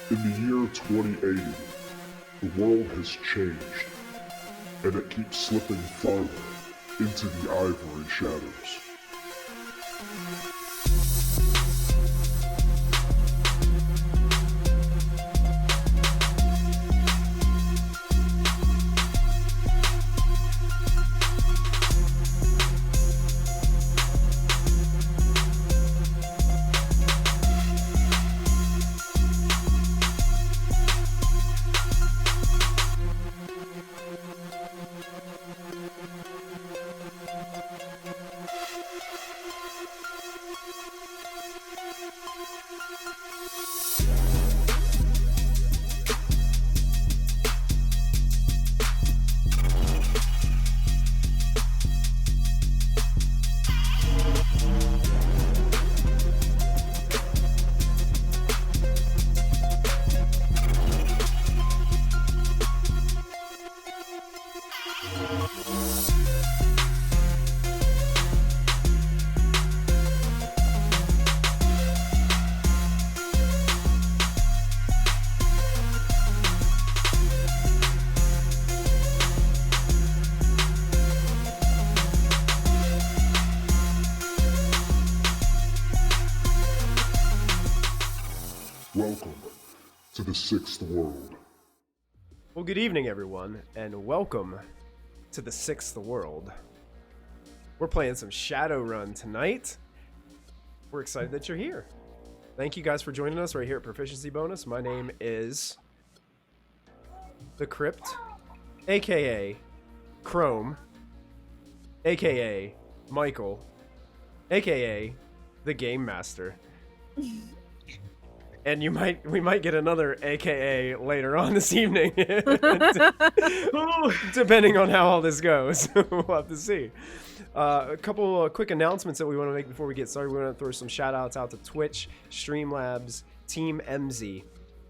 In the year 2080, the world has changed, and it keeps slipping farther into the ivory shadows. Welcome to the Sixth World. Well, good evening, everyone, and welcome to the Sixth World. We're playing some Shadowrun tonight. We're excited that you're here. Thank you guys for joining us right here at Proficiency Bonus. My name is The Crypt, aka Chrome, aka Michael, aka The Game Master. And we might get another AKA later on this evening, depending on how all this goes. We'll have to see. A couple of quick announcements that we want to make before we get started. We want to throw some shout outs out to Twitch, Streamlabs, Team MZ,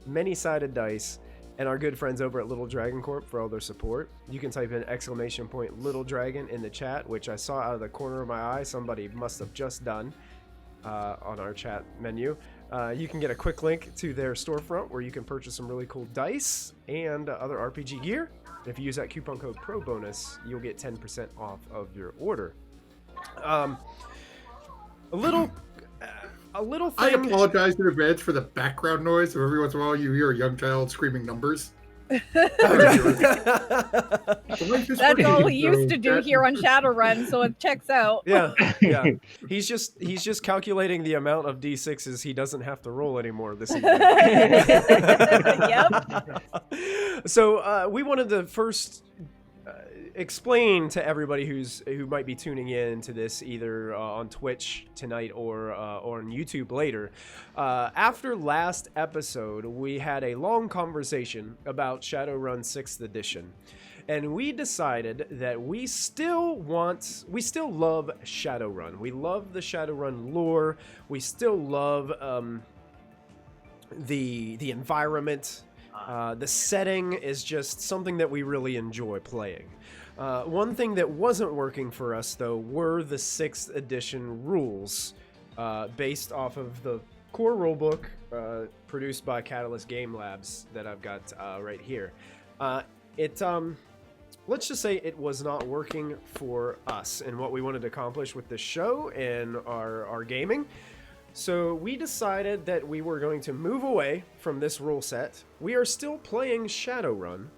Many Sided Dice, and our good friends over at Little Dragon Corp for all their support. You can type in ! Little Dragon in the chat, which I saw out of the corner of my eye somebody must have just done on our chat menu. You can get a quick link to their storefront where you can purchase some really cool dice and other RPG gear. If you use that coupon code PROBONUS, you'll get 10% off of your order. A little thing. I apologize in advance for the background noise. So every once in a while you hear a young child screaming numbers. That's all we used to do here on Shadowrun, so it checks out. Yeah. He's just calculating the amount of D6s he doesn't have to roll anymore this evening. Yep. So we wanted to first explain to everybody who might be tuning in to this either on Twitch tonight or on YouTube later. After last episode, we had a long conversation about Shadowrun 6th edition, and we decided that we still love Shadowrun. We love the Shadowrun lore. We still love the environment. The setting is just something that we really enjoy playing. One thing that wasn't working for us, though, were the 6th edition rules based off of the core rulebook produced by Catalyst Game Labs that I've got right here. Let's just say it was not working for us and what we wanted to accomplish with the show and our gaming. So we decided that we were going to move away from this rule set. We are still playing Shadowrun,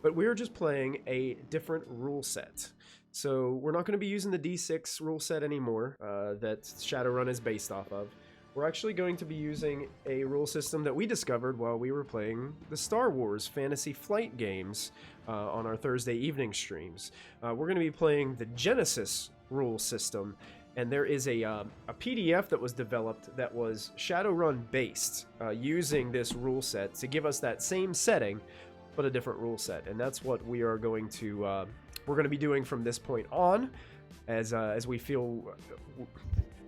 but we're just playing a different rule set. So we're not going to be using the D6 rule set anymore that Shadowrun is based off of. We're actually going to be using a rule system that we discovered while we were playing the Star Wars Fantasy Flight games on our Thursday evening streams. We're going to be playing the Genesis rule system. And there is a PDF that was developed that was Shadowrun based, using this rule set to give us that same setting, but a different rule set. And that's what we are going to we're going to be doing from this point on, as we feel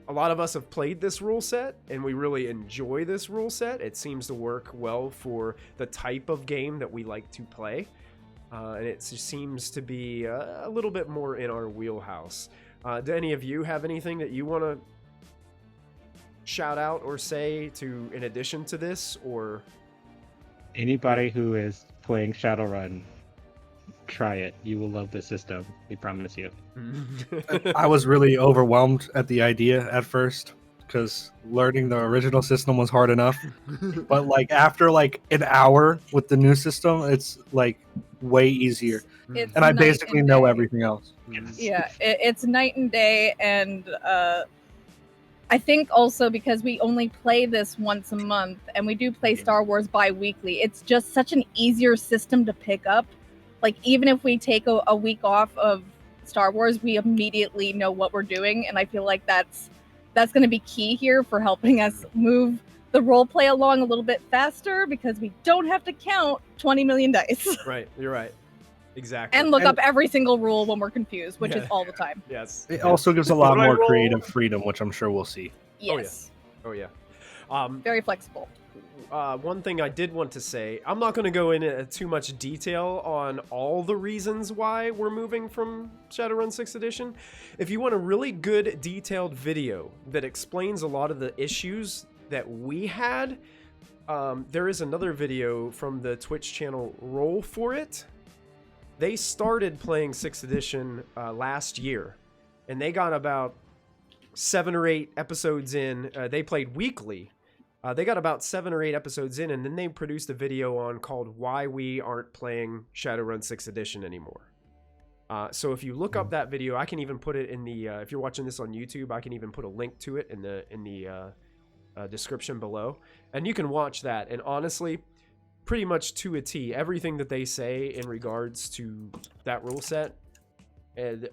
a lot of us have played this rule set and we really enjoy this rule set. It seems to work well for the type of game that we like to play, and it just seems to be a little bit more in our wheelhouse. Do any of you have anything that you want to shout out or say to in addition to this, or Anybody who is playing Shadowrun, try it. You will love the system. We promise you. I was really overwhelmed at the idea at first because learning the original system was hard enough. But like after like an hour with the new system, it's like way easier. It's And I night basically and know day. everything else. Yeah, it's night and day, and I think also because we only play this once a month, and we do play Star Wars bi-weekly, it's just such an easier system to pick up. Like, even if we take a week off of Star Wars, we immediately know what we're doing, and I feel like that's going to be key here for helping us move the role play along a little bit faster, because we don't have to count 20 million dice. Right, you're right. Exactly. And look up every single rule when we're confused, which is Yeah. all the time. Yes. It also gives a lot What do I more roll? creative freedom, which I'm sure we'll see. Yes. Oh yeah. Very flexible. One thing I did want to say, I'm not going to go into too much detail on all the reasons why we're moving from Shadowrun 6th edition. If you want a really good detailed video that explains a lot of the issues that we had, there is another video from the Twitch channel Roll For It. They started playing 6th edition last year, and they got about 7 or 8 episodes in. They played weekly. They got about 7 or 8 episodes in, and then they produced a video on called Why We Aren't Playing Shadowrun 6th edition anymore. So if you look up that video, I can even put it in the, if you're watching this on YouTube, I can even put a link to it in the description below. And you can watch that, and honestly, pretty much to a T, everything that they say in regards to that rule set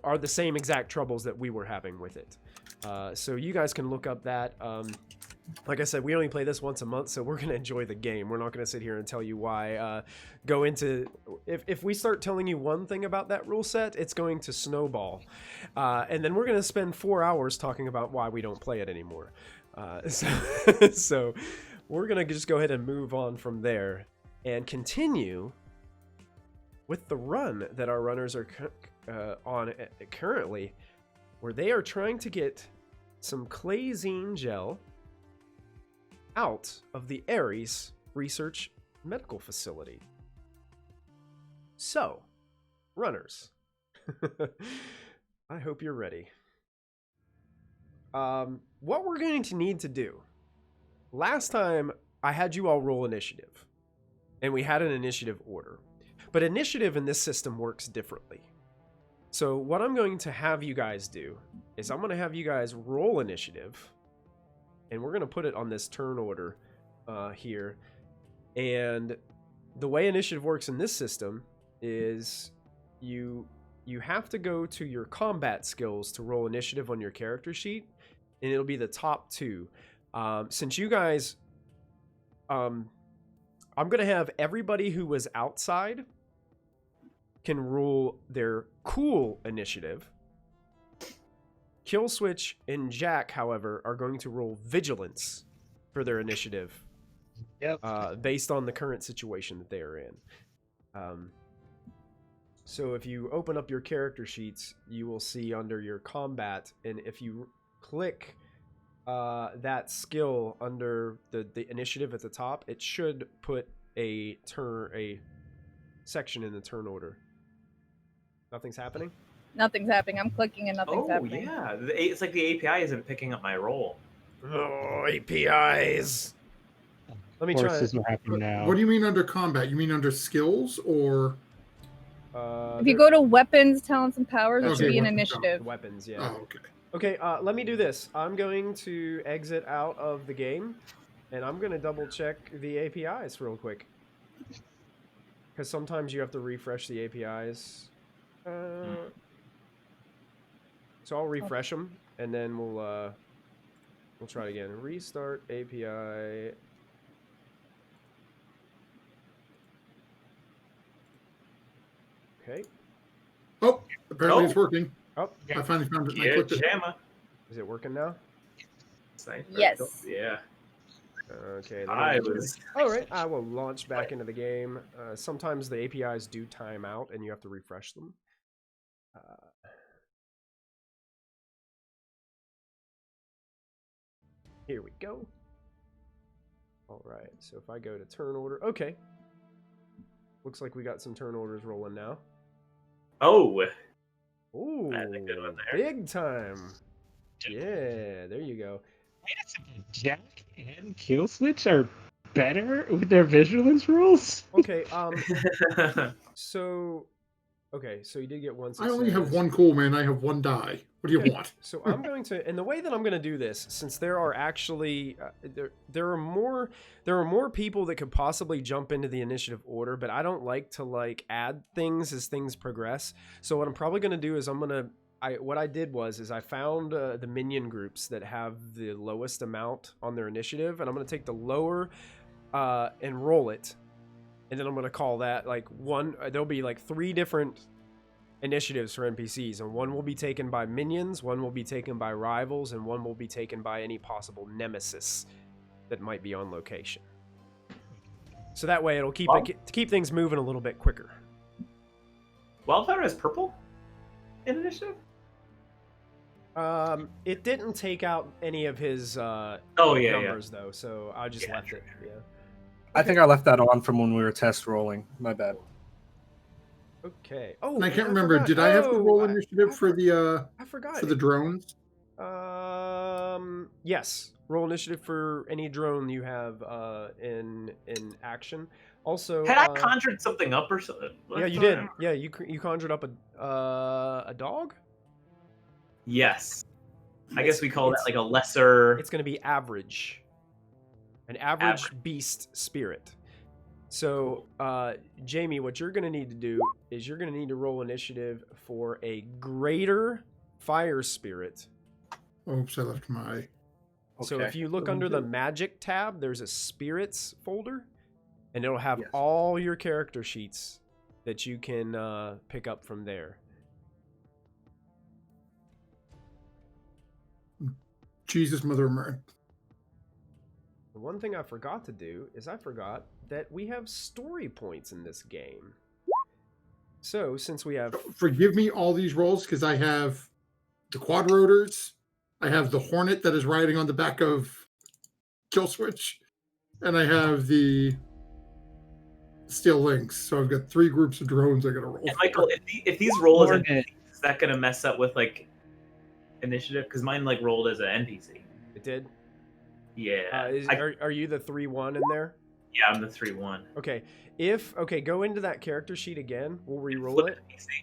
are the same exact troubles that we were having with it. So you guys can look up that. Like I said, we only play this once a month, so we're going to enjoy the game. We're not going to sit here and tell you why. Go into... If we start telling you one thing about that rule set, it's going to snowball. And then we're going to spend 4 hours talking about why we don't play it anymore. So we're going to just go ahead and move on from there and continue with the run that our runners are on currently, where they are trying to get some Claysine gel out of the Ares Research Medical Facility. So, runners, I hope you're ready. What we're going to need to do, last time I had you all roll initiative, and we had an initiative order, but initiative in this system works differently. So what I'm going to have you guys do is I'm going to have you guys roll initiative, and we're going to put it on this turn order here. And the way initiative works in this system is you have to go to your combat skills to roll initiative on your character sheet, and it'll be the top 2. Since you guys, I'm going to have everybody who was outside can rule their cool initiative. Killswitch and Jack, however, are going to roll vigilance for their initiative. Yep. Based on the current situation that they are in. So if you open up your character sheets, you will see under your combat, and if you click that skill under the initiative at the top, it should put a section in the turn order. Nothing's happening? Nothing's happening. I'm clicking and nothing's Oh, happening. yeah. It's like the API isn't picking up my roll. Oh, APIs. Let me Of course, try. this will happen now. What do you mean under combat? You mean under skills or? If you go to weapons, talents, and powers, it should Okay, be an weapons, initiative. weapons, yeah. Oh, okay. Okay, let me do this. I'm going to exit out of the game, and I'm going to double check the APIs real quick. Because sometimes you have to refresh the APIs. So I'll refresh them, and then we'll try it again. Restart API. Okay. Oh, apparently Oh. it's working. Oh, I finally found it and I Yeah, clicked it. Jamma. is it working now? Sniper. Yes. Yeah. Okay. I was. All right, I will launch back into the game. Sometimes the APIs do time out, and you have to refresh them. Here we go. All right, so if I go to turn order, okay. Looks like we got some turn orders rolling now. Oh, Ooh, that's a good one there. big time. Yeah, there you go. Wait a second. Jack and Kill Switch are better with their vigilance rules? Okay, so you did get one I success. only have one cool man. I have one die. What do you Okay, want? So I'm going to, and the way that I'm going to do this, since there are actually there are more people that could possibly jump into the initiative order, but I don't like to add things as things progress. So what I'm probably going to do is what I did was I found the minion groups that have the lowest amount on their initiative, and I'm going to take the lower and roll it, and then I'm going to call that one. There'll be 3 different initiatives for NPCs, and one will be taken by minions, one will be taken by rivals, and one will be taken by any possible nemesis that might be on location. So that way it'll keep things moving a little bit quicker. Wildfire is purple in initiative? It didn't take out any of his numbers though, so I just left it. Yeah. I think I left that on from when we were test rolling. My bad. Okay. Oh, And I can't remember. Did I have to roll initiative for the I forgot for the drones? Yes. Roll initiative for any drone you have in action. Also, Had I conjured something up or something? Yeah, you did. Yeah, you conjured up a dog. Yes. I guess we call that a lesser. It's going to be average. An average beast spirit. So, Jamie, what you're going to need to do is you're going to need to roll initiative for a greater fire spirit. Oops, I left my. So if you look under the magic tab, there's a spirits folder, and it'll have all your character sheets that you can pick up from there. Jesus, Mother of Mary. The one thing I forgot to do is I forgot that we have story points in this game. So since we have... Forgive me all these rolls because I have the quad rotors, I have the Hornet that is riding on the back of Kill Switch, and I have the Steel Lynx. So I've got 3 groups of drones I got to roll. And Michael, if these roll as NPCs, is that going to mess up with initiative? Because mine rolled as an NPC. It did? Yeah. Are you the 3-1 in there? Yeah, I'm the 3-1. Okay. Go into that character sheet again. We'll re-roll it.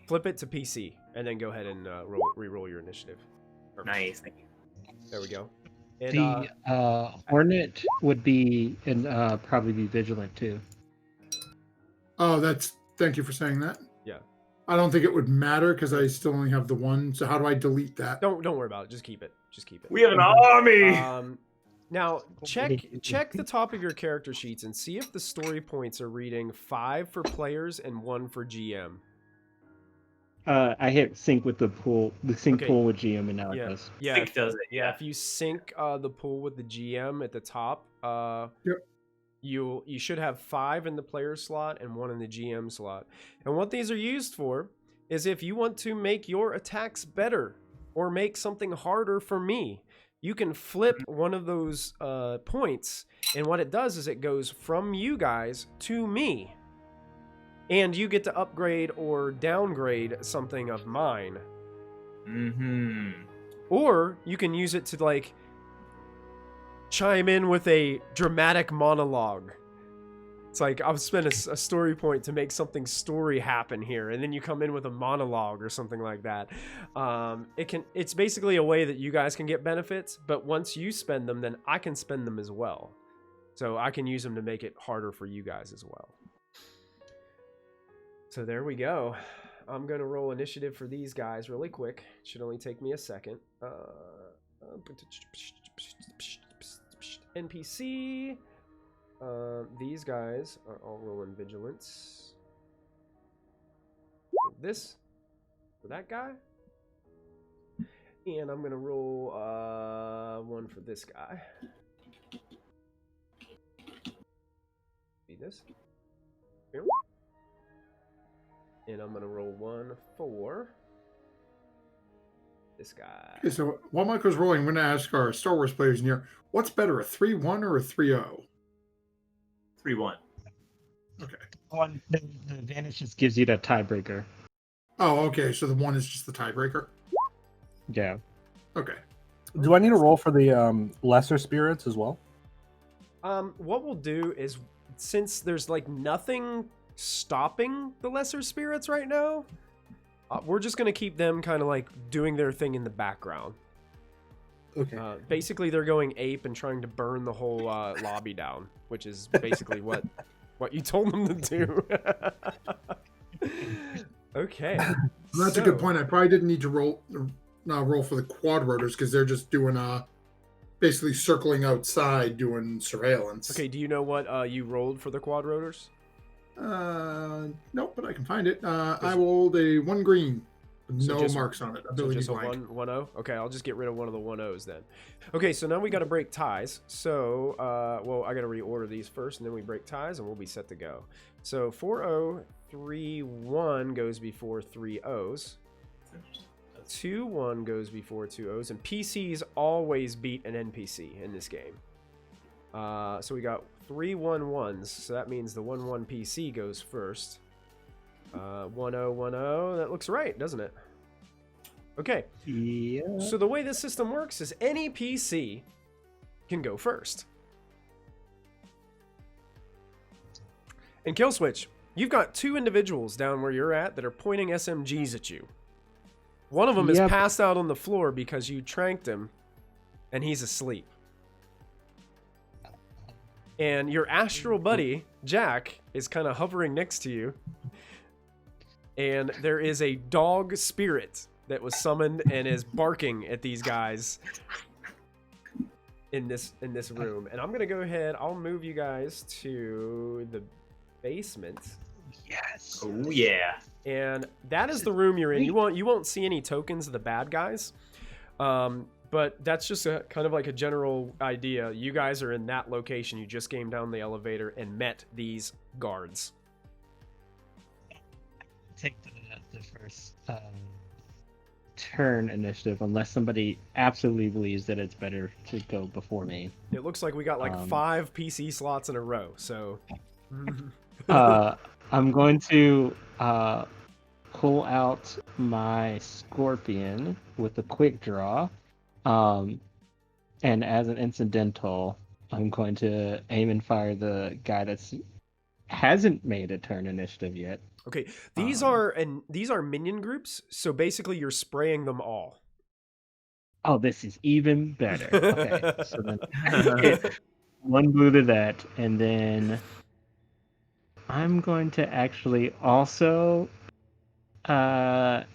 Flip it to PC, and then go ahead and re-roll your initiative. Perfect. Nice, thank you. There we go. And, the Hornet would be and probably be vigilant too. Oh, thank you for saying that. Yeah. I don't think it would matter because I still only have the one. So how do I delete that? Don't worry about it. Just keep it. We have an army. Now check the top of your character sheets and see if the story points are reading 5 for players and 1 for GM. I hit sync with the pool. The sync pool with GM, and now it does. Yeah, sync does it. Yeah. If you sync the pool with the GM at the top, you should have 5 in the player slot and 1 in the GM slot. And what these are used for is if you want to make your attacks better or make something harder for me, you can flip one of those points, and what it does is it goes from you guys to me. And you get to upgrade or downgrade something of mine. Mm-hmm. Or you can use it to chime in with a dramatic monologue. It's I'll spend a story point to make something story happen here, and then you come in with a monologue or something like that. It's basically a way that you guys can get benefits, but once you spend them, then I can spend them as well. So I can use them to make it harder for you guys as well. So there we go. I'm going to roll initiative for these guys really quick. It should only take me a second. NPC. These guys are all rolling vigilance. This for that guy. And I'm going to roll 1 for this guy. Be this. Here. And I'm going to roll 1 for this guy. Okay, so while Michael's rolling, I'm going to ask our Star Wars players in here, what's better, a 3-1 or a 3-0? 3-1. Okay. The advantage just gives you that tiebreaker. Oh, okay. So the 1 is just the tiebreaker. Yeah. Okay. Do I need to roll for the lesser spirits as well? What we'll do is, since there's like nothing stopping the lesser spirits right now, we're just gonna keep them kind of like doing their thing in the background. Okay. Basically, they're going ape and trying to burn the whole lobby down, which is basically what you told them to do. Okay. That's a good point. I probably didn't need to roll for the quad rotors because they're just doing basically circling outside doing surveillance. Okay, do you know what you rolled for the quad rotors? Nope, but I can find it. I rolled a 1 green. So No just- marks on it. So Ability just a blank. 1-0? Okay, I'll just get rid of one of the 1-0s then. Okay, so now we got to break ties. So, well, I got to reorder these first, and then we break ties, and we'll be set to go. So 4-0, 3-1 goes before 3-0s. 2-1 goes before 2-0s, and PCs always beat an NPC in this game. So we got 3-1-1s, so that means the 1-1 PC goes first. 1-0, 1-0, that looks right, doesn't it? Okay, Yeah. so the way this system works is any PC can go first. And Killswitch, you've got 2 individuals down where you're at that are pointing SMGs at you. One of them is Yep. passed out on the floor because you tranked him, and he's asleep. And your astral buddy, Jack, is kind of hovering next to you. And there is a dog spirit that was summoned and is barking at these guys in this room. And I'm gonna go ahead. I'll move you guys to the basement. Yes. Oh yeah. And that is the room you're in. You won't see any tokens of the bad guys, but that's just a kind of like a general idea. You guys are in that location. You just came down the elevator and met these guards. Take the first turn initiative unless somebody absolutely believes that it's better to go before me. It looks like we got like 5 PC slots in a row. So I'm going to pull out my scorpion with a quick draw. And as an incidental, I'm going to aim and fire the guy that's hasn't made a turn initiative yet. okay, these are minion groups. So basically, you're spraying them all. Oh, this is even better. Okay, so then hit 1 blue to that, and then I'm going to actually also I'm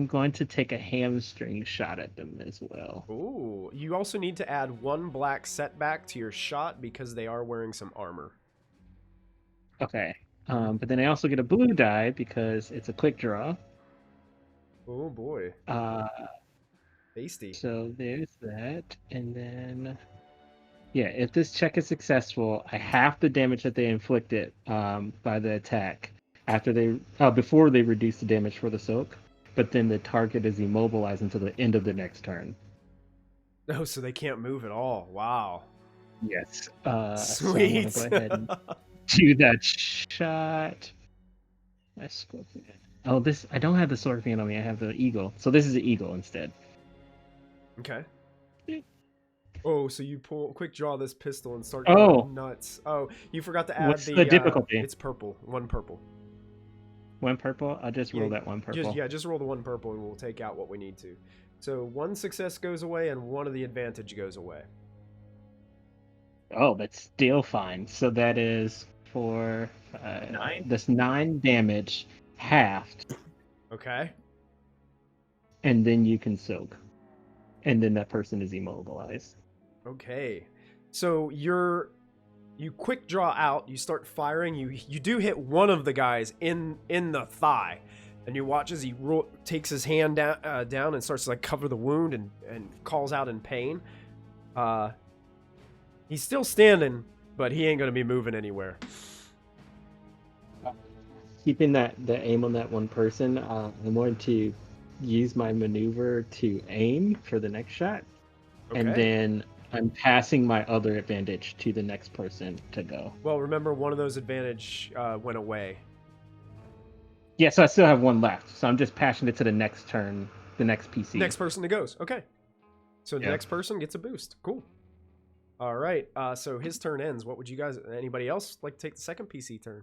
going to take a hamstring shot at them as well. Ooh, you also need to add 1 black setback to your shot because they are wearing some armor. Okay. But then I also get a blue die because it's a quick draw. Oh boy. Tasty. So there's that. And then yeah, if this check is successful, I half the damage that they inflicted by the attack before they reduce the damage for the soak. But then the target is immobilized until the end of the next turn. Oh, so they can't move at all. Wow. Yes. Sweet. So I'm gonna go ahead and do that shot. My scorpion. Oh, I don't have the scorpion on me. I have the eagle. So this is the eagle instead. Okay. Oh, so you quick draw this pistol and start Oh. going nuts. Oh, you forgot to add What's the difficulty? It's purple. 1 purple. 1 purple? I'll just roll that 1 purple. Just roll the 1 purple and we'll take out what we need to. So 1 success goes away and 1 of the advantage goes away. Oh, that's still fine. So that is for 9? This 9 damage halved, Okay. and then you can soak, and then that person is immobilized. Okay. So you quick draw out, you start firing, you do hit one of the guys in the thigh, and you watch as he takes his hand down and starts to like cover the wound and calls out in pain. He's still standing, but he ain't gonna be moving anywhere. Keeping the aim on that one person, I'm going to use my maneuver to aim for the next shot, Okay. and then I'm passing my other advantage to the next person to go. Well, remember, one of those advantage went away. Yeah, so I still have one left. So I'm just passing it to the next turn, the next PC. Next person that goes. Okay. So the Yeah. next person gets a boost. Cool. All right. So his turn ends. What would you guys? Anybody else like to take the second PC turn?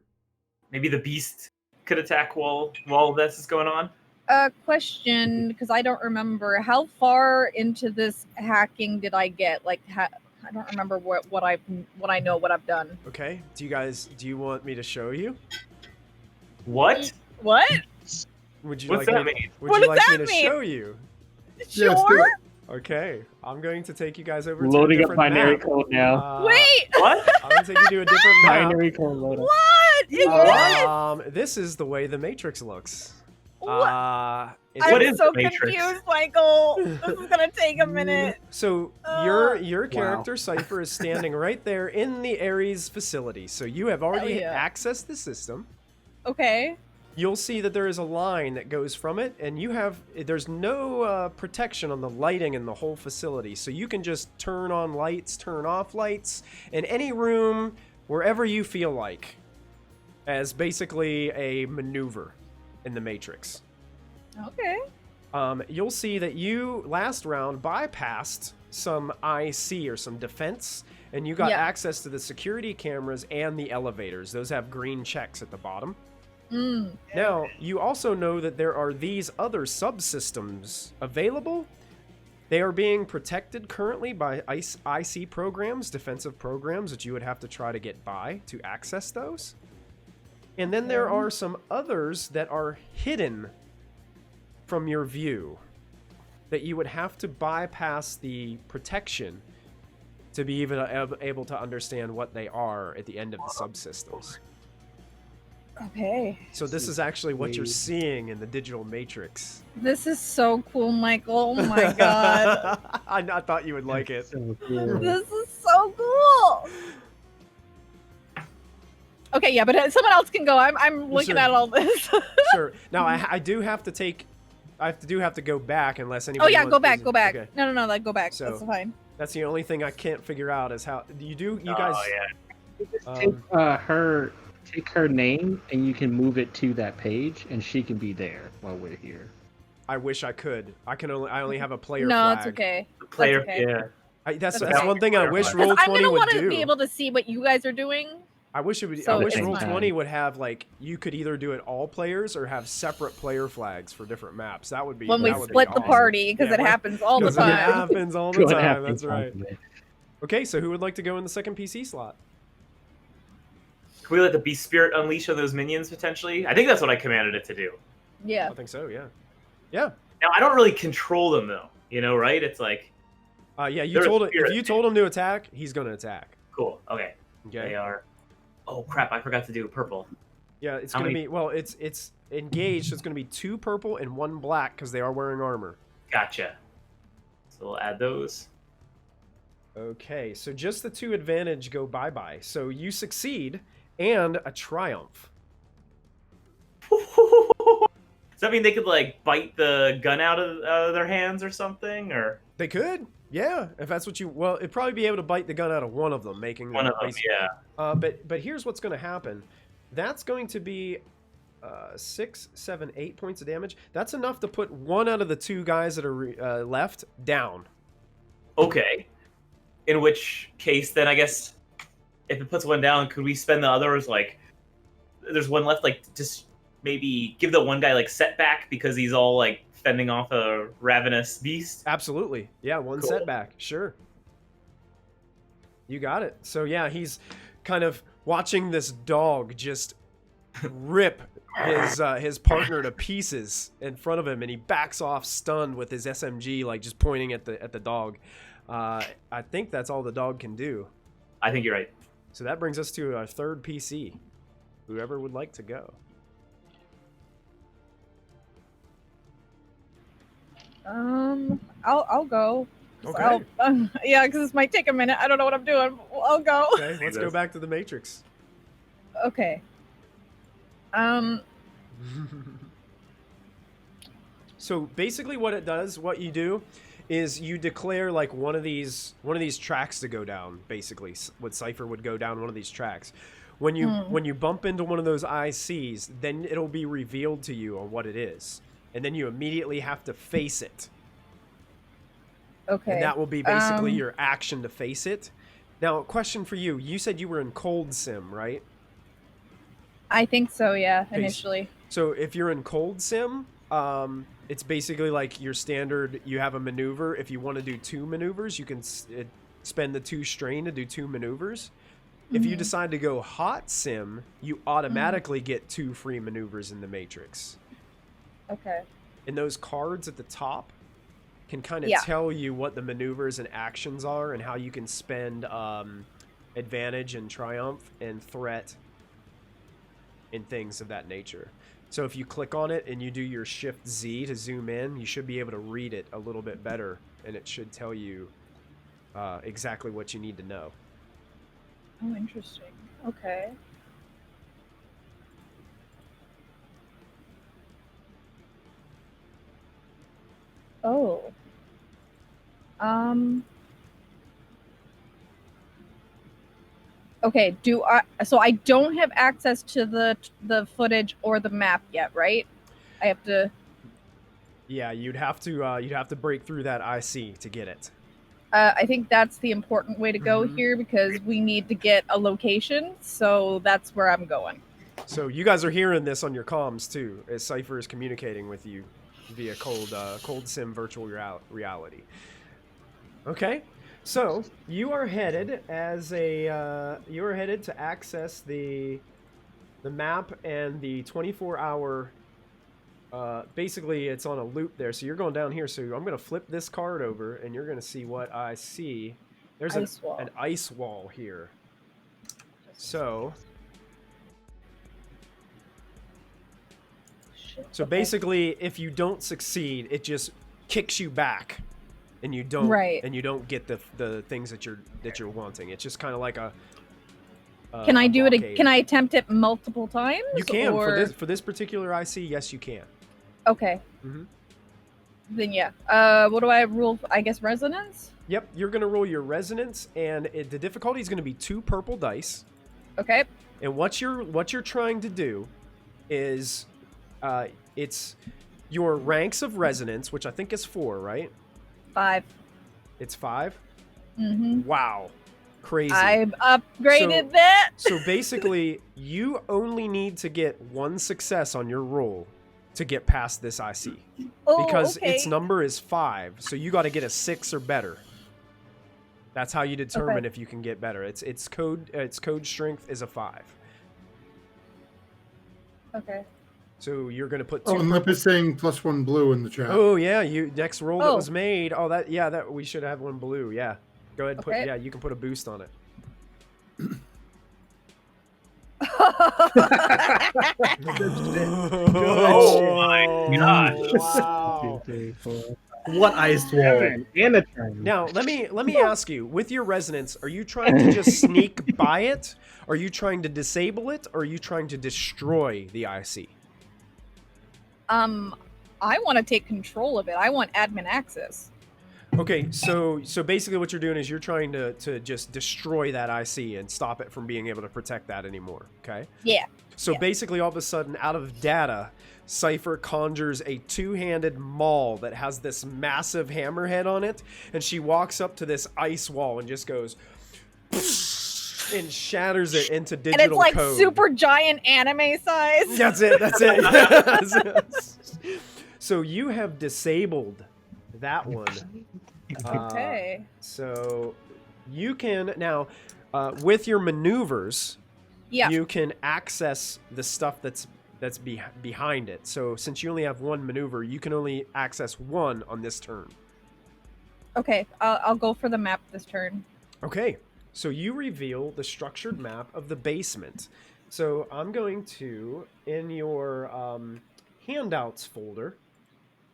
Maybe the beast could attack while this is going on. Question, because I don't remember how far into this hacking did I get. Like, I don't remember what I know what I've done. Okay. Do you want me to show you? What? What? Would you What's like that me? mean? Would What you does like me that to mean? show you? Yes, do Sure. it. Okay. I'm going to take you guys over to a Loading up different binary map. code now. Wait. What? I'm going to take you to a different map. Binary code load up. What? Yes. This is the way the Matrix looks. What? It's- What I'm is so the Matrix? confused, Michael. This is gonna take a minute. So your character Cypher is standing right there in the Ares facility. So you have already Hell yeah. accessed the system. Okay. You'll see that there is a line that goes from it, and there's no protection on the lighting in the whole facility. So you can just turn on lights, turn off lights in any room, wherever you feel like, as basically a maneuver in the Matrix. Okay. You'll see that you last round bypassed some IC or some defense, and you got Yeah. access to the security cameras and the elevators. Those have green checks at the bottom. Now, you also know that there are these other subsystems available. They are being protected currently by IC programs, defensive programs that you would have to try to get by to access those. And then there are some others that are hidden from your view that you would have to bypass the protection to be even able to understand what they are at the end of the subsystems. Okay. So this is actually what you're seeing in the digital matrix. This is so cool, Michael. Oh my god. I thought you would like it. So cool. This is so cool. Okay, yeah, but someone else can go. I'm looking Sure. at all this. Sure. Now I do have to go back unless Oh anybody. yeah, go back, is- go back. Okay. No, like go back. So- That's fine. That's the only thing I can't figure out is how you Oh guys. yeah. Take her name and you can move it to that page and she can be there while we're here. I wish I could. I only have a player No, flag. it's okay. The player. okay. Yeah. That's That's one thing I wish Because Roll I'm 20 gonna would want to do. be able to see what you guys are doing. I wish it would. So I wish it's Roll fine. 20 would have like you could either do it all players or have separate player flags for different maps. That would be When we that would be split the awesome. party, because Yeah, it when- happens all the 'cause it time. happens all the Go and time. have That's fun right. with it. Okay, so who would like to go in the second PC slot? Can we let the beast spirit unleash on those minions potentially? I think that's what I commanded it to do. Yeah. I think so. Yeah. Yeah. Now I don't really control them though. You know, right? It's like Yeah. You They're a told it if spirit. you told him to attack, he's going to attack. cool. Okay. Okay. They are. Oh crap! I forgot to do purple. Yeah. It's How going to many- be it's engaged. So it's going to be 2 purple and 1 black because they are wearing armor. Gotcha. So we'll add those. Okay, so just the 2 advantage go bye-bye. So you succeed and a triumph. Does that mean they could like bite the gun out of their hands or something? Or They could, yeah, if that's what you. Well, it'd probably be able to bite the gun out of one of them, making one them of them? basic- Yeah. But here's what's going to happen. That's going to be 6, 7, 8 points of damage. That's enough to put 1 out of the 2 guys that are left down. Okay. In which case, then I guess if it puts one down, could we spend the others like? There's one left, like just maybe give the one guy like setback because he's all like fending off a ravenous beast. Absolutely, yeah, 1 Cool. setback, sure. You got it. So yeah, he's kind of watching this dog just rip his partner to pieces in front of him, and he backs off stunned with his SMG, like just pointing at the dog. I think that's all the dog can do. I think you're right. So that brings us to our third PC. Whoever would like to go. I'll go. Okay. Yeah, because this might take a minute. I don't know what I'm doing. I'll go. Okay, let's go back to the Matrix. Okay. So basically what it does, what you do, is you declare like one of these tracks to go down. Basically, what Cypher would go down one of these tracks. When you bump into one of those ICs, then it'll be revealed to you on what it is, and then you immediately have to face it. Okay. And that will be basically your action to face it. Now, question for you: you said you were in Cold Sim, right? I think so. Yeah, initially. So if you're in Cold Sim, it's basically like your standard. You have a maneuver. If you want to do 2 maneuvers, you can spend the 2 strain to do 2 maneuvers. If you decide to go Hot Sim, you automatically get 2 free maneuvers in the Matrix. Okay. And those cards at the top can kind of tell you what the maneuvers and actions are and how you can spend advantage and triumph and threat and things of that nature. So if you click on it and you do your Shift Z to zoom in, you should be able to read it a little bit better, and it should tell you exactly what you need to know. Oh, interesting. Okay. Oh. Okay, so I don't have access to the footage or the map yet, right? I have to. Yeah, you'd have to break through that IC to get it. I think that's the important way to go here because we need to get a location, so that's where I'm going. So you guys are hearing this on your comms too, as Cypher is communicating with you via Cold Sim virtual reality. Okay, so you are headed to access the map and the 24-hour. Basically, it's on a loop there, so you're going down here. So I'm going to flip this card over, and you're going to see what I see. There's an ice wall here. So basically, if you don't succeed, it just kicks you back, and you don't get the things that you're wanting. It's just kind of like a. Can I do it? Can I attempt it multiple times? You can for this particular IC. Yes, you can. Okay. Then yeah. What do I roll? I guess resonance. Yep, you're gonna roll your resonance, and the difficulty is gonna be 2 purple dice. Okay. And what you're trying to do is, it's your ranks of resonance, which I think is 4, right? 5. It's 5. Mm-hmm. Wow, crazy! I've upgraded that. So basically, you only need to get 1 success on your roll to get past this IC, because its number is 5. So you got to get a 6 or better. That's how you determine if you can get better. Its code strength is a 5. Okay. So you're gonna put 2. Oh, and Lip is saying +1 blue in the chat. Oh yeah, next roll that was made. Oh that we should have 1 blue. Yeah, go ahead and you can put a boost on it. Oh my gosh! Wow. What ice wall? And a turn. Now let me ask you: with your resonance, are you trying to just sneak by it? Are you trying to disable it? Or are you trying to destroy the IC? I want to take control of it. I want admin access. Okay, so basically what you're doing is you're trying to just destroy that IC and stop it from being able to protect that anymore, okay? Yeah. So basically all of a sudden, out of data, Cypher conjures a 2-handed maul that has this massive hammerhead on it, and she walks up to this ice wall and just goes and shatters it into digital code. And it's like code. super giant anime size. That's it. So you have disabled that one. Okay. So you can now, with your maneuvers, you can access the stuff that's behind it. So since you only have 1 maneuver, you can only access 1 on this turn. Okay, I'll go for the map this turn. Okay, so you reveal the structured map of the basement. So I'm going to, in your handouts folder,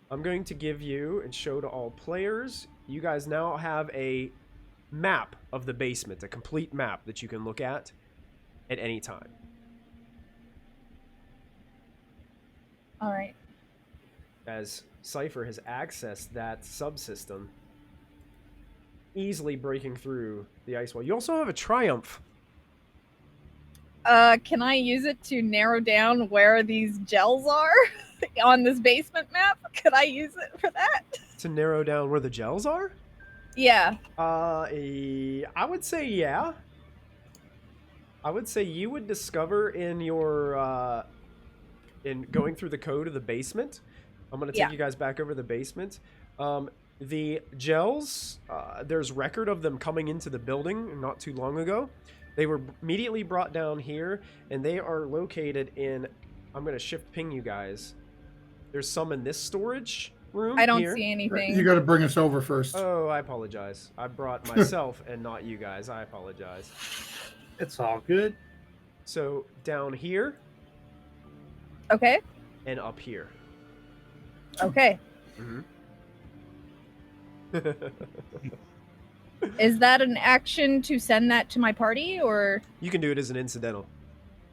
I'm going to give you and show to all players. You guys now have a map of the basement, a complete map that you can look at any time. All right. as Cypher has accessed that subsystem, easily breaking through the ice wall. You also have a triumph. Can I use it to narrow down where these gels are on this basement map? Could I use it for that? To narrow down where the gels are? Yeah. I would say yeah. I would say you would discover in your in going through the code of the basement. I'm gonna take you guys back over the basement. The gels, there's record of them coming into the building not too long ago. They were immediately brought down here, and they are located in. I'm gonna shift ping you guys. There's some in this storage room. I don't here. see anything. You got to bring us over first. Oh, I apologize. I brought myself and not you guys. I apologize. It's all good. So down here Okay. and up here. Okay. Mm-hmm. Is that an action to send that to my party, or? You can do it as an incidental.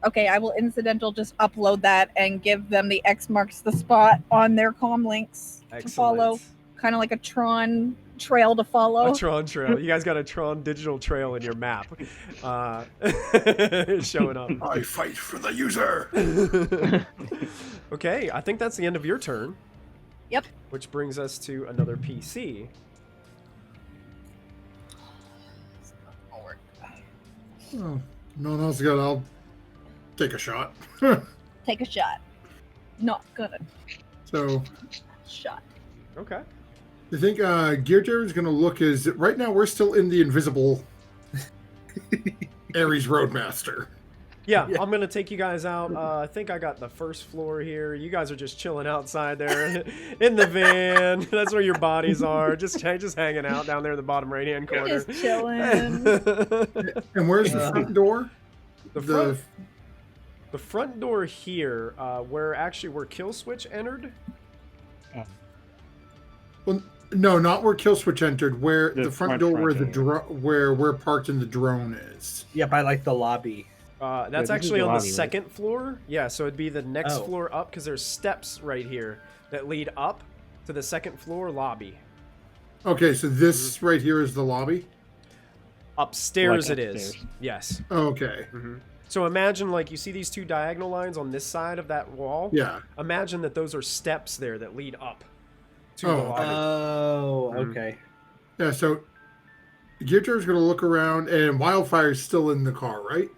Okay, I will incidental just upload that and give them the X marks the spot on their comm links to follow. Kind of like a Tron trail to follow. A Tron trail. You guys got a Tron digital trail in your map. Showing up. I fight for the user. Okay, I think that's the end of your turn. Yep. Which brings us to another PC. Oh, no one else got. I'll take a shot. Take a shot. Not gonna So, shot. Okay. I think Gearjar is going to look as right now we're still in the invisible Ares Roadmaster. Yeah, I'm gonna take you guys out. I think I got the first floor here. You guys are just chilling outside there in the van. That's where your bodies are. Just hanging out down there in the bottom right-hand corner. Just chilling. And where's the front door? The front door here, where Kill Switch entered. Well, no, not where Kill Switch entered. Where the front door where the door. where we're parked in the drone is. Yeah, by like the lobby. That's this is actually the on the lobby, right? second floor. Yeah, so it'd be the next Oh. floor up because there's steps right here that lead up to the second floor lobby. Okay, so this right here is the lobby. Upstairs Like it is. upstairs. Yes. Okay. So imagine like you see these two diagonal lines on this side of that wall. Yeah. Imagine that those are steps there that lead up to the Oh, lobby. Oh, Mhm. okay. Yeah. So Gearjar is going to look around, and Wildfire's still in the car, right?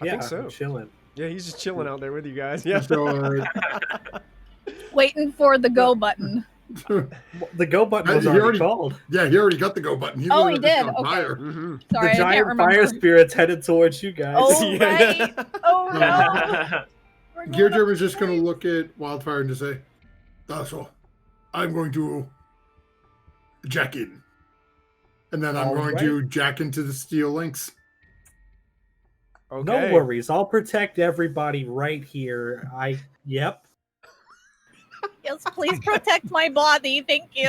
I think so. I'm chilling. Yeah, he's just chilling out there with you guys. Yeah. So Waiting for the go button. The go button was He already already- called. yeah, he already got the go button. Oh, really he just did? on Okay. fire. Mm-hmm. Sorry, The I can't giant remember. fire spirits headed towards you guys. Oh, Yeah. right. Oh, no. We're going Gearjar up was just going to straight. look at Wildfire and just say, "That's all. I'm going to jack in, and then I'm All going right. to jack into the steel links." Okay. No worries. I'll protect everybody right here. Yep. Yes, please protect my body. Thank you.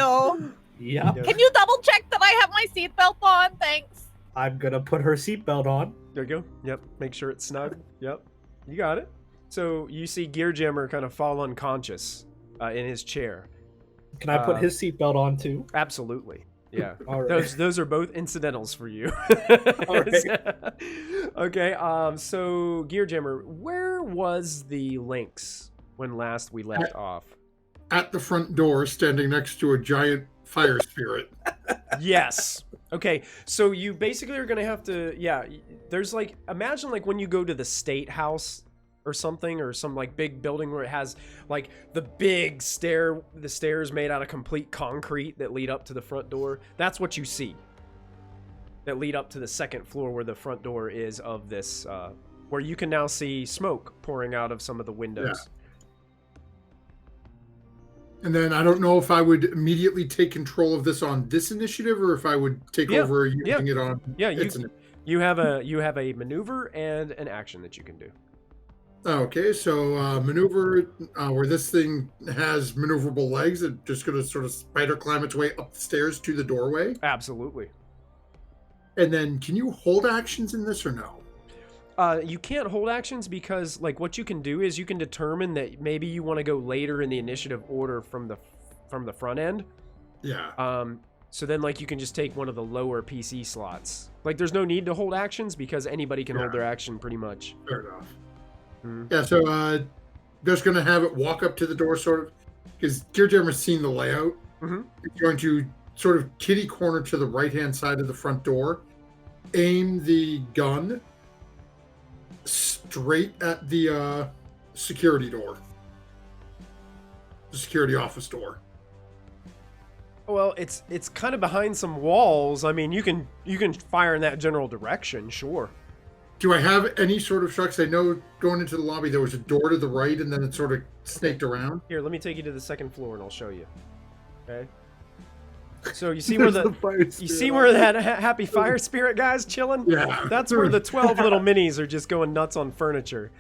Yep. Yeah. Can you double check that I have my seatbelt on? Thanks. I'm gonna put her seatbelt on. There you go. Yep. Make sure it's snug. Yep. You got it. So you see Gear Jammer kind of fall unconscious in his chair. Can I put Uh, his seatbelt on too? Absolutely. Yeah. All right. Those are both incidentals for you. All right. Okay. So Gear Jammer, where was the Lynx when last we left off? At the front door, standing next to a giant fire spirit. Yes. Okay. So you basically are gonna have to. Yeah. There's like imagine like when you go to the state house or something or some like big building where it has like the big the stairs made out of complete concrete that lead up to the front door. That's what you see. That lead up to the second floor where the front door is of this, where you can now see smoke pouring out of some of the windows. And then I don't know if I would immediately take control of this on this initiative or if I would take Yeah, over using it on. Yeah, its you have a maneuver and an action that you can do. Okay, so maneuver where this thing has maneuverable legs, it's just going to sort of spider climb its way up the stairs to the doorway. Absolutely. And then, can you hold actions in this or no? You can't hold actions because, like, what you can do is you can determine that maybe you want to go later in the initiative order from the front end. Yeah. So then, like, you can just take one of the lower PC slots. Like, there's no need to hold actions because anybody can hold their action pretty much. Fair enough. Mm-hmm. Yeah, so just going to have it walk up to the door, sort of, because Gearjammer's seen the layout. Mm-hmm. It's going to sort of kitty corner to the right-hand side of the front door, aim the gun straight at the security door, the security office door. Well, it's kind of behind some walls. I mean, you can fire in that general direction, sure. Do I have any sort of shots? I know going into the lobby there was a door to the right, and then it sort of snaked around. Here, let me take you to the second floor, and I'll show you. Okay. So you see where that happy fire spirit guy's chilling? Yeah. That's where the 12 little minis are just going nuts on furniture.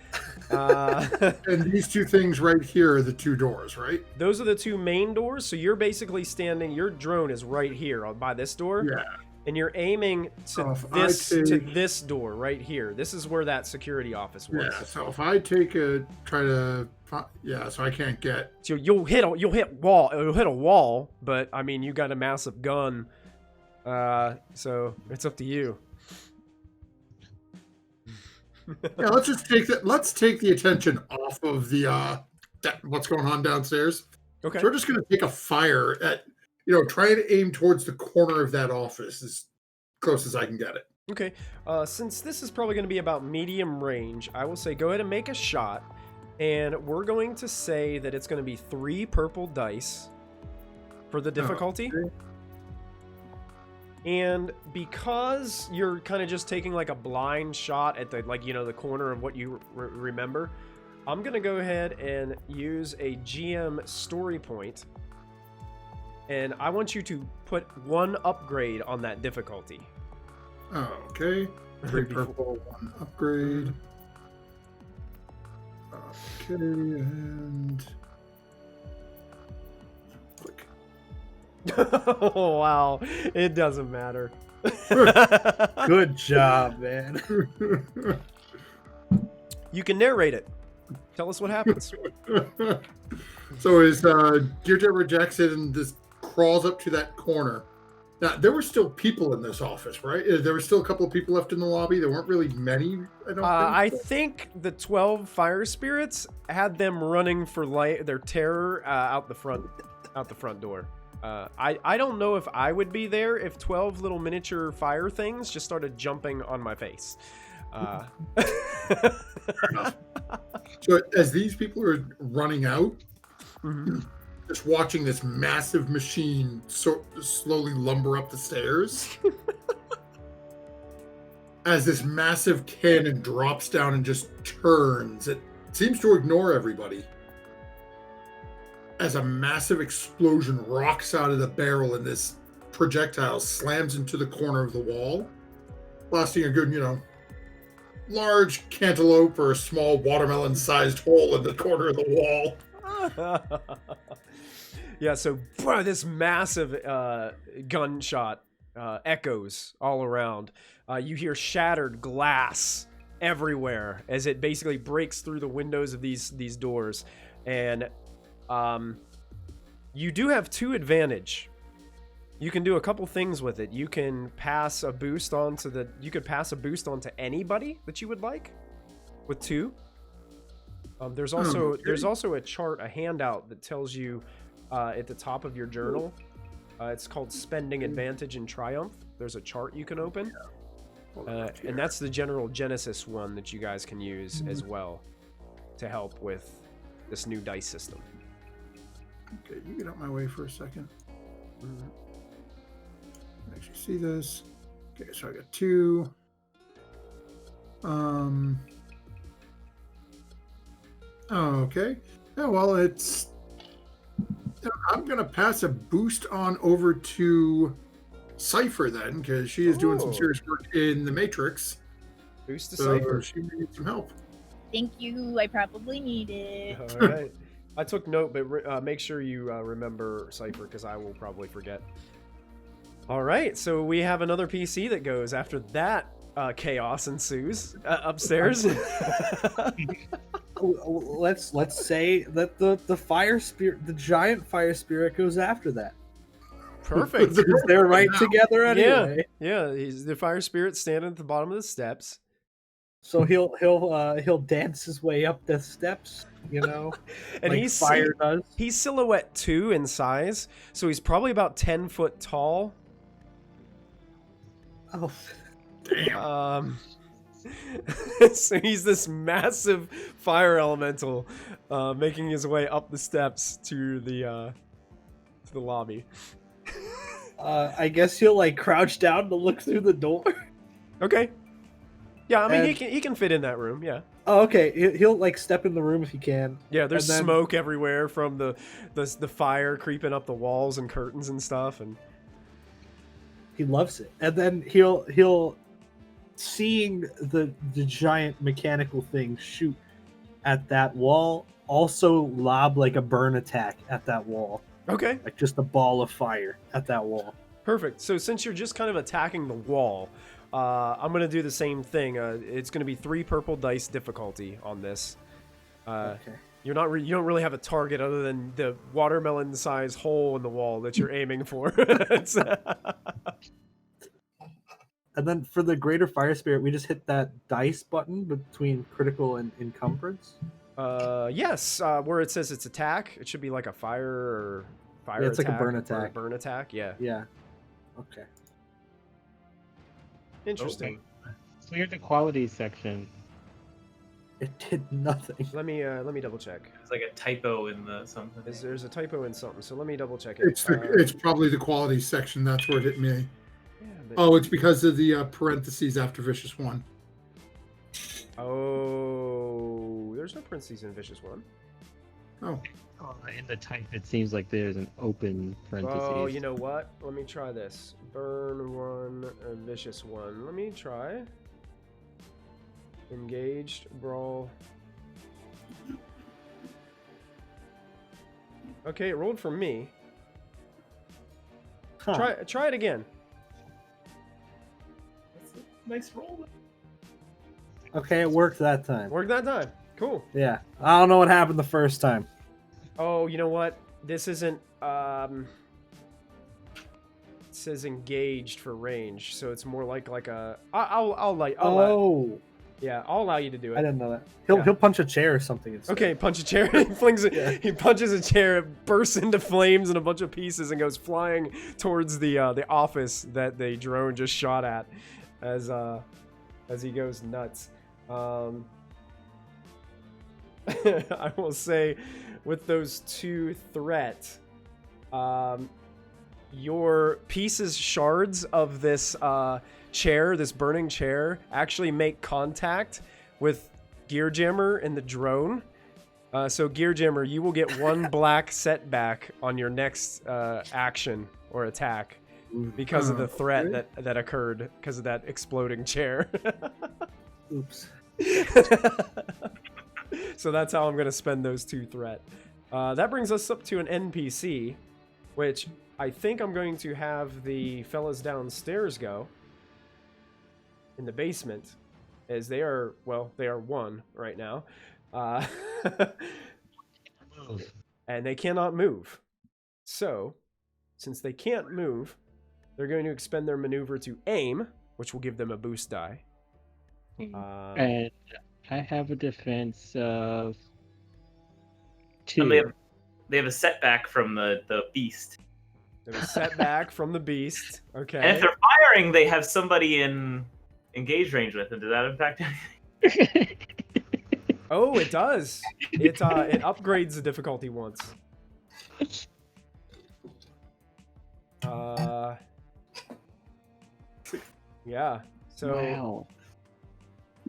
And these two things right here are the two doors, right? Those are the two main doors. So you're basically standing. Your drone is right here by this door. Yeah. And you're aiming to this door right here. This is where that security office was. Yeah. So if I take so I can't get. So you'll hit a wall, but I mean you got a massive gun, so it's up to you. Yeah, let's just take that. Let's take the attention off of the what's going on downstairs. Okay. So we're just gonna take a fire at. Try and aim towards the corner of that office as close as I can get it. Okay. Since this is probably going to be about medium range, I will say go ahead and make a shot. And we're going to say that it's going to be 3 purple dice for the difficulty. Okay. And because you're kind of just taking like a blind shot at the the corner of what you remember, I'm going to go ahead and use a GM story point. And I want you to put 1 upgrade on that difficulty. Oh, okay. 3 purple, 1 upgrade. Okay, and click. Oh, wow. It doesn't matter. Good job, man. You can narrate it. Tell us what happens. So as Gearjammer rejects it and just crawls up to that corner. Now, there were still people in this office, right? There were still a couple of people left in the lobby. There weren't really many, I don't think. I think the 12 fire spirits had them running for their terror out the front door. I don't know if I would be there if 12 little miniature fire things just started jumping on my face. So as these people are running out, Mm-hmm. just watching this massive machine slowly lumber up the stairs as this massive cannon drops down and just turns. It seems to ignore everybody as a massive explosion rocks out of the barrel and this projectile slams into the corner of the wall, blasting a good, large cantaloupe or a small watermelon-sized hole in the corner of the wall. Yeah, so this massive gunshot echoes all around. You hear shattered glass everywhere as it basically breaks through the windows of these doors. And you do have 2 advantage. You can do a couple things with it. You can pass a boost onto anybody that you would like with 2. There's also a chart, a handout that tells you at the top of your journal. It's called Spending Advantage and Triumph. There's a chart you can open. And that's the general Genesis one that you guys can use as well to help with this new dice system. Okay, you get out my way for a second. Actually see this. Okay, so I got 2. Okay. Yeah, well, I'm going to pass a boost on over to Cypher then, because she is doing some serious work in the Matrix. Boost to Cypher. She needs some help. Thank you. I probably need it. All right. I took note, but make sure you remember Cypher, because I will probably forget. All right, so we have another PC that goes after that chaos ensues upstairs. Let's say that the fire spirit, the giant fire spirit, goes after that. Perfect. Because they're right together anyway. Yeah. He's the fire spirit standing at the bottom of the steps. So he'll dance his way up the steps, And like he's fire does. He's silhouette 2 in size, so he's probably about 10 foot tall. Oh, damn. So he's this massive fire elemental, making his way up the steps to the lobby. I guess he'll like crouch down to look through the door. Okay. Yeah, I mean he can fit in that room. Yeah. Oh, okay. He'll like step in the room if he can. Yeah, there's smoke everywhere from the fire creeping up the walls and curtains and stuff, and he loves it. And then he'll seeing the giant mechanical thing shoot at that wall, also lob like a burn attack at that wall. Okay. Like just a ball of fire at that wall. Perfect. So since you're just kind of attacking the wall, I'm gonna do the same thing. It's gonna be 3 purple dice difficulty on this. Okay. You don't really have a target other than the watermelon-sized hole in the wall that you're aiming for. And then for the greater fire spirit, we just hit that dice button between critical and encumbrance. Yes. Where it says it's attack, it should be like a fire Yeah, it's like a attack, burn attack. or burn attack. Yeah. Yeah. Okay. Interesting. Okay. Clear the quality section. It did nothing. Let me double check. It's like a typo in the something. There's a typo in something, so let me double check it. It's probably the quality section. That's where it hit me. Yeah, but... Oh, it's because of the parentheses after Vicious 1. Oh, there's no parentheses in Vicious 1. Oh. In the type, it seems like there's an open parentheses. Oh, you know what? Let me try this. Burn 1 and Vicious 1. Let me try. Engaged, brawl. Okay, it rolled for me. Huh. Try it again. That's a nice roll. Okay, it worked that time. Worked that time. Cool. Yeah. I don't know what happened the first time. Oh, you know what? This isn't it says engaged for range, so it's more like a I'll allow you to do it. I didn't know that. He'll punch a chair or something instead. Okay, punch a chair. He flings it. Yeah. He punches a chair, it bursts into flames and a bunch of pieces, and goes flying towards the office that the drone just shot at, as he goes nuts. I will say, with those 2 threat, your shards of this chair, this burning chair, actually make contact with Gear Jammer and the drone. So Gear Jammer, you will get 1 black setback on your next action or attack because of the threat that occurred because of that exploding chair. Oops. So that's how I'm going to spend those 2 threat. That brings us up to an NPC, which I think I'm going to have the fellas downstairs go in the basement, as they are 1 right now. And they cannot move. So, since they can't move, they're going to expend their maneuver to aim, which will give them a boost die. And I have a defense of 2. And they have a setback from the beast. They have a setback from the beast. Okay. And if they're firing, they have somebody in engage range with them. Does that impact anything? Oh, it does. It upgrades the difficulty once. Yeah. So. Wow.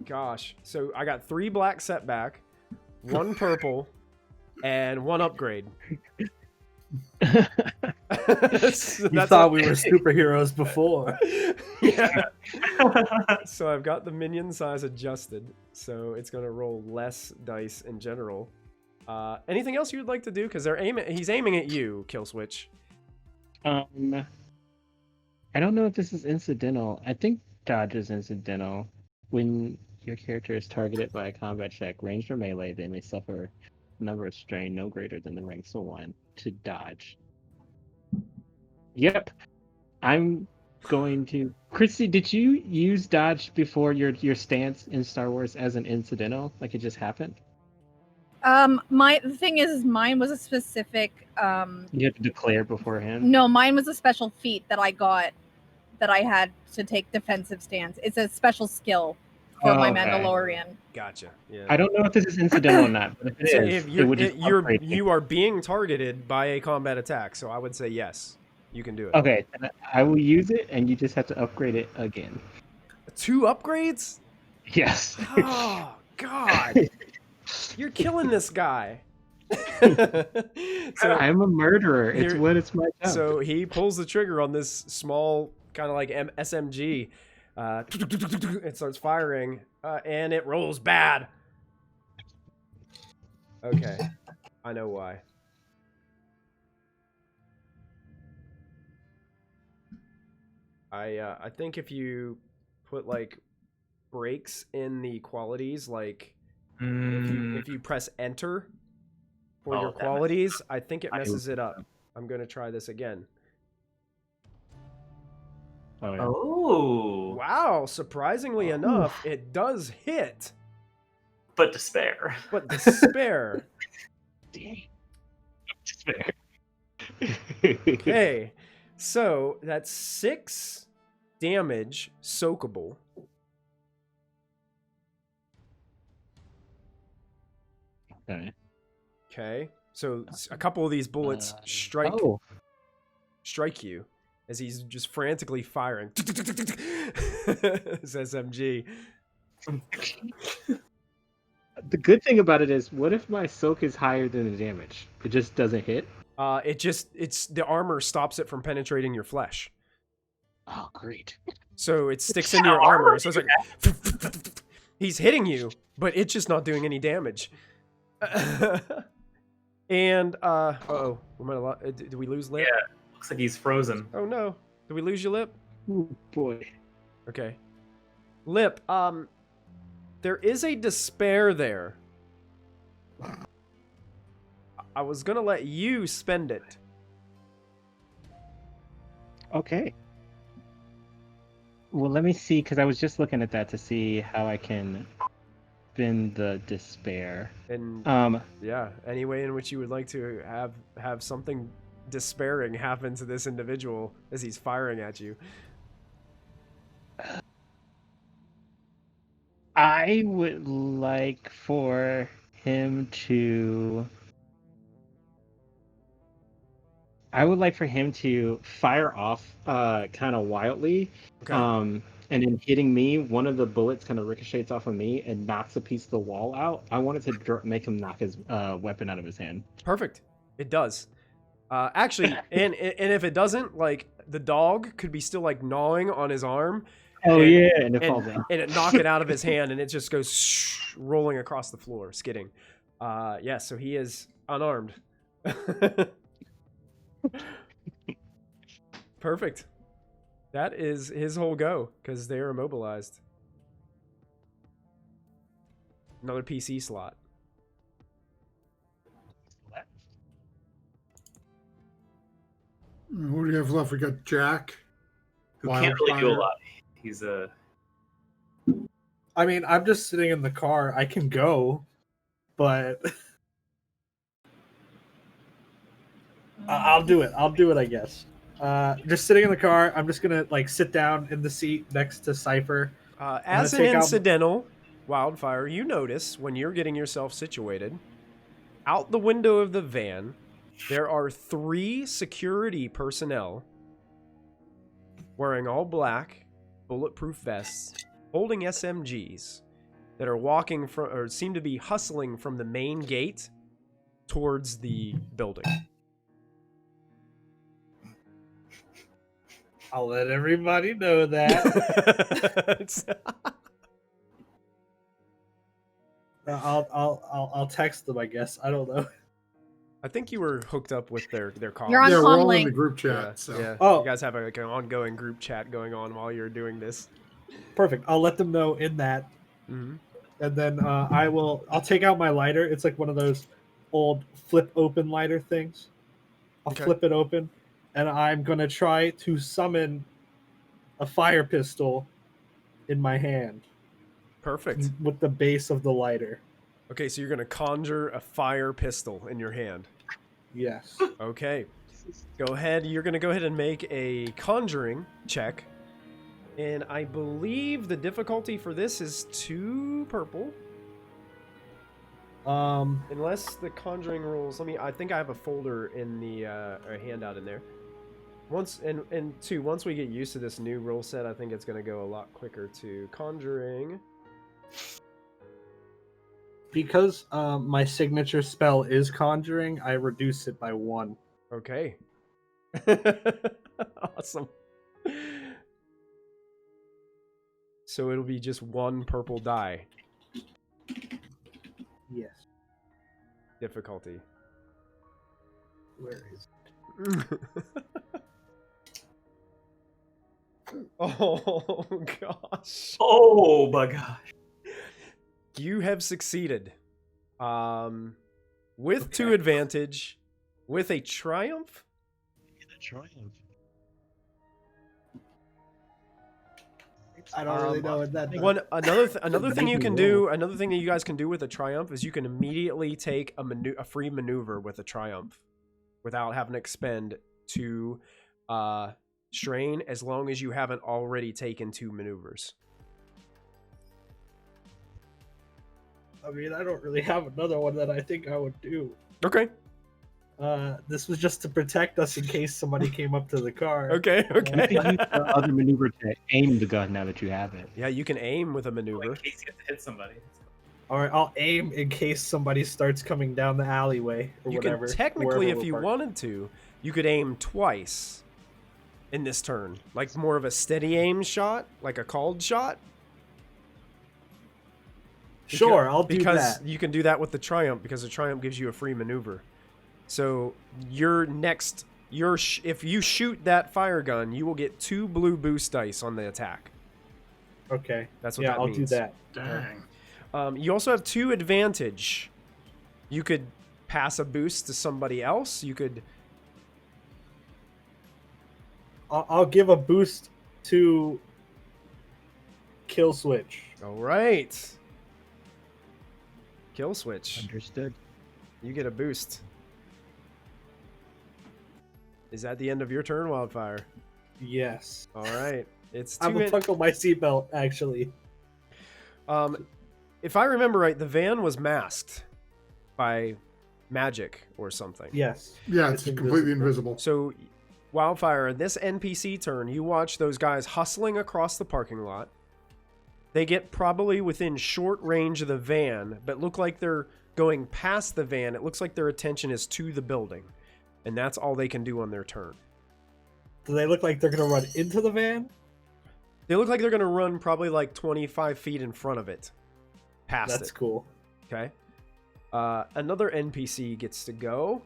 Gosh. So I got 3 black setback, 1 purple, and 1 upgrade. You thought we were superheroes before. Yeah. So I've got the minion size adjusted, so it's going to roll less dice in general. Anything else you'd like to do? Because he's aiming at you, Killswitch. I don't know if this is incidental. I think dodge is incidental. When your character is targeted by a combat check, ranged or melee, they may suffer a number of strain no greater than the ranks of 1 to dodge. Yep. I'm going to. Christy, did you use dodge before your stance in Star Wars as an incidental? Like it just happened? The thing is mine was a specific You had to declare beforehand? no, mine was a special feat that I got that I had to take defensive stance. It's a special skill for my Okay. Mandalorian. Gotcha. Yeah. I don't know if this is incidental or not, but if it So is, if it would just upgrade me. you are being targeted by a combat attack, so I would say yes, you can do it. Okay, then I will use it, and you just have to upgrade it again. 2 upgrades? Yes. Oh God, you're killing this guy. So I'm a murderer. It's Here- what it's my job. So he pulls the trigger on this small, kind of like SMG. It starts firing, and it rolls bad. Okay, I know why. I think if you put like breaks in the qualities, like if you press enter for Oh, your that messes qualities, I think it I messes it up. I'm gonna try this again. Oh, yeah. Oh, Wow, surprisingly enough, it does hit, but despair. but despair. Dang. Despair. Okay, so that's 6 damage soakable. Okay. Okay, so a couple of these bullets strike you as he's just frantically firing his SMG. The good thing about it is, what if my soak is higher than the damage? It just doesn't hit? It's the armor stops it from penetrating your flesh. Oh, great. So it sticks in your armor. So it's like he's hitting you, but it's just not doing any damage. And uh-oh, we might have did we lose Lip? Yeah, looks like he's frozen. Oh no, did we lose you, Lip? Oh, boy. Okay, Lip. There is a despair there. I was gonna let you spend it. Okay. Well, let me see, because I was just looking at that to see how I can spend the despair. And Um, yeah, any way in which you would like to have something despairing happen to this individual as he's firing at you. I would like for him to. I would like for him to fire off kind of wildly. Okay. And in hitting me, one of the bullets kind of ricochets off of me and knocks a piece of the wall out. I wanted to make him knock his weapon out of his hand. Perfect. It does. Actually, and if it doesn't, like the dog could be still like gnawing on his arm. Oh and, yeah, and it falls in. And it knock it out of his hand, and it just goes rolling across the floor, skidding. Yeah, so he is unarmed. Perfect. That is his whole go, because they are immobilized. Another PC slot. What do you have left? We got Jack. Who can't really do a Wildfire. lot. He's a. I mean, I'm just sitting in the car. I can go, but I'll do it. I'll do it, I guess. Just sitting in the car. I'm just gonna like sit down in the seat next to Cypher. As an take out- incidental, Wildfire, you notice when you're getting yourself situated, out the window of the van, there are 3 security personnel wearing all black, bulletproof vests, holding SMGs that are walking from, or seem to be hustling from the main gate towards the building. I'll let everybody know that. It's- I'll text them. I guess I don't know. I think you were hooked up with their comms. You're on Yeah, we're all in Comlink. the group chat. Yeah, So yeah. Oh. You guys have like an ongoing group chat going on while you're doing this. Perfect. I'll let them know in that, Mhm. and then I'll take out my lighter. It's like one of those old flip open lighter things. I'll Okay. flip it open, and I'm gonna try to summon a fire pistol in my hand Perfect. with the base of the lighter. Okay, so you're gonna conjure a fire pistol in your hand. Yes. Okay. Go ahead. You're gonna go ahead and make a conjuring check. And I believe the difficulty for this is 2 purple. Unless the conjuring rules. I think I have a folder in the a handout in there. Once we get used to this new rule set, I think it's gonna go a lot quicker to conjuring. Because my signature spell is conjuring, I reduce it by 1. Okay. Awesome. So it'll be just 1 purple die. Yes. Difficulty. Where is Oh gosh. Oh my gosh. You have succeeded. With 2 Okay. advantage, with a triumph. The triumph. I don't really know what that does. Another thing you can Maybe do, another thing that you guys can do with a triumph is you can immediately take a free maneuver with a triumph without having to expend 2 strain, as long as you haven't already taken 2 maneuvers. I mean, I don't really have another one that I think I would do. Okay. This was just to protect us in case somebody came up to the car. Okay. You can Okay. use the other maneuver to aim the gun now that you have it. Yeah, you can aim with a In maneuver. case you have to hit somebody. All right, I'll aim in case somebody starts coming down the alleyway or You whatever. can technically, wherever if we're you parked. wanted to, you could aim twice in this turn, like more of a steady aim shot, like a called shot. Sure, I'll do because that. you can do that with the triumph, because the triumph gives you a free maneuver. So if you shoot that fire gun, you will get 2 blue boost dice on the attack. Okay. That's what Yeah, that I'll means. do that. Dang. You also have 2 advantage. You could pass a boost to somebody else. You could. I'll give a boost to kill switch. All right. Kill switch. Understood. You get a boost. Is that the end of your turn, Wildfire? Yes. All right. It's 2 I'm gonna buckle my seatbelt. Actually, if I remember right, the van was masked by magic or something. yes. Yeah, it's completely invisible. So, Wildfire, this NPC turn, you watch those guys hustling across the parking lot. They get probably within short range of the van, but look like they're going past the van. It looks like their attention is to the building, and that's all they can do on their turn. Do they look like they're gonna run into the van? They look like they're going to run probably like 25 feet in front of it. Past That's it. cool. Okay. Another NPC gets to go.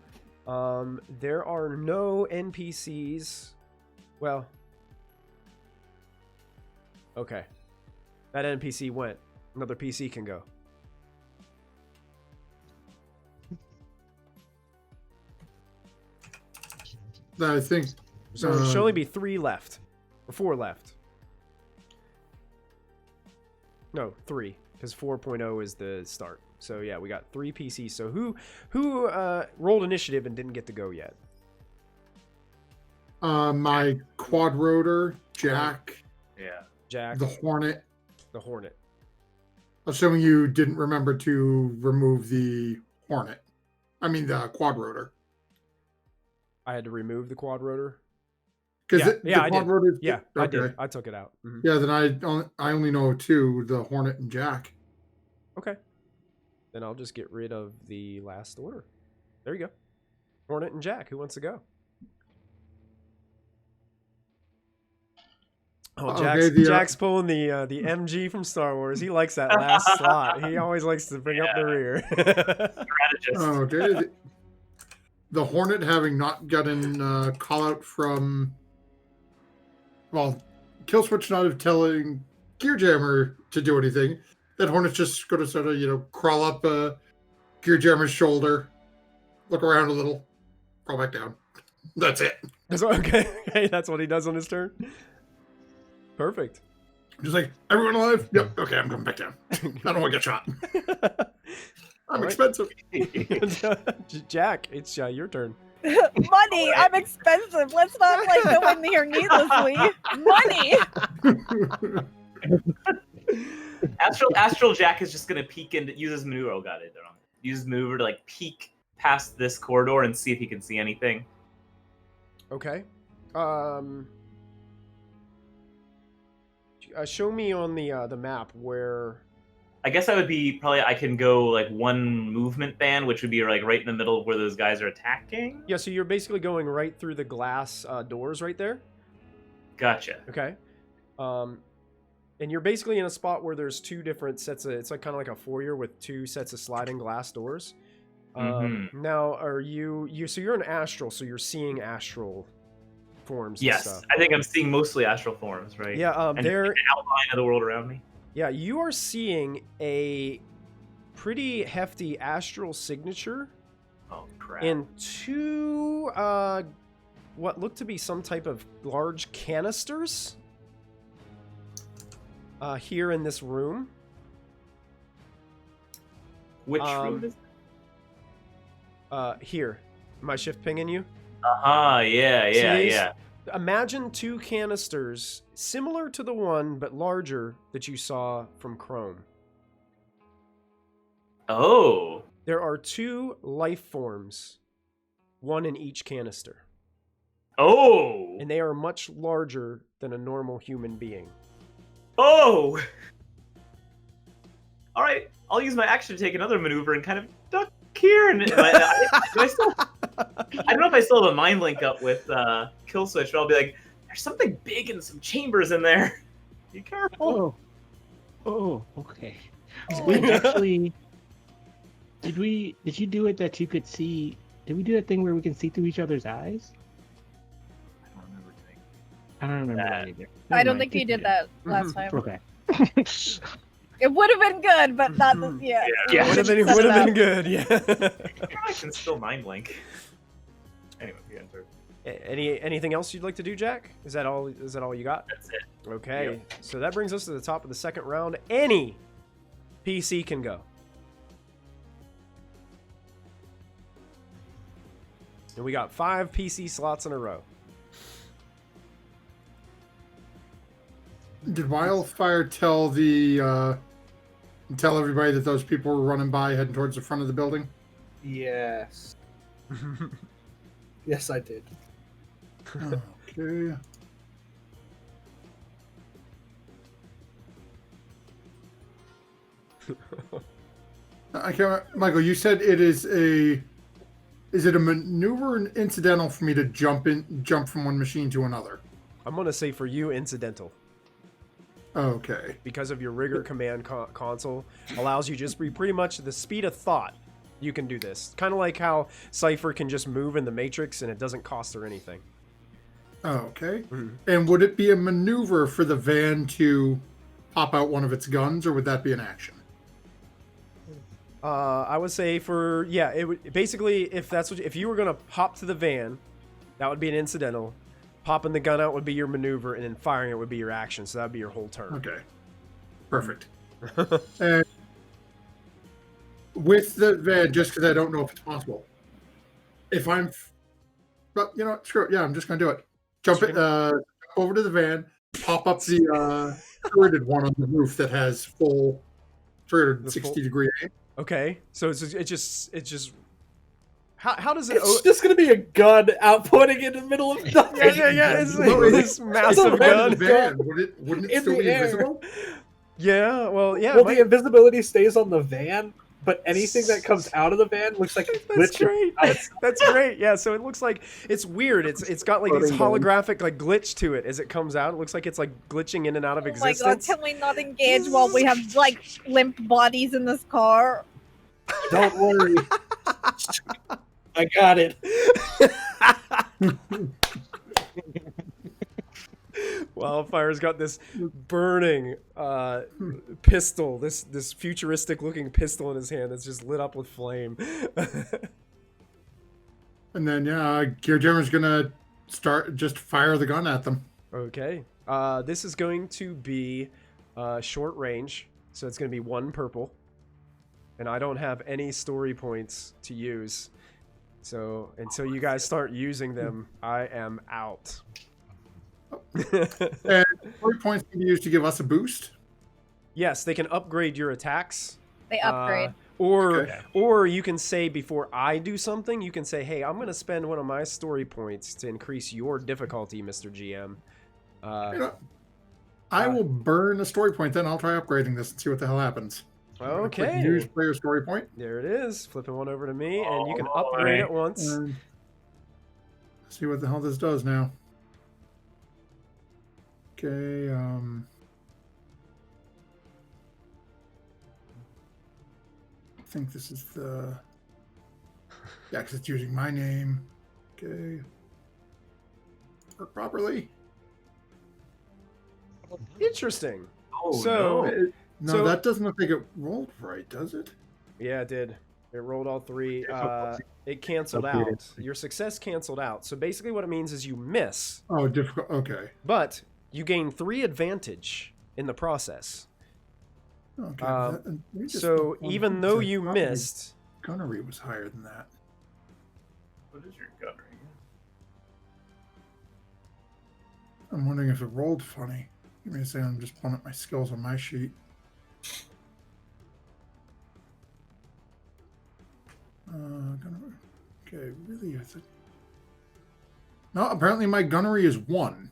There are no NPCs. Well. Okay. That NPC went. Another PC can go. I think. So there should only be 3 left. Or 4 left. No, 3. Because 4.0 is the start. So yeah, we got 3 PCs. So who rolled initiative and didn't get to go yet? My quad rotor, Jack, Yeah. Jack, the Hornet. the Hornet. Assuming you didn't remember to remove the Hornet. I mean the quad rotor. I had to remove the quad rotor. Because Yeah, I the quad did. rotor. Yeah, I okay. did. I took it out. Mhm. Yeah, then I only know 2, the Hornet and Jack. Okay. Then I'll just get rid of the last order. There you go. Hornet and Jack. Who wants to go? Oh, Jack's pulling the MG from Star Wars. He likes that last slot. He always likes to bring up the rear. Strategist. Okay. The Hornet, having not gotten call out from, well, Killswitch not have telling Gear Jammer to do anything. That Hornet's just going to sort of, crawl up Gear Jammer's shoulder, look around a little, crawl back down. That's it. Okay, that's what he does on his turn. Perfect. Just like, everyone alive? Yep. Okay, I'm coming back down. I don't want to get shot. I'm expensive. Jack, it's your turn. Money. I'm expensive. Let's not go in here needlessly. Money. Astral Jack is just gonna peek and use his maneuver. Oh, got it. Use his maneuver to peek past this corridor and see if he can see anything. Okay. Show me on the map where. I guess I can go one movement band, which would be right in the middle of where those guys are attacking. Yeah, so you're basically going right through the glass doors right there. Gotcha. Okay. And you're basically in a spot where there's two different sets of. It's kind of like a foyer with two sets of sliding glass doors. Now, are you? So you're an astral, so you're seeing astral forms. Yes, and stuff. I think I'm seeing mostly astral forms, right? Yeah. And they're an outline of the world around me. Yeah, you are seeing a pretty hefty astral signature. Oh crap! In two, what look to be some type of large canisters. Here in this room. Which room is here. Am I shift pinging you? Yeah. Imagine two canisters similar to the one but larger that you saw from Chrome. Oh. There are two life forms, one in each canister. Oh. And they are much larger than a normal human being. Oh. All right, I'll use my action to take another maneuver and kind of duck here. And I don't know if I still have a mind link up with Kill Switch, but I'll be like, there's something big in some chambers in there. Be careful. Oh, okay. Wait, actually, did you do it that you could see? Did we do that thing where we can see through each other's eyes? I don't remember that either. I don't think you did that last time. Okay. It would have been good, but not. Yeah. Would have been good. Yeah. I can still mind link. Anyway, you enter. Anything else you'd like to do, Jack? Is that all you got? That's it. Okay. Yep. So that brings us to the top of the second round. Any PC can go. And we got 5 PC slots in a row. Did Wildfire tell everybody that those people were running by heading towards the front of the building? Yes. Yes, I did. Okay. I can't. Michael, you said it is a. Is it a maneuver and incidental for me to jump from one machine to another? I'm gonna say for you, incidental. Okay. Because of your rigor command console allows you just be pretty much the speed of thought. You can do this. Kind of like how Cypher can just move in the Matrix and it doesn't cost her anything. Okay. Mm-hmm. And would it be a maneuver for the van to pop out one of its guns, or would that be an action? I would say it would basically if you were gonna hop to the van, that would be an incidental. Popping the gun out would be your maneuver, and then firing it would be your action. So that would be your whole turn. Okay. Perfect. And with the van, just because I don't know if it's possible, if I'm, but screw it. Yeah, I'm just gonna do it. Jump over to the van, pop up the turreted one on the roof that has full 360-degree aim. Okay, so it's just. How does it? It's just gonna be a gun outputting in the middle of nothing. Yeah. It's this massive gun. Van. Wouldn't it still be invisible? Yeah. Well, yeah. Well, the invisibility stays on the van, but anything that comes out of the van looks like it's That's great. That's great. Yeah. So it looks like it's weird. It's got like this holographic glitch to it as it comes out. It looks like it's glitching in and out of existence. Oh my god! Can we not engage while we have limp bodies in this car? Don't worry. I got it. Well, Wildfire's got this burning pistol, this futuristic looking pistol in his hand that's just lit up with flame. And then Gear Jammer's gonna just fire the gun at them. Okay. This is going to be short range, so it's going to be 1 purple. And I don't have any story points to use. So until you guys start using them, I am out. And story points can be used to give us a boost. Yes, they can upgrade your attacks. They upgrade. Or you can say before I do something, you can say, hey, I'm going to spend one of my story points to increase your difficulty, Mr. GM. I will burn a story point, then I'll try upgrading this and see what the hell happens. Okay. Use player story point. There it is. Flipping one over to me, and you can upgrade it once. And see what the hell this does now. Okay, I think this is the... Yeah, because it's using my name. Okay. Work properly. Interesting. Oh, So, No, So- that doesn't look like it rolled right, does it? yeah, it did. It rolled all 3. It canceled out. Your success canceled out. So basically what it means is you miss, Oh, difficult. Okay. but you gain 3 advantage in the process. Okay. Let me just So look one even thing. though So you probably missed, gunnery was higher than that. What is your gunnery? I'm wondering if it rolled funny. Give me a second. I'm just pulling up my skills on my sheet. Gunnery. Okay, really? I think. No, apparently my gunnery is 1.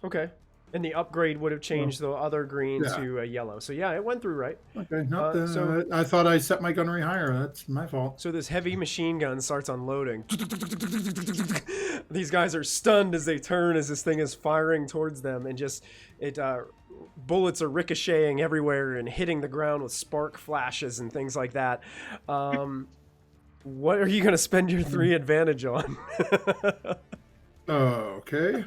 okay. And the upgrade would have changed the other green Yeah. to a yellow. So yeah, it went through right. Okay, not so- I thought I set my gunnery higher. That's my fault. So this heavy machine gun starts unloading. These guys are stunned as they turn as this thing is firing towards them, and bullets are ricocheting everywhere and hitting the ground with spark flashes and things like that. What are you going to spend your 3 advantage on? Okay.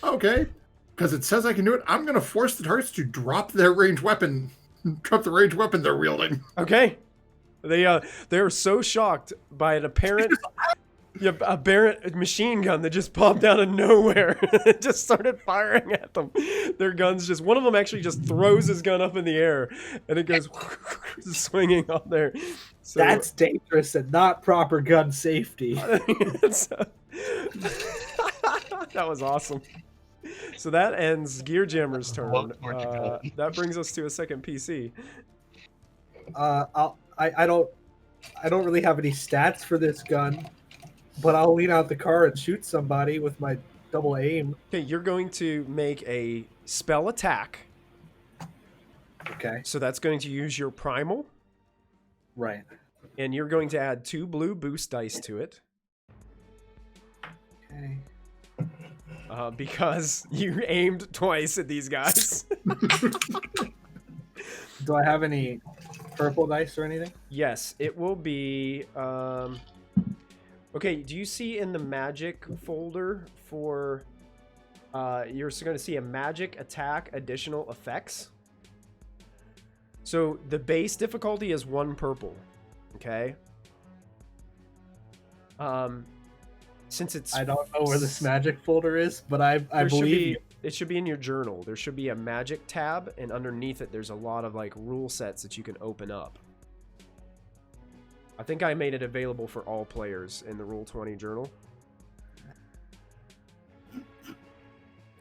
Okay. Because it says I can do it, I'm going to force the targets to drop their ranged weapon. Drop the ranged weapon they're wielding. Okay. They are so shocked by an apparent machine gun that just popped out of nowhere. It just started firing at them. Their guns one of them actually just throws his gun up in the air and it goes swinging up there. So, That's dangerous and not proper gun safety. that was awesome. So that ends Gear Jammer's turn. That brings us to a second PC. I don't really have any stats for this gun, but I'll lean out the car and shoot somebody with my double aim. Okay, you're going to make a spell attack. Okay. So that's going to use your primal, Right. and you're going to add 2 blue boost dice to it. Okay. Because you aimed twice at these guys. Do I have any purple dice or anything? Yes, it will be... Okay, do you see in the magic folder for... you're going to see a magic attack additional effects? So the base difficulty is 1 purple. Okay? Since it's... I don't know where this magic folder is, but I believe you. It should be in your journal. There should be a magic tab, and underneath it there's a lot of like rule sets that you can open up. I think I made it available for all players in the Roll20 journal.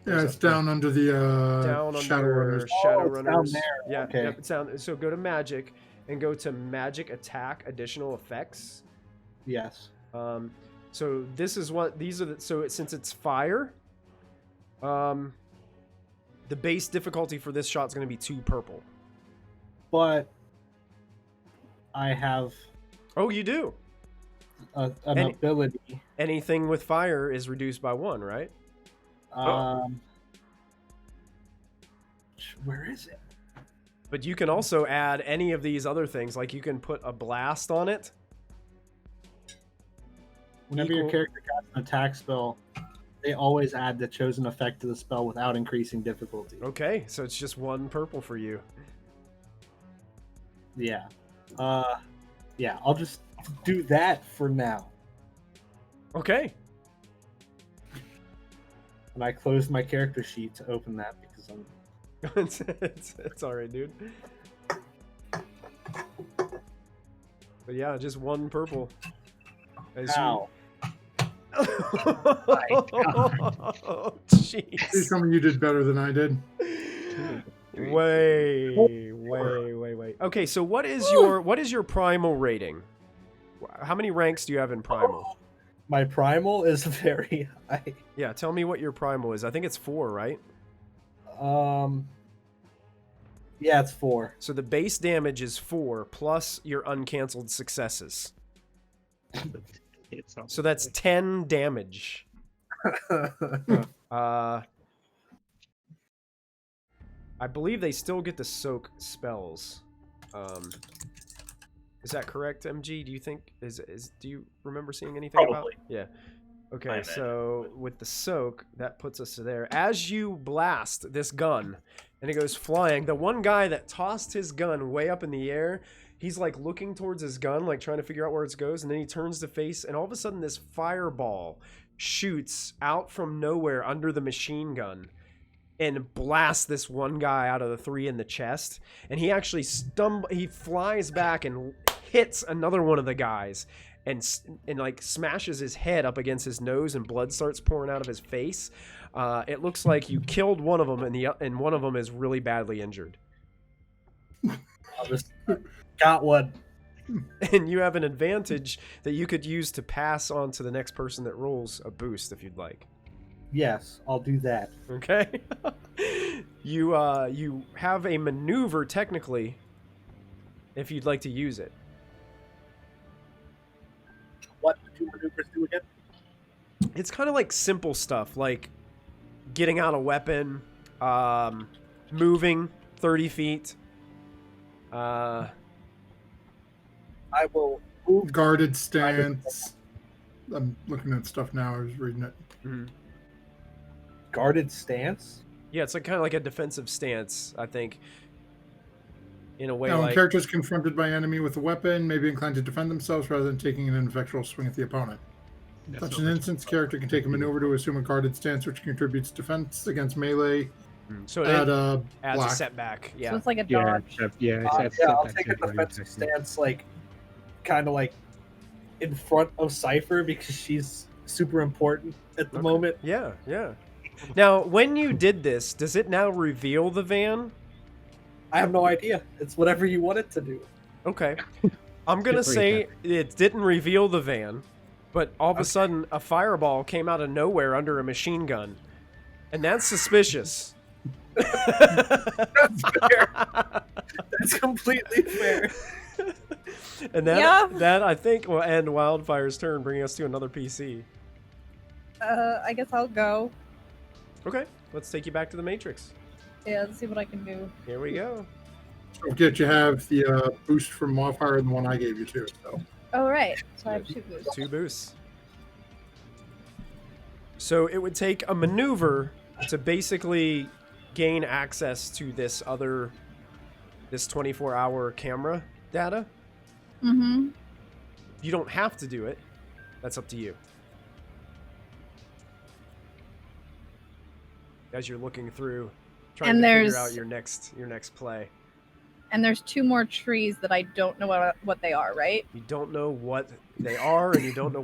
Yeah, it's down under the Down Shadowrunners. under Shadowrunners. down there. Yeah, Okay. yep, it's down. So go to magic and go to magic attack additional effects. Yes. So this is what these are. Since it's fire, the base difficulty for this shot is going to be 2 purple. But I have Oh, you do. an Any- ability. Anything with fire is reduced by 1, right? Where is it? But you can also add any of these other things, like you can put a blast on it. Whenever your Equal- character casts an attack spell, they always add the chosen effect to the spell without increasing difficulty. Okay, so it's just 1 purple for you. Yeah. Yeah, I'll just do that for now. Okay. And I closed my character sheet to open that because I'm... it's all right, dude. But yeah, just 1 purple. As Ow. Oh, jeez. Please tell me you did better than I did. Way. Okay, so what is your primal rating? How many ranks do you have in primal? My primal is very high. Yeah, tell me what your primal is. I think it's 4, right? Yeah, it's 4. So the base damage is 4 plus your uncanceled successes. So that's 10 damage. I believe they still get to soak spells. Is that correct, MG? Do you think do you remember seeing anything Probably. about? Yeah. Okay, I so with the soak, that puts us to there. As you blast this gun and it goes flying, the one guy that tossed his gun way up in the air, he's like looking towards his gun, like trying to figure out where it goes, and then he turns to face, and all of a sudden this fireball shoots out from nowhere under the machine gun and blasts this one guy out of the 3 in the chest, and he actually he flies back and hits another one of the guys and like smashes his head up against his nose, and blood starts pouring out of his face. It looks like you killed one of them, and one of them is really badly injured. I'll just got one. And you have an advantage that you could use to pass on to the next person that rolls a boost if you'd like. Yes, I'll do that. Okay. You have a maneuver technically if you'd like to use it. What do maneuvers do again? It's kind of like simple stuff, like getting out a weapon, moving 30 feet. I will move. Guarded stance. I'm looking at stuff now. I was reading it. Mm-hmm. Guarded stance? Yeah, it's like kind of like a defensive stance, I think. In a way, Now, when like characters confronted by an enemy with a weapon may be inclined to defend themselves rather than taking an ineffectual swing at the opponent. Such an instance, character can take a maneuver to assume a guarded stance, which contributes defense against melee. so Add it adds black. a setback. Yeah. So it's like a dodge. I'll take a defensive stance, like, kind of like in front of Cypher because she's super important at the moment. Yeah, yeah. Now, when you did this, does it now reveal the van? I have no idea. It's whatever you want it to do. Okay. I'm going to say it didn't reveal the van, but all of a sudden a fireball came out of nowhere under a machine gun. And that's suspicious. That's fair. That's completely fair. And that I think will end Wildfire's turn, bringing us to another PC. I guess I'll go. Okay, let's take you back to the Matrix. Yeah, let's see what I can do. Here we go. Don't forget you have the boost from Wildfire and the one I gave you too. So. Oh, right. So I have 2 boosts. 2 boosts. So it would take a maneuver to basically gain access to this 24-hour camera data. Mm-hmm. You don't have to do it. That's up to you. As you're looking through, trying to figure out your next play. And there's 2 more trees that I don't know what they are, right? You don't know what they are, and you don't know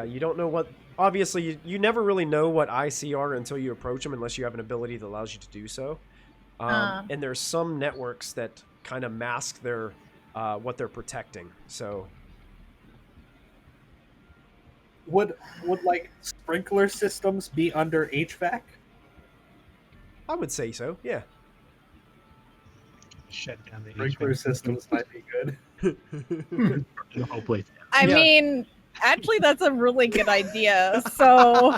you don't know what. Obviously, you never really know what IC are until you approach them, unless you have an ability that allows you to do so. And there's some networks that kind of mask their what they're protecting. So, would like sprinkler systems be under HVAC? I would say so. Yeah. Shut down the Sprinkler systems might be good. The whole place. I mean, actually, that's a really good idea. So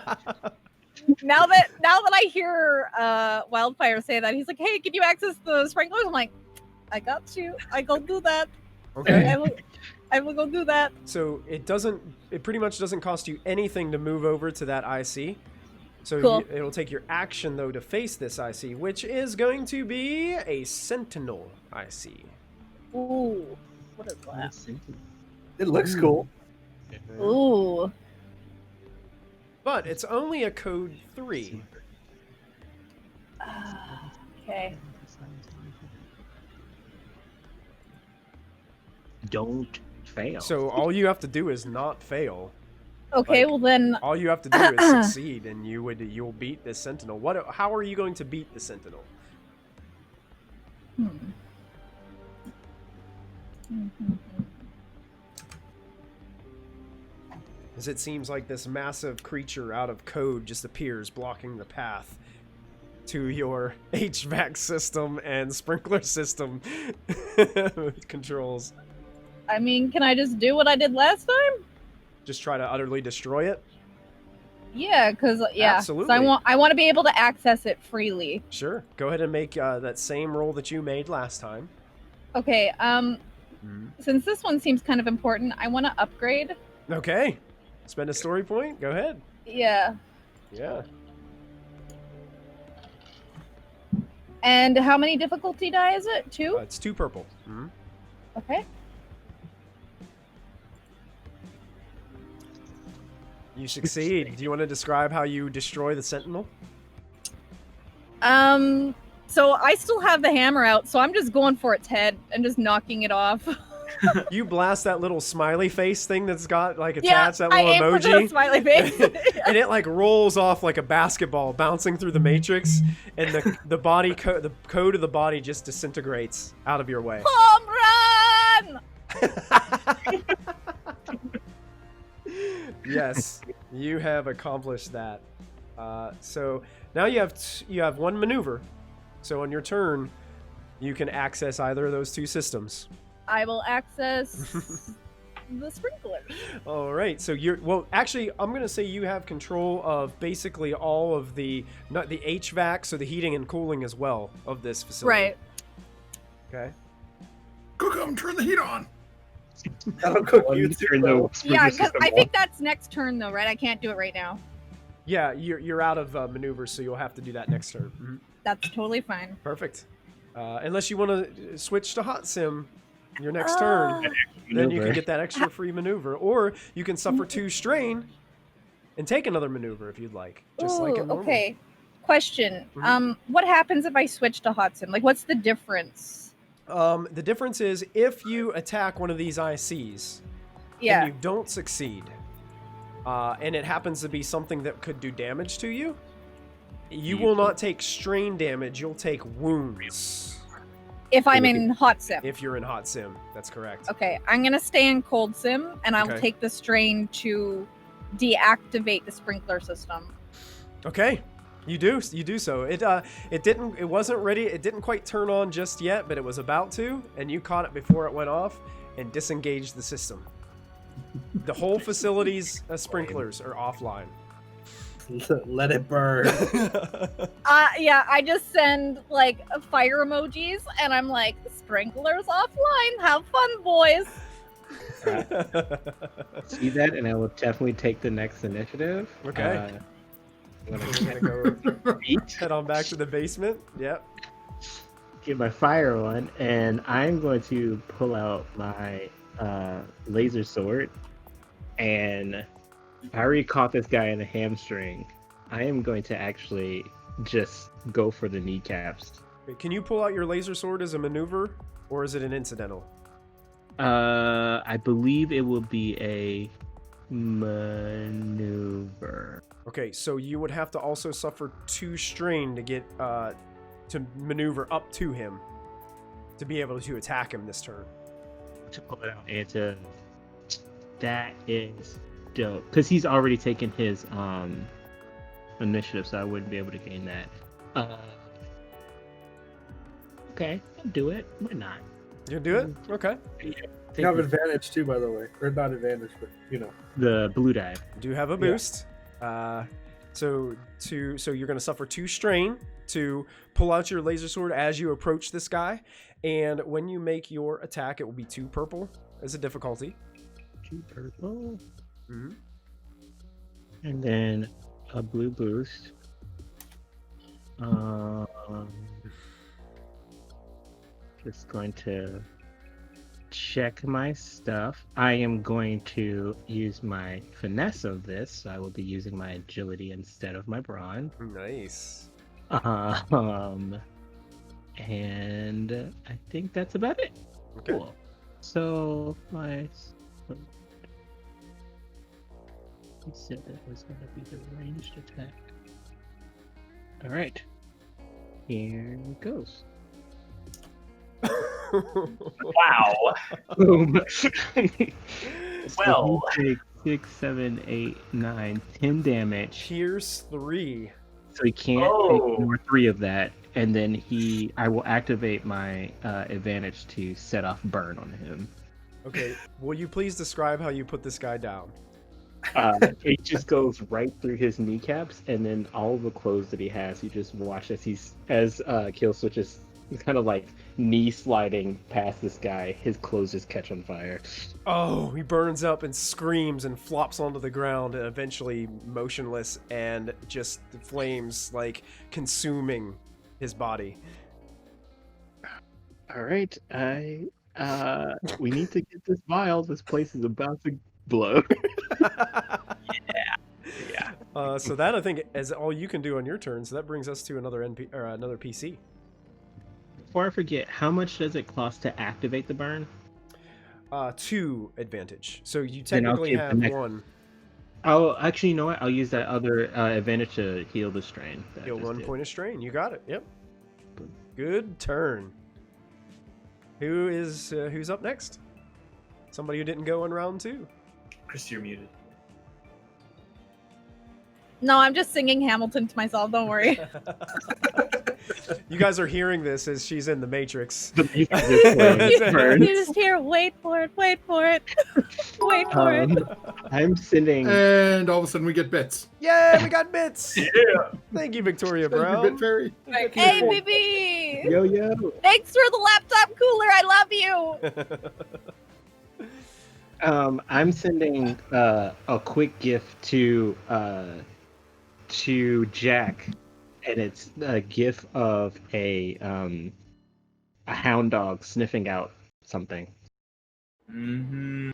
now that I hear Wildfire say that, he's like, "Hey, can you access the sprinklers?" I'm like, "I got you. I go do that. Okay. I will go do that." So it pretty much doesn't cost you anything to move over to that IC. So Cool. it'll take your action, though, to face this IC, which is going to be a Sentinel IC. Ooh. What is that? It looks cool. Ooh. But it's only a code 3. Okay. Don't fail. So all you have to do is not fail. Okay, Like, well then, All you have to do is succeed, and you'll beat this Sentinel. How are you going to beat the Sentinel? As it seems like this massive creature out of code just appears, blocking the path to your HVAC system and sprinkler system controls. I mean, can I just do what I did last time? Just try to utterly destroy it? Yeah, because Absolutely. I want to be able to access it freely. Sure. Go ahead and make that same roll that you made last time. Okay. Since this one seems kind of important, I want to upgrade. Okay. Spend a story point. Go ahead. Yeah. Yeah. And how many difficulty die is it? 2? It's 2 purple. Mhm. Okay. You succeed. Do you want to describe how you destroy the Sentinel? So I still have the hammer out, so I'm just going for its head and just knocking it off. You blast that little smiley face thing that's got like attached, that I little aim for the emoji. smiley face. And it like rolls off like a basketball bouncing through the matrix, and the code of the body just disintegrates out of your way. Home run! Yes, you have accomplished that. So now you have 1 maneuver. So on your turn, you can access either of those 2 systems. I will access the sprinkler. All right. So actually, I'm going to say you have control of basically all of the HVAC, so the heating and cooling as well of this facility. Right. Okay. Come turn the heat on. That'll cook you too. Yeah, because I think that's next turn though, right? I can't do it right now. Yeah, you're out of maneuvers, so you'll have to do that next turn. Mhm. That's totally fine. Perfect. Unless you want to switch to hot sim your next turn, then you can get that extra free maneuver, or you can suffer 2 strain and take another maneuver if you'd like, just like in normal. Okay. Question. Mhm. What happens if I switch to hot sim? Like, what's the difference? The difference is if you attack one of these ICs Yeah. and you don't succeed, and it happens to be something that could do damage to you, you will not take strain damage, you'll take wounds. If I'm in hot sim. If you're in hot sim, that's correct. Okay, I'm gonna stay in cold sim, and I'll Okay. take the strain to deactivate the sprinkler system. Okay, you do so. It wasn't ready. It didn't quite turn on just yet, but it was about to, and you caught it before it went off and disengaged the system. The whole facility's sprinklers are offline. Let it burn. Yeah, I just send like fire emojis, and I'm like, sprinklers offline. Have fun, boys. See that, and I will definitely take the next initiative. Okay. I'm We're gonna gonna go eat, head on back to the basement. Yep. get my fire on, and I'm going to pull out my laser sword. And I already caught this guy in the hamstring. I am going to actually just go for the kneecaps. Can you pull out your laser sword as a maneuver, or is it an incidental? I believe it will be a maneuver. Okay, so you would have to also suffer 2 strain to get to maneuver up to him to be able to attack him this turn. To pull it out and to... That is dope. Because he's already taken his initiative, so I wouldn't be able to gain that. Okay, I'll do it. Why not? You do it? Okay. You have advantage too, by the way. Or not advantage, but you know. The blue die. You do have a boost. So you're going to suffer 2 strain to pull out your laser sword as you approach this guy, and when you make your attack, it will be 2 purple as a difficulty. 2 purple. Mm-hmm. And then a blue boost. Just going to check my stuff. I am going to use my finesse of this, so I will be using my agility instead of my brawn. Nice. And I think that's about it. Okay. Cool. So my he said that was going to be the ranged attack. All right. Here it goes. Wow. Boom. Well. So you take 6, 7, 8, 9, 10 damage. Pierce 3. So he can't take more 3 of that, and then I will activate my advantage to set off burn on him. Okay, will you please describe how you put this guy down? It just goes right through his kneecaps, and then all the clothes that he has, you just watch as Kill Switch is kind of like knee sliding past this guy. His clothes just catch on fire. Oh, he burns up and screams and flops onto the ground, and eventually motionless, and just the flames like consuming his body. All right, we need to get this vial. This place is about to blow. Yeah. So that I think is all you can do on your turn. So that brings us to another another PC. Before I forget, how much does it cost to activate the burn? 2 advantage. So you Then I'll technically keep the have next- 1. Oh, actually, you know what? I'll use that other advantage to heal the strain. that I Heal just 1 did. point of strain. You got it. Yep. Good turn. Who's up next? Somebody who didn't go in round 2. Chris, you're muted. No, I'm just singing Hamilton to myself. Don't worry. You guys are hearing this as she's in the Matrix. The music is playing. Burn. You just hear, wait for it, wait for it, wait for it. I'm sending. And all of a sudden we get bits. Yay, we got bits! Yeah. Thank you, Victoria Thank you, Brown. Bit Fairy. Hey, BB! Yo yo. Thanks for the laptop cooler. I love you. I'm sending a quick gift to Jack, and it's a gif of a hound dog sniffing out something. Mm-hmm.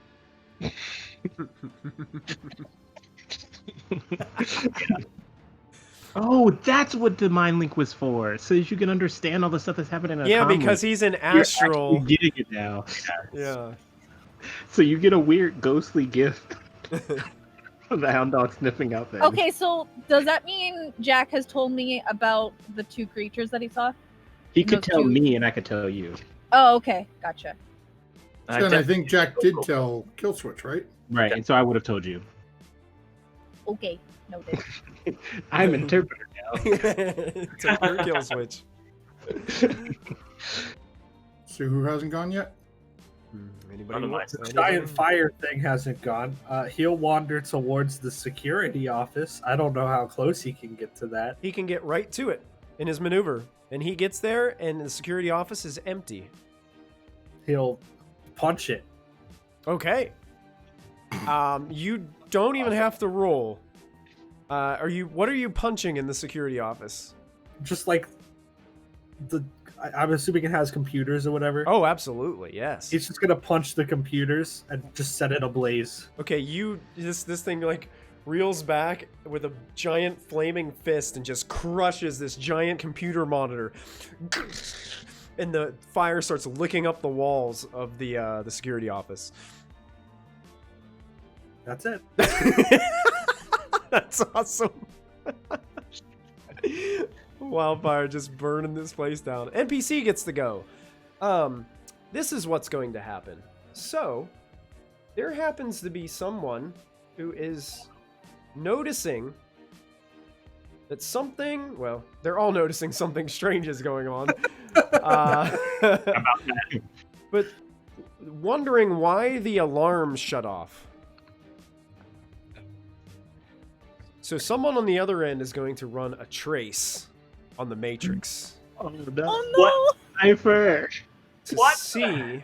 Oh, that's what the mind link was for, so you can understand all the stuff that's happening in a Yeah, comm because link. he's in You're astral. actually getting it now. Yeah. So you get a weird ghostly gift of the hound dog sniffing out things. Okay, so does that mean Jack has told me about the 2 creatures that he saw? He could those tell 2. me, and I could tell you. Oh, okay, gotcha. And I think Jack did tell Kill Switch, right? Right, and so I would have told you. Okay, noted. I'm interpreter now. Take your kill switch. So who hasn't gone yet? Anybody? None of want- The anybody? giant fire thing hasn't gone. He'll wander towards the security office. I don't know how close he can get to that. He can get right to it in his maneuver, and he gets there, and the security office is empty. He'll punch it. Okay. You don't even have to roll. What are you punching in the security office? Just like I'm assuming it has computers or whatever. Oh, absolutely, yes. He's just gonna punch the computers and just set it ablaze. Okay, this thing like reels back with a giant flaming fist and just crushes this giant computer monitor. And the fire starts licking up the walls of the security office. That's it. That's awesome. Wildfire just burning this place down. NPC gets to go. This is what's going to happen. So, there happens to be someone who is noticing that something, well, they're all noticing something strange is going on. But wondering why the alarm shut off. So someone on the other end is going to run a trace on the Matrix Oh, no. Oh no! What? Cipher. to What? see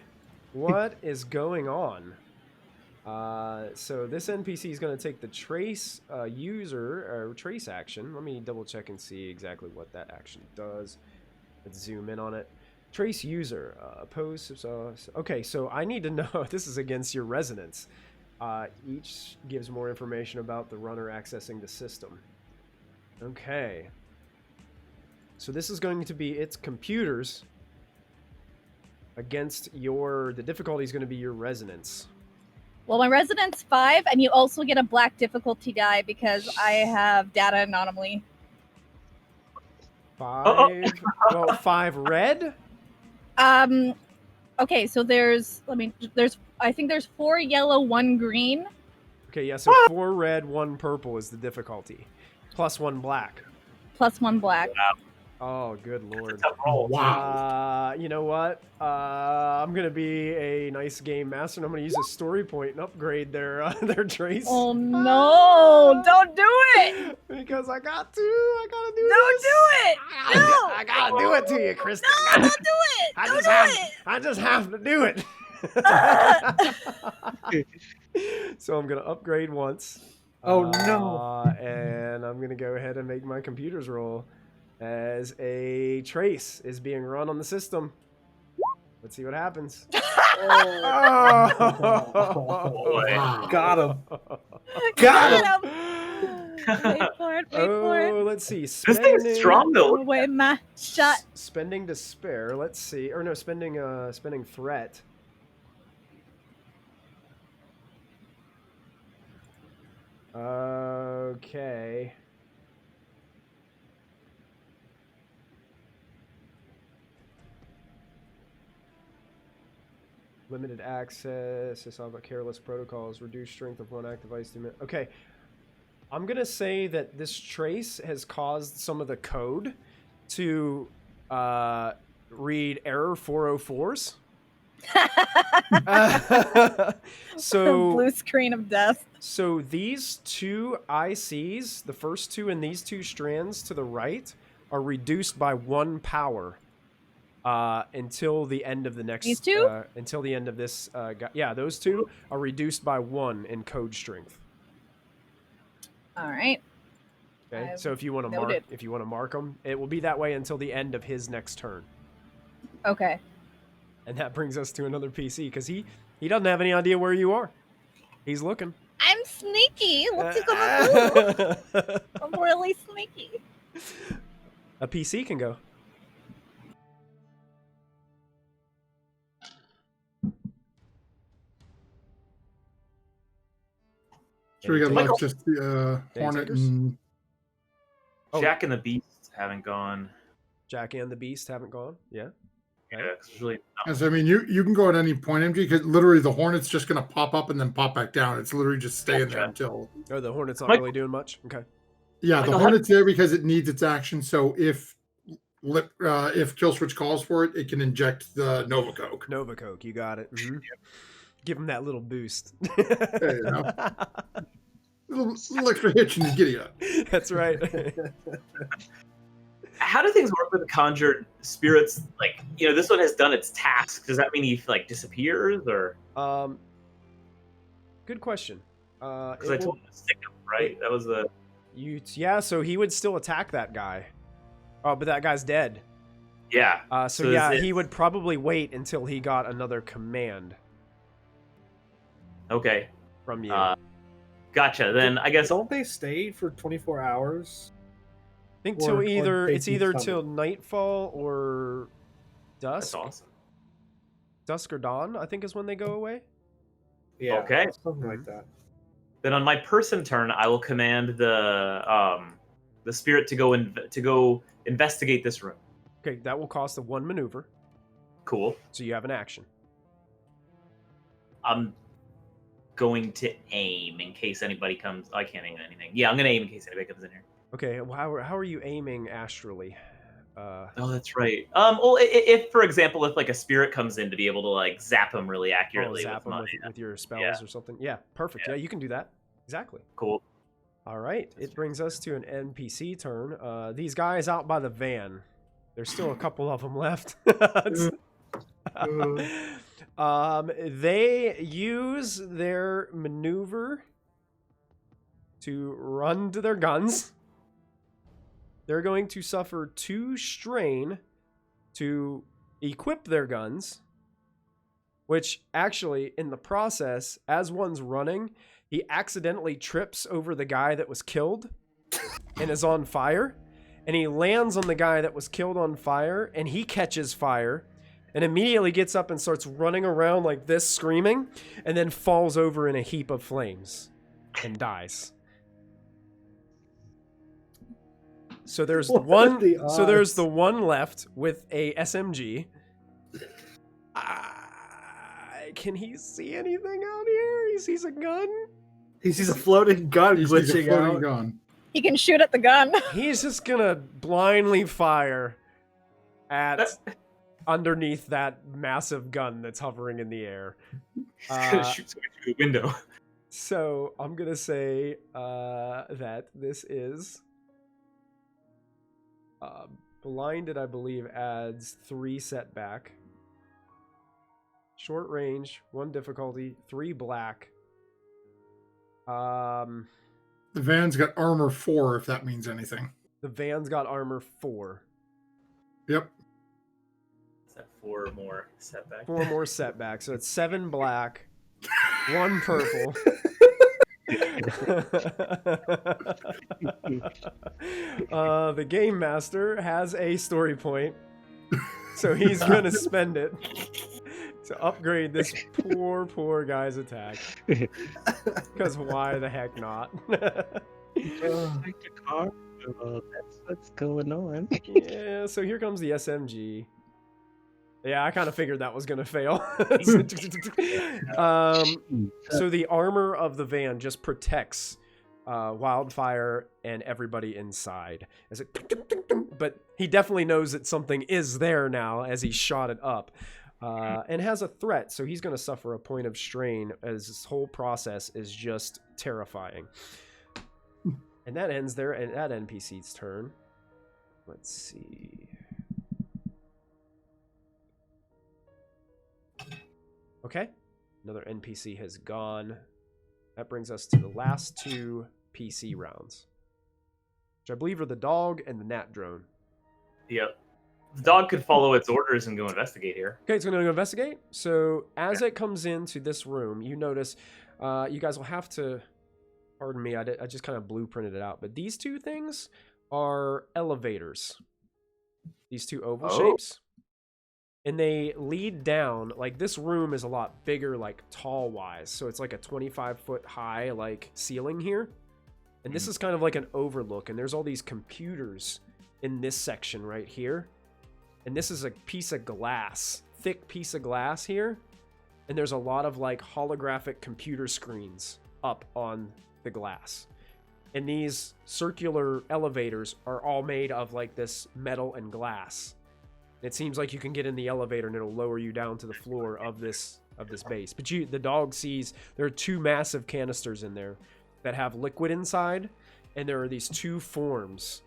what is going on. So this NPC is going to take the trace user or trace action. Let me double check and see exactly what that action does. Let's zoom in on it. Trace user oppose. Okay, so I need to know. This is against your resonance. Each gives more information about the runner accessing the system. Okay. So this is going to be its computers against the difficulty is going to be your resonance. Well, my resonance 5, and you also get a black difficulty die because I have data anomaly. 5. Well, 5 red. Okay, so I think there's 4 yellow, 1 green. Okay, yeah, so 4 red, 1 purple is the difficulty. Plus 1 black. Plus 1 black. Oh, good lord. Wow. You know what? I'm gonna be a nice game master, and I'm gonna use a story point and upgrade their trace. Oh no! Don't do it! Because I got to. I gotta do Don't this. do it! No! I gotta do it to you, Kristen. No, don't do it! I just have to do it. So I'm gonna upgrade once. Oh no! And I'm gonna go ahead and make my computers roll as a trace is being run on the system. Let's see what happens. Wow. Got him. Got him! Wait for it, wait for it. Oh, let's see. This thing's strong though. Away my shot. Spending despair. Let's see. Or no, spending threat. Okay. Limited access, it's all about careless protocols, reduced strength of one active ice demon. Okay. I'm going to say that this trace has caused some of the code to read error 404s. So Blue screen of death. So these 2 ICs, the first 2 and these 2 strands to the right, are reduced by 1 power. Until the end of the next. These 2? Until the end of this. Yeah, those 2 are reduced by 1 in code strength. All right. Okay, I've so if you want to mark them, it will be that way until the end of his next turn. Okay. And that brings us to another PC because he doesn't have any idea where you are. He's looking. I'm sneaky. What's he gonna do? I'm really sneaky. A PC can go. So we got left just the Hornet and... Jack and the Beast haven't gone. Jack and the Beast haven't gone? Yeah. Yeah, it's really. Yes, I mean, you can go at any point, MG, because literally the Hornet's just going to pop up and then pop back down. It's literally just staying there until... Oh, the Hornet's not really doing much? Okay. Yeah, the Hornet's there because it needs its action, so if Kill Switch calls for it, it can inject the Nova Coke. Nova Coke, you got it. Mm-hmm. Give him that little boost. Hey, you know. little extra hitch in his giddy up. That's right. How do things work with the conjured spirits? Like, this one has done its task. Does that mean he disappears or? Good question. Because I told him to stick him, right? That was the. Yeah, so he would still attack that guy. Oh, but that guy's dead. Yeah. So yeah, he would probably wait until he got another command. Okay. From you. Gotcha. Then I guess. Don't they stay for 24 hours? I think till either till nightfall or dusk. That's awesome. Dusk or dawn, I think, is when they go away. Yeah. Okay. Something like that. Then on my person turn, I will command the spirit to go investigate this room. Okay, that will cost 1 maneuver. Cool. So you have an action. I'm going to aim in case anybody comes. I can't aim anything. Yeah, I'm gonna aim in case anybody comes in here. Okay, well, how are you aiming astrally? Oh, that's right. Well, if for example, if a spirit comes in to be able to zap him really accurately zap him with your spells or something. Yeah, perfect. Yeah, you can do that. Exactly. Cool. All right, it brings us to an NPC turn. These guys out by the van. There's still a couple of them left. They use their maneuver to run to their guns. They're going to suffer 2 strain to equip their guns, which actually, in the process, as one's running, he accidentally trips over the guy that was killed and is on fire. And he lands on the guy that was killed on fire, and he catches fire and immediately gets up and starts running around like this, screaming, and then falls over in a heap of flames and dies. So there's there's the one left with a SMG. Can he see anything out here? He sees a gun. He sees a floating gun glitching out. Gun. He can shoot at the gun. He's just gonna blindly fire at underneath that massive gun that's hovering in the air. He's gonna shoot somebody through the window. So I'm gonna say that this is blinded. I believe adds 3 setback. Short range, 1 difficulty, 3 black. The van's got armor 4, if that means anything. The van's got armor 4. Yep. Is that 4 more setback? 4 more setback, so it's 7 black, 1 purple. The game master has a story point, so he's gonna spend it to upgrade this poor guy's attack. Because why the heck not? That's what's going on. Yeah, so here comes the SMG. Yeah, I kind of figured that was going to fail. So the armor of the van just protects Wildfire and everybody inside. As it, but he definitely knows that something is there now as he shot it up. And has a threat, so he's going to suffer a point of strain as this whole process is just terrifying. And that ends there, and that NPC's turn. Let's see. Okay, another NPC has gone. That brings us to the last 2 PC rounds, which I believe are the dog and the gnat drone. Yep. The dog could follow its orders and go investigate here. Okay, it's going to go investigate. So as it comes into this room, you notice, you guys will have to, pardon me, I just kind of blueprinted it out, but these 2 things are elevators. These 2 oval shapes. And they lead down, like this room is a lot bigger, like tall wise. So it's like a 25-foot high, like ceiling here. And this is kind of like an overlook. And there's all these computers in this section right here. And this is a piece of glass, thick piece of glass here. And there's a lot of like holographic computer screens up on the glass. And these circular elevators are all made of like this metal and glass. It seems like you can get in the elevator and it'll lower you down to the floor of this base. But the dog sees there are 2 massive canisters in there that have liquid inside. And there are these 2 forms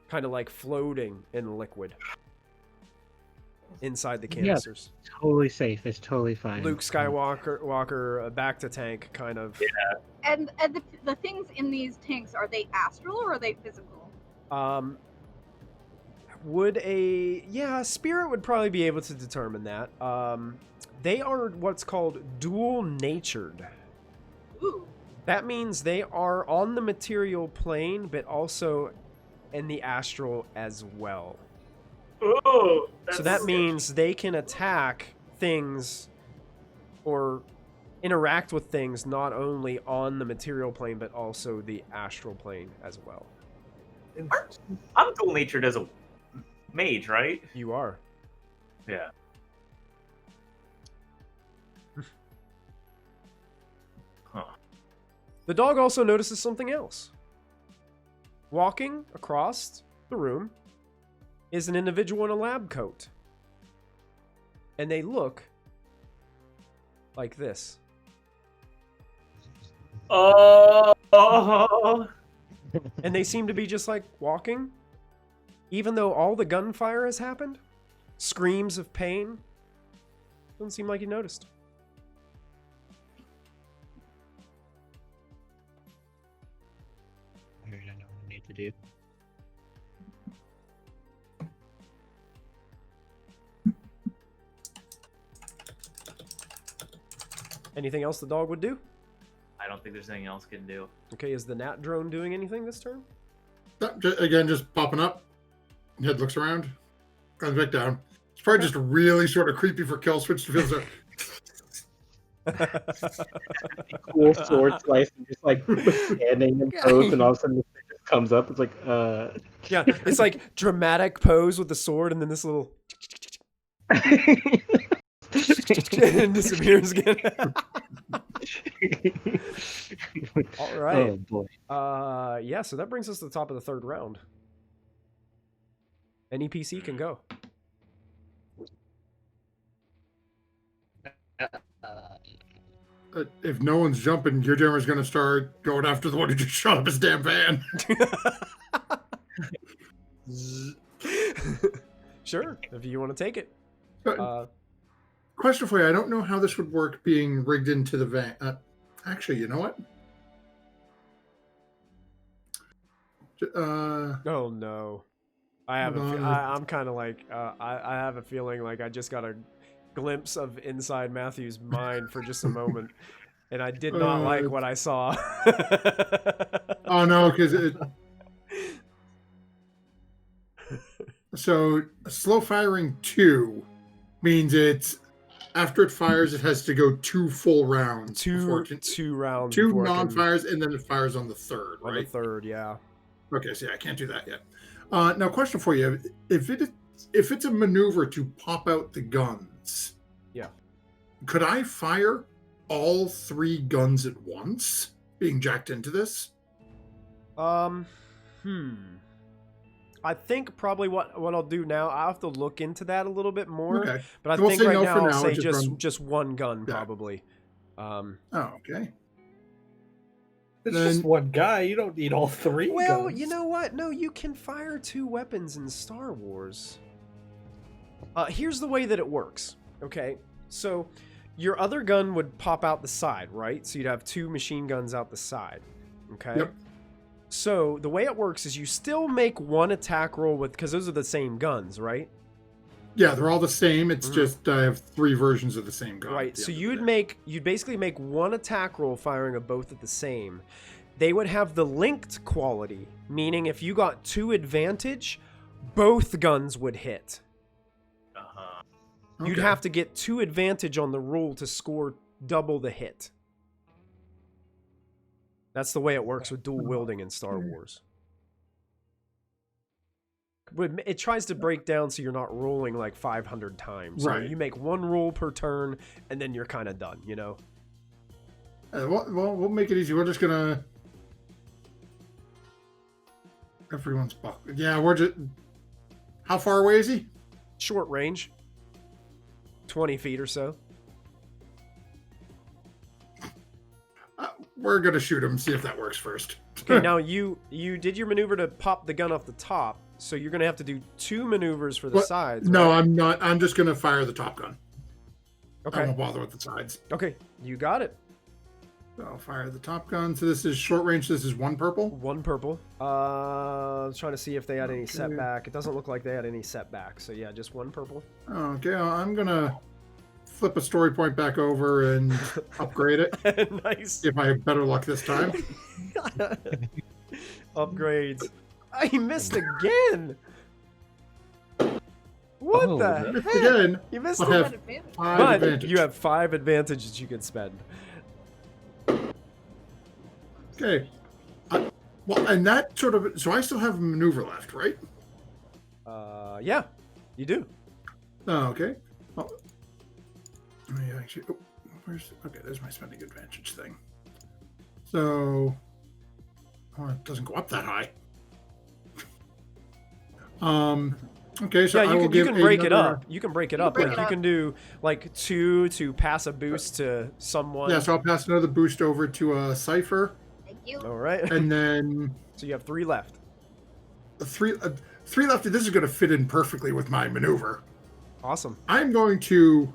kind of like floating in the liquid inside the canisters. Yeah, totally safe. It's totally fine. Luke Skywalker, back to tank, kind of. Yeah. And the things in these tanks, are they astral or are they physical? Spirit would probably be able to determine that. They are what's called dual-natured. Ooh. That means they are on the material plane, but also in the astral as well. Oh, So that means they can attack things or interact with things not only on the material plane, but also the astral plane as well. I'm dual-natured as a mage, right? You are. Yeah. Huh. The dog also notices something else. Walking across the room is an individual in a lab coat. And they look like this. Oh. And they seem to be just like walking. Even though all the gunfire has happened, screams of pain, Doesn't seem like he noticed. I already know what I need to do. Anything else the dog would do? I don't think there's anything else it can do. Okay, is the Nat drone doing anything this turn? Again, just popping up. Head looks around. Comes back down. It's probably just really sort of creepy for Kill Switch to feel so. Cool sword slice and just like standing in pose, and all of a sudden the thing just comes up. It's like, Yeah, it's like dramatic pose with the sword, and then this little and disappears again. All right. Oh boy. Yeah, so that brings us to the top of the third round. Any PC can go. If no one's jumping, your jammer's going to start going after the one who just shot up his damn van. Sure, if you want to take it. Question for you. I don't know how this would work being rigged into the van. Actually, you know what? Oh no. I have I'm kind of like I have a feeling like I just got a glimpse of inside Matthew's mind for just a moment, and I did not like what I saw. Oh no, because so slow firing 2 means it's after it fires, it has to go 2 full rounds. Two rounds. 2 before it can- non-fires, and then it fires on the third, on right? the third, yeah. Okay, so yeah, I can't do that yet. Now, question for you: if it's a maneuver to pop out the guns, Yeah. could I fire all 3 guns at once, being jacked into this? I think probably what I'll do now, I'll have to look into that a little bit more. Okay, But I We'll think say right no now for I'll now say and just just run- one gun Yeah. probably. Oh, okay. It's Then- just one guy. You don't need all 3. Well, guns. you know what? No, you can fire 2 weapons in Star Wars. Here's the way that it works. Okay, so your other gun would pop out the side, right? So you'd have 2 machine guns out the side. Okay. Yep. So the way it works is you still make 1 attack roll with, because those are the same guns, right? Yeah, they're all the same. It's just I have 3 versions of the same gun. Right. at the So end of you'd the day. basically make 1 attack roll firing of both at the same. They would have the linked quality, meaning if you got 2 advantage, both guns would hit. Uh-huh. You'd Okay. have to get 2 advantage on the roll to score double the hit. That's the way it works with dual wielding in Star Wars. It tries to break down so you're not rolling like 500 times. So Right. you make 1 roll per turn, and then you're kind of done, you know? Well, we'll make it easy. We're just gonna. Everyone's buck. Yeah, we're just. How far away is he? Short range. 20 feet or so. We're gonna shoot him. See if that works first. Okay, now you did your maneuver to pop the gun off the top, so you're gonna have to do 2 maneuvers for the What? sides. No, right? I'm not. I'm just gonna fire the top gun. I Okay. won't bother with the sides. Okay, you got it. So I'll fire the top gun. So this is short range. This is 1 purple. 1 purple. I was trying to see if they had any Okay. setback. It doesn't look like they had any setback. So yeah, just 1 purple. Okay, I'm gonna flip a story point back over and upgrade it. Nice. See if I have better luck this time. Upgrades. I missed again. What Oh, the Missed heck? again. You missed I again. have Advantage. 5 But advantage. you have 5 advantages you can spend. Okay. Well, and that sort of. So I still have maneuver left, right? Yeah, you do. Oh, okay. Well, let me actually. Oh, okay, there's my spending advantage thing. So. Oh, it doesn't go up that high. Okay, so Yeah, I will you give can break it another- up. You can break it You can up. break Like it you up. can do like 2 to pass a boost to someone. Yeah, so I'll pass another boost over to a Cypher, Thank you. All right. and then So you have 3 left. three left. This is going to fit in perfectly with my maneuver. Awesome. I'm going to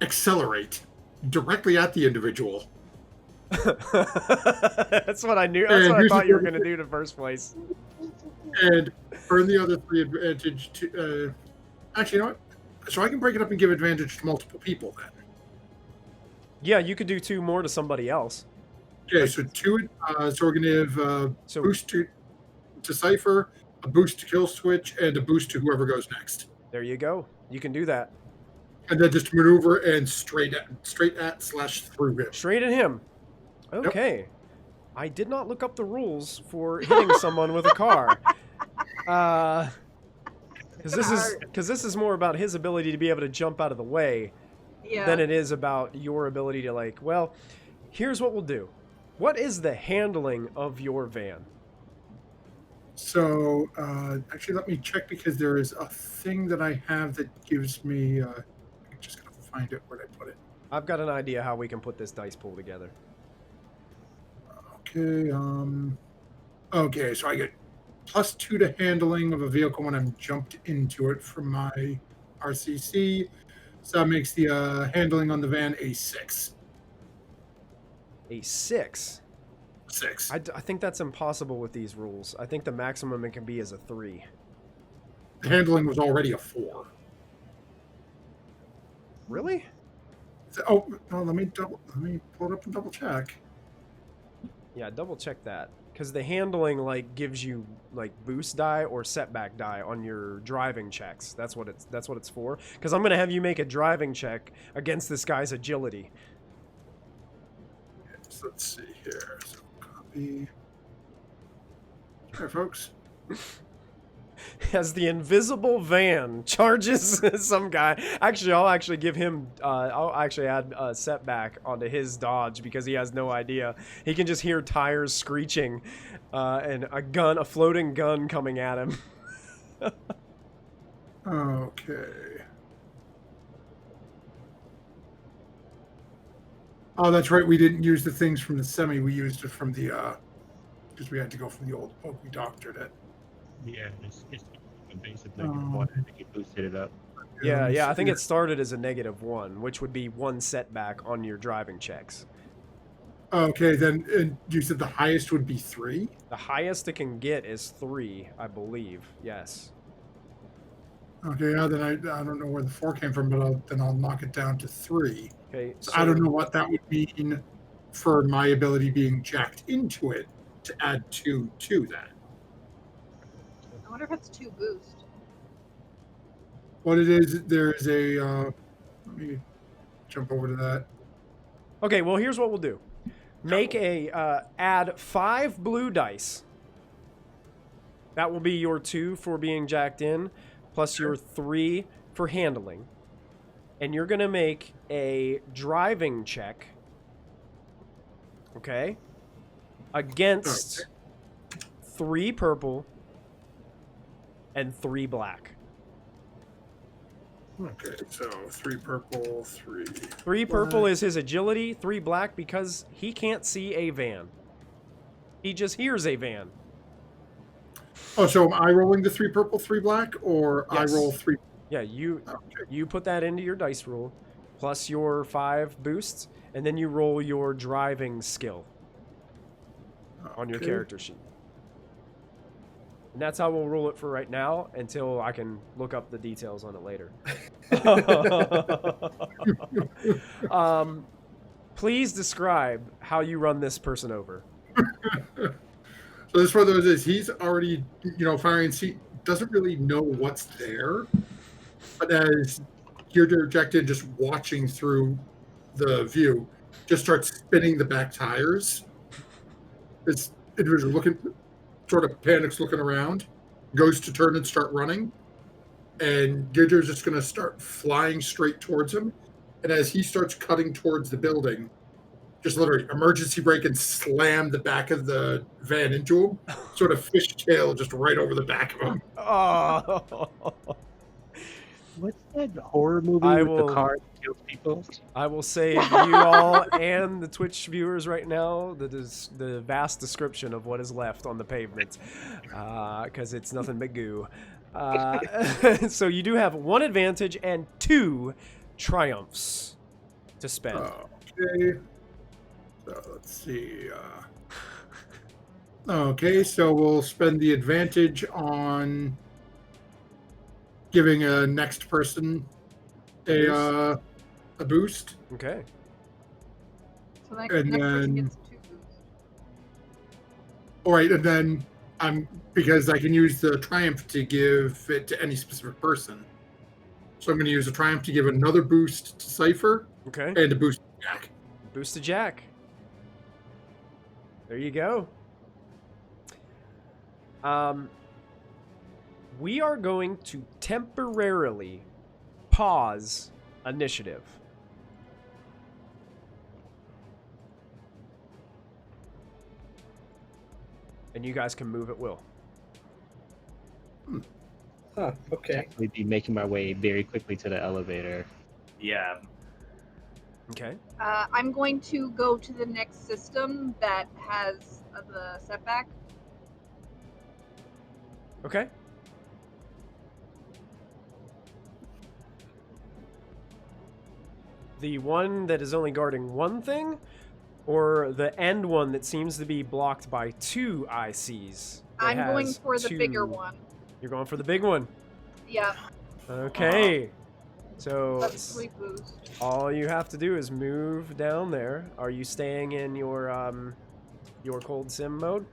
accelerate directly at the individual. That's what I knew. That's And what I here's thought the you were other going to do in the first place. And earn the other 3 advantage to. Actually, you know what? So I can break it up and give advantage to multiple people then. Yeah, you could do 2 more to somebody else. Okay, so 2. So we're going to have So boost to Cypher, a boost to Kill Switch, and a boost to whoever goes next. there you go. You can do that. And then just maneuver and straight at / through him. Straight at him. Okay. I did not look up the rules for hitting someone with a car. Because this is more about his ability to be able to jump out of the way than it is about your ability to, like, well, here's what we'll do. What is the handling of your van? So, actually, let me check because there is a thing that I have that gives me. I'm just going to find it where I put it. I've got an idea how we can put this dice pool together. Okay. Okay, so I get +2 to handling of a vehicle when I'm jumped into it from my RCC. So that makes the handling on the van a 6. A 6? 6. I think that's impossible with these rules. I think the maximum it can be is a 3. The handling was already a 4. Really? Oh, no, let me pull it up and double check. Yeah, double check that. Because the handling, like, gives you, like, boost die or setback die on your driving checks. That's what it's for. Because I'm going to have you make a driving check against this guy's agility. So let's see here. So copy. All right, folks. As the invisible van charges some guy. Actually, I'll actually give him. I'll actually add a setback onto his dodge because he has no idea. He can just hear tires screeching, and a floating gun coming at him. Okay. Oh, that's right. We didn't use the things from the semi. We used it from the because we had to go from the old book. We doctored it. Yeah, it's basically one. I think you boosted it up. Yeah. I think it started as a -1, which would be 1 setback on your driving checks. Okay, then and you said the highest would be 3? The highest it can get is 3, I believe. Yes. Okay, yeah, then I don't know where the 4 came from, but I'll knock it down to 3. Okay. So I don't know what that would mean for my ability being jacked into it to add 2 to that. I wonder if it's 2 boost. What it is, there is a. Let me jump over to that. Okay, well, here's what we'll do. Make add 5 blue dice. That will be your 2 for being jacked in, plus your 3 for handling. And you're going to make a driving check, okay, against 3 purple and 3 black. Okay, so 3 purple, 3. 3 purple is his agility, 3 black because he can't see a van. He just hears a van. Oh, so am I rolling the 3 purple, 3 black, or Yes. I roll 3? Yeah, you Okay. you put that into your dice roll, plus your 5 boosts, and then you roll your driving skill on your Okay. character sheet. And that's how we'll roll it for right now until I can look up the details on it later. Please describe how you run this person over. So this one of those is he's already, firing. He doesn't really know what's there, but as you're ejected, just watching through the view, just starts spinning the back tires. This individual sort of panics, looking around, goes to turn and start running, and Giger's just going to start flying straight towards him. And as he starts cutting towards the building, just literally emergency brake and slam the back of the van into him, sort of fishtail just right over the back of him. Oh. What's that horror movie with the car that kills people? I will save you all and the Twitch viewers right now the vast description of what is left on the pavement, because it's nothing but goo. So you do have 1 advantage and 2 triumphs. to spend. Okay. So let's see. Okay, so we'll spend the advantage on giving a next person a boost. Okay. So next And person then- gets 2 boosts. All right, and then because I can use the triumph to give it to any specific person. So I'm going to use a triumph to give another boost to Cypher Okay. and a boost to Jack. Boost to Jack. There you go. We are going to temporarily pause initiative. And you guys can move at will. Huh, okay. Definitely be making my way very quickly to the elevator. Yeah. Okay. I'm going to go to the next system that has the setback. Okay. The one that is only guarding one thing, or the end one that seems to be blocked by 2 ICs? that I'm going has for the bigger 2 one. You're going for the big one. Yeah, Okay. So that's 3 boosts. all you have to do is move down there. Are you staying in your cold sim mode?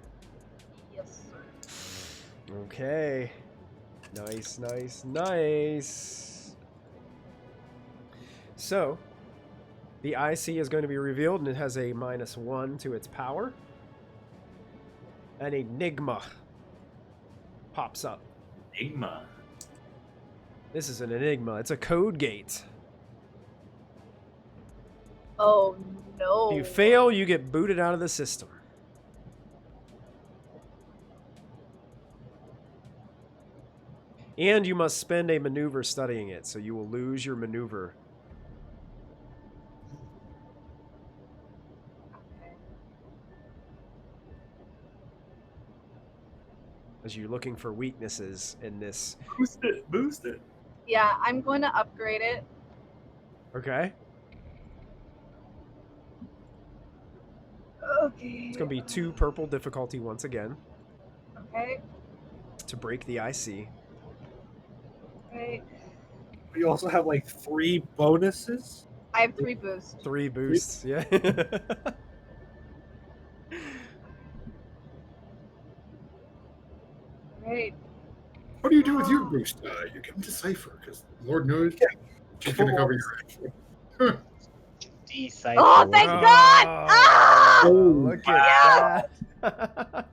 Yes, sir. Okay. Nice, nice, nice. So, the IC is going to be revealed, and it has a -1 to its power. An enigma pops up. Enigma. This is an enigma. It's a code gate. Oh no. If you fail, you get booted out of the system. And you must spend a maneuver studying it, so you will lose your maneuver. As you're looking for weaknesses in this. Boost it. Boost it. Yeah, I'm going to upgrade it. Okay? Okay. It's going to be 2 purple difficulty once again Okay. to break the IC. Okay. We also have like 3 bonuses. I have 3 boosts. 3 boosts, yeah. Great. What do you do with your boost? You give them to Cypher, because Lord knows she's going to cover your action. Decipher. Oh, thank God! Ah! Look at that.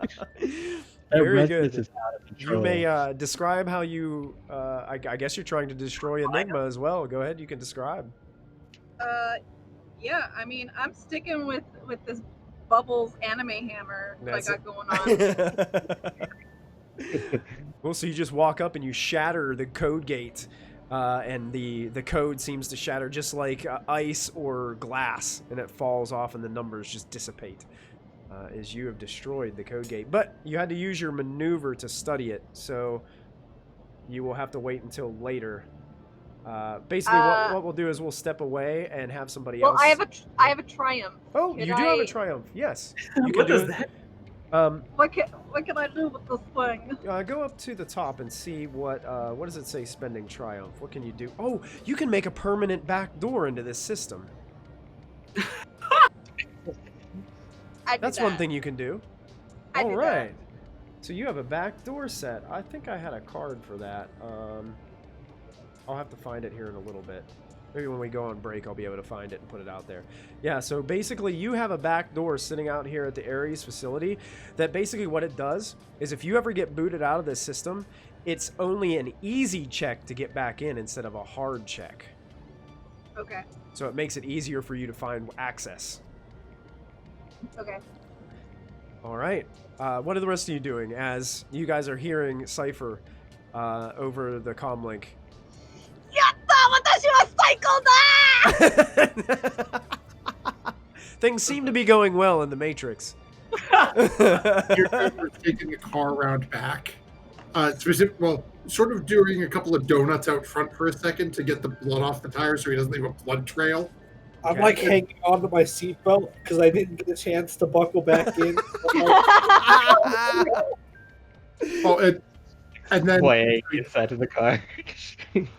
Very good. Is out of You control. may describe how you. I guess you're trying to destroy Enigma as well. Go ahead. You can describe. Yeah, I mean, I'm sticking with this Bubbles anime hammer That's I got going on. Well, so you just walk up and you shatter the code gate, and the code seems to shatter just like ice or glass, and it falls off, and the numbers just dissipate as you have destroyed the code gate. But you had to use your maneuver to study it, so you will have to wait until later. Basically, what we'll do is we'll step away and have somebody Well, else. I have a triumph. Oh, Could you do have a I- triumph. Yes, you can What do is it. that? What can I do with this thing? Go up to the top and see what does it say spending triumph? What can you do? Oh, you can make a permanent back door into this system. That's one thing you can do. All right. So you have a back door set. I think I had a card for that. I'll have to find it here in a little bit. Maybe when we go on break, I'll be able to find it and put it out there. Yeah, so basically you have a back door sitting out here at the Ares facility that basically what it does is if you ever get booted out of this system, it's only an easy check to get back in instead of a hard check. Okay. So it makes it easier for you to find access. Okay. All right. What are the rest of you doing as you guys are hearing Cypher over the comlink? Things seem to be going well in the Matrix. You're taking the car around back. Sort of doing a couple of donuts out front for a second to get the blood off the tires so he doesn't leave a blood trail. I'm Okay. like hanging onto my seatbelt because I didn't get a chance to buckle back in. And then Way inside of the car.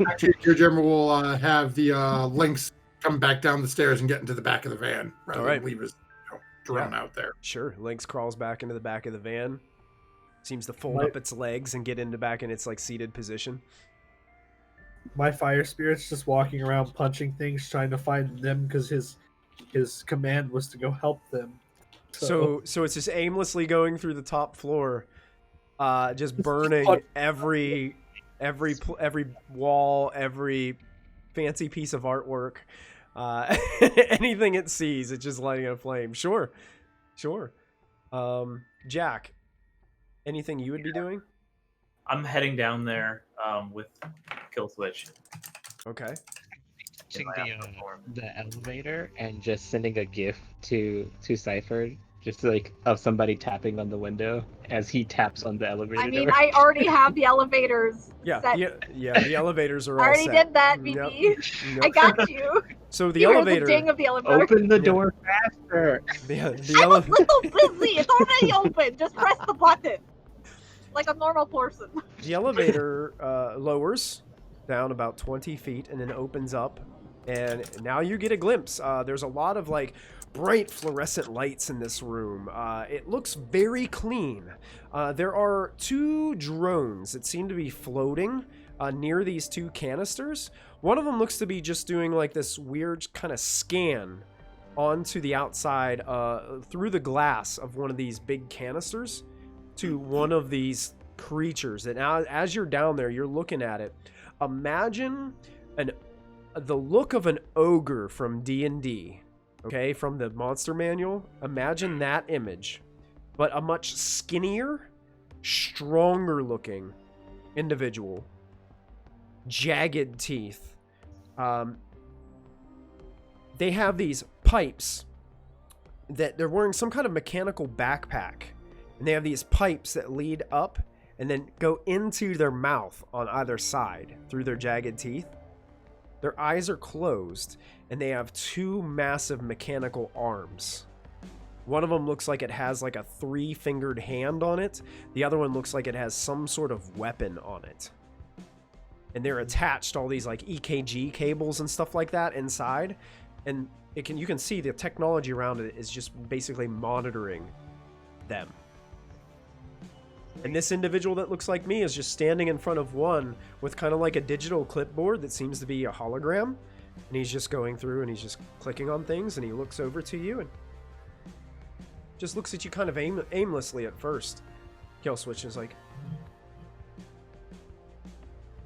actually, your Gemma will have the Lynx come back down the stairs and get into the back of the van rather All right. than leave his drone out there. Sure. Lynx crawls back into the back of the van. Seems to fold My- up its legs and get into back in its like seated position. My fire spirit's just walking around punching things, trying to find them because his command was to go help them. So it's just aimlessly going through the top floor, just burning punch- every wall, every fancy piece of artwork, anything it sees, it's just lighting a flame. Sure. Jack, anything you would be doing? I'm heading down there with Kill Switch. Okay. Touching in my outfit form. the elevator and just sending a GIF to Cypher, just like of somebody tapping on the window as he taps on the elevator I mean, door. I already have the elevators. Yeah, set. the elevators are I all already set. did that, Yep. BB. Yep. I got you. So the You hear elevator. the ding of the elevator. Open the Yeah. door faster. The I'm a elevator. little busy. It's already open. Just press the button, like a normal person. The elevator lowers down about 20 feet and then opens up, and now you get a glimpse. There's a lot of like bright fluorescent lights in this room. It looks very clean. There are 2 drones that seem to be floating near these 2 canisters. One of them looks to be just doing like this weird kind of scan onto the outside through the glass of one of these big canisters to one of these creatures. And now, as you're down there, you're looking at it. Imagine the look of an ogre from D&D, okay, from the monster manual. Imagine that image, but a much skinnier, stronger looking individual. Jagged teeth. They have these pipes that they're wearing some kind of mechanical backpack. And they have these pipes that lead up and then go into their mouth on either side through their jagged teeth. Their eyes are closed, and they have 2 massive mechanical arms. One of them looks like it has like a 3-fingered hand on it. The other one looks like it has some sort of weapon on it. And they're attached to all these like EKG cables and stuff like that inside. And you can see the technology around it is just basically monitoring them. And this individual that looks like me is just standing in front of one with kind of like a digital clipboard that seems to be a hologram. And he's just going through and he's just clicking on things, and he looks over to you and just looks at you kind of aimlessly at first. Killswitch is like,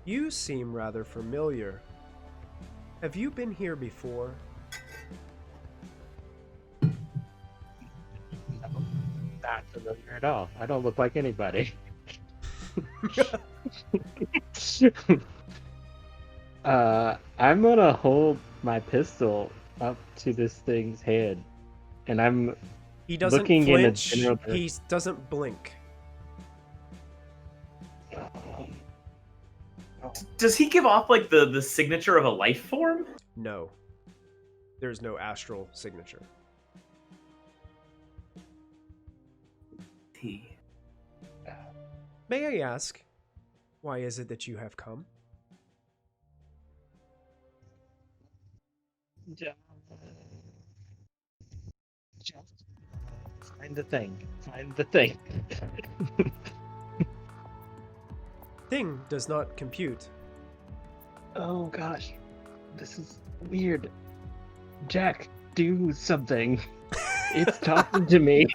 "You seem rather familiar. Have you been here before?" Not familiar at all. I don't look like anybody. I'm gonna hold my pistol up to this thing's head, and I'm He doesn't looking in a flinch. general He doesn't blink. Does he give off like the signature of a life form? No. There's no astral signature. May I ask, why is it that you have come? just find the thing. Find the thing. Thing does not compute. Oh gosh, this is weird. Jack, do something. It's talking to me.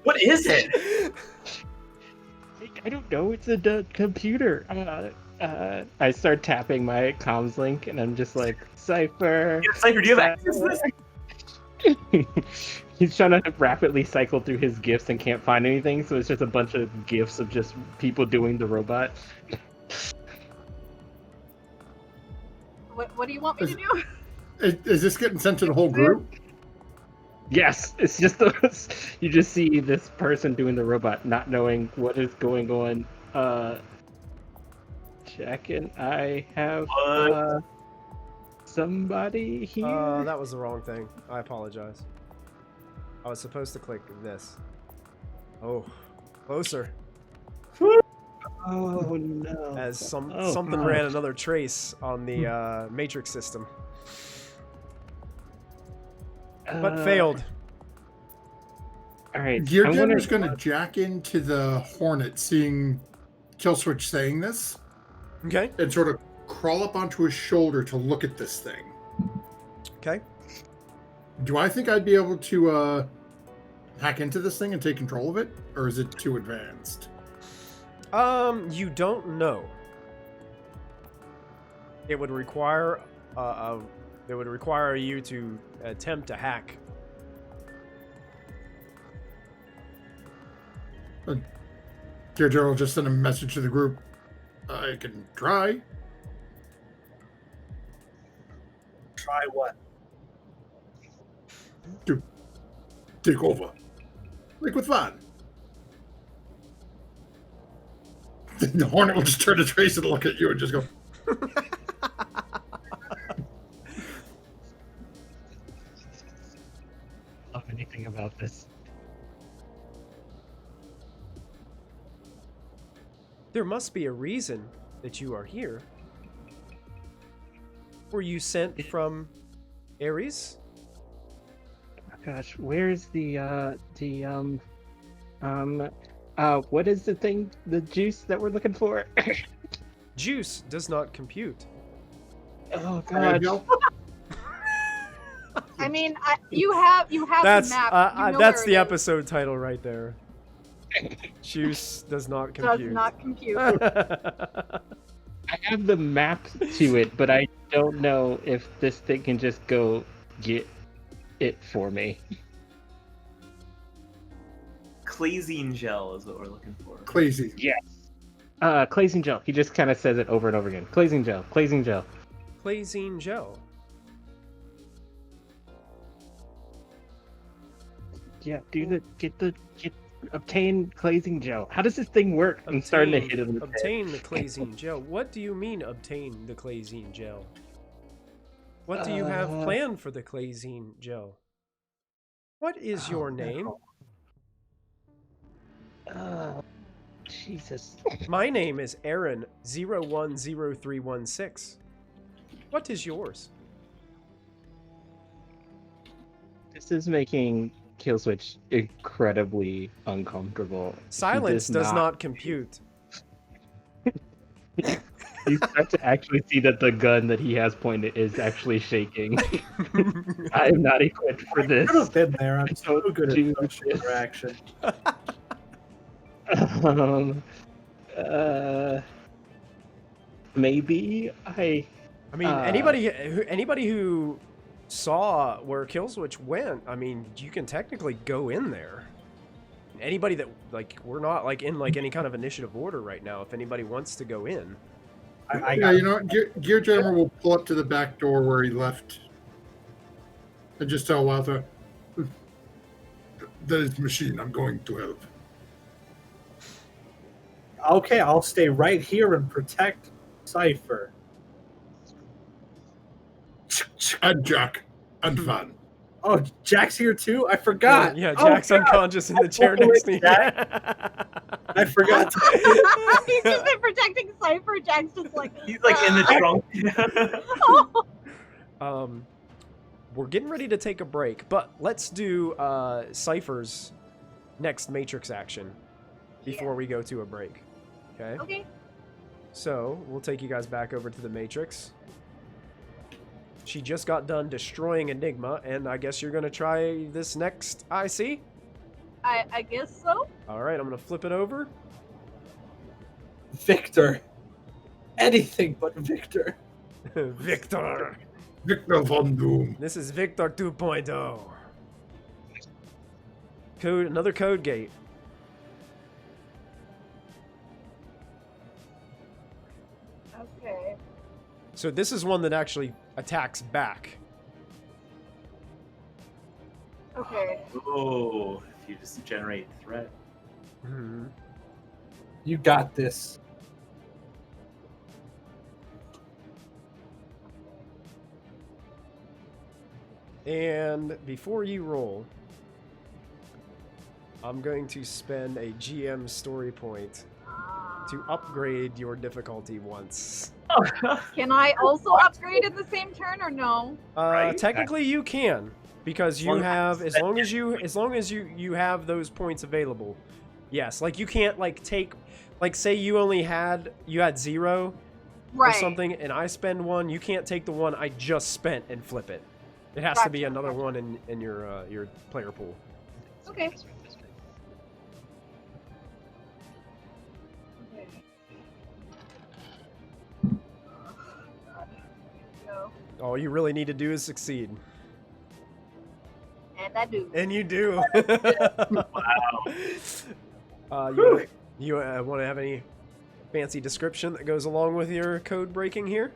What is it? I don't know. It's a computer. I start tapping my comms link, and I'm just like, Cypher. Yeah, Cypher, do you have access to this? He's trying to rapidly cycle through his gifs and can't find anything, so it's just a bunch of gifs of just people doing the robot. What do you want me to do? Is this getting sent to the whole group? Yes, it's just those. You just see this person doing the robot, not knowing what is going on. Jack and I have somebody here? That was the wrong thing. I apologize. I was supposed to click this. Oh, closer. Oh no! As Oh, something God. ran another trace on the matrix system, but failed. All right, Gear I'm Jammer's gonna. going to jack into the Hornet, seeing Killswitch saying this, Okay. and sort of crawl up onto his shoulder to look at this thing. Okay. Do I think I'd be able to hack into this thing and take control of it, or is it too advanced? You don't know. It would require you to attempt to hack. Gear Jammer will just send a message to the group. I can try. Try what? To take over. Like with Van. The Hornet will just turn its face and look at you and just go, Love anything about this. There must be a reason that you are here. Were you sent from Ares? Oh, gosh, where's what is the thing, the juice that we're looking for? Juice does not compute. Oh there you god. go. I mean, you have That's the map. You know that's where the it is. episode title right there. Juice does not Does compute. not compute. I have the map to it, but I don't know if this thing can just go get it for me. Clasine gel is what we're looking for. Crazy. Yes. Clasing gel. He just kind of says it over and over again. Clasing gel. Clasing gel. Clasine gel. Yeah, obtain clasing gel. How does this thing work? I'm starting to hit it in the head. Obtain the clasine gel. What do you mean obtain the clasine gel? What do you have planned for the clasine gel? What is your name? Jesus. My name is Aaron010316. What is yours? This is making Killswitch incredibly uncomfortable. Silence does not compute. You start to actually see that the gun that he has pointed is actually shaking. I am not equipped for this. Could have been there. I'm so good do at social interaction. Maybe I mean, anybody who saw where Killswitch went, I mean, you can technically go in there. Anybody that, like, we're not like in like any kind of initiative order right now. If anybody wants to go in, Yeah, you know what? Gear Jammer will pull up to the back door where he left and just tell Walter, that is machine. I'm going to help. Okay, I'll stay right here and protect Cypher. And Jack. And Van. Oh, Jack's here too? I forgot. Yeah, Oh, Jack's God. unconscious in the chair next to you. I forgot. He's just been protecting Cypher. Jack's just like He's like in the trunk. We're getting ready to take a break, but let's do Cypher's next Matrix action before we go to a break. Okay? Okay. So, we'll take you guys back over to the Matrix. She just got done destroying Enigma, and I guess you're going to try this next IC? I guess so. Alright, I'm going to flip it over. Victor. Anything but Victor. Victor! Victor Von Doom. This is Victor 2.0. Another code gate. Okay. So this is one that actually attacks back. Okay. Oh, if you just generate threat. Mhm. You got this. And before you roll, I'm going to spend a GM story point to upgrade your difficulty once. Can I also upgrade in the same turn or no? Right? Technically, you can because you long as have I as long as you have those points available. Yes, like you can't like take like say you had 0 Right. or something, and I spend 1. You can't take the one I just spent and flip it. It has to be Gotcha, another gotcha. one in your player pool. Okay. No. All you really need to do is succeed, And I do. and you do. Wow. You want to have any fancy description that goes along with your code breaking here?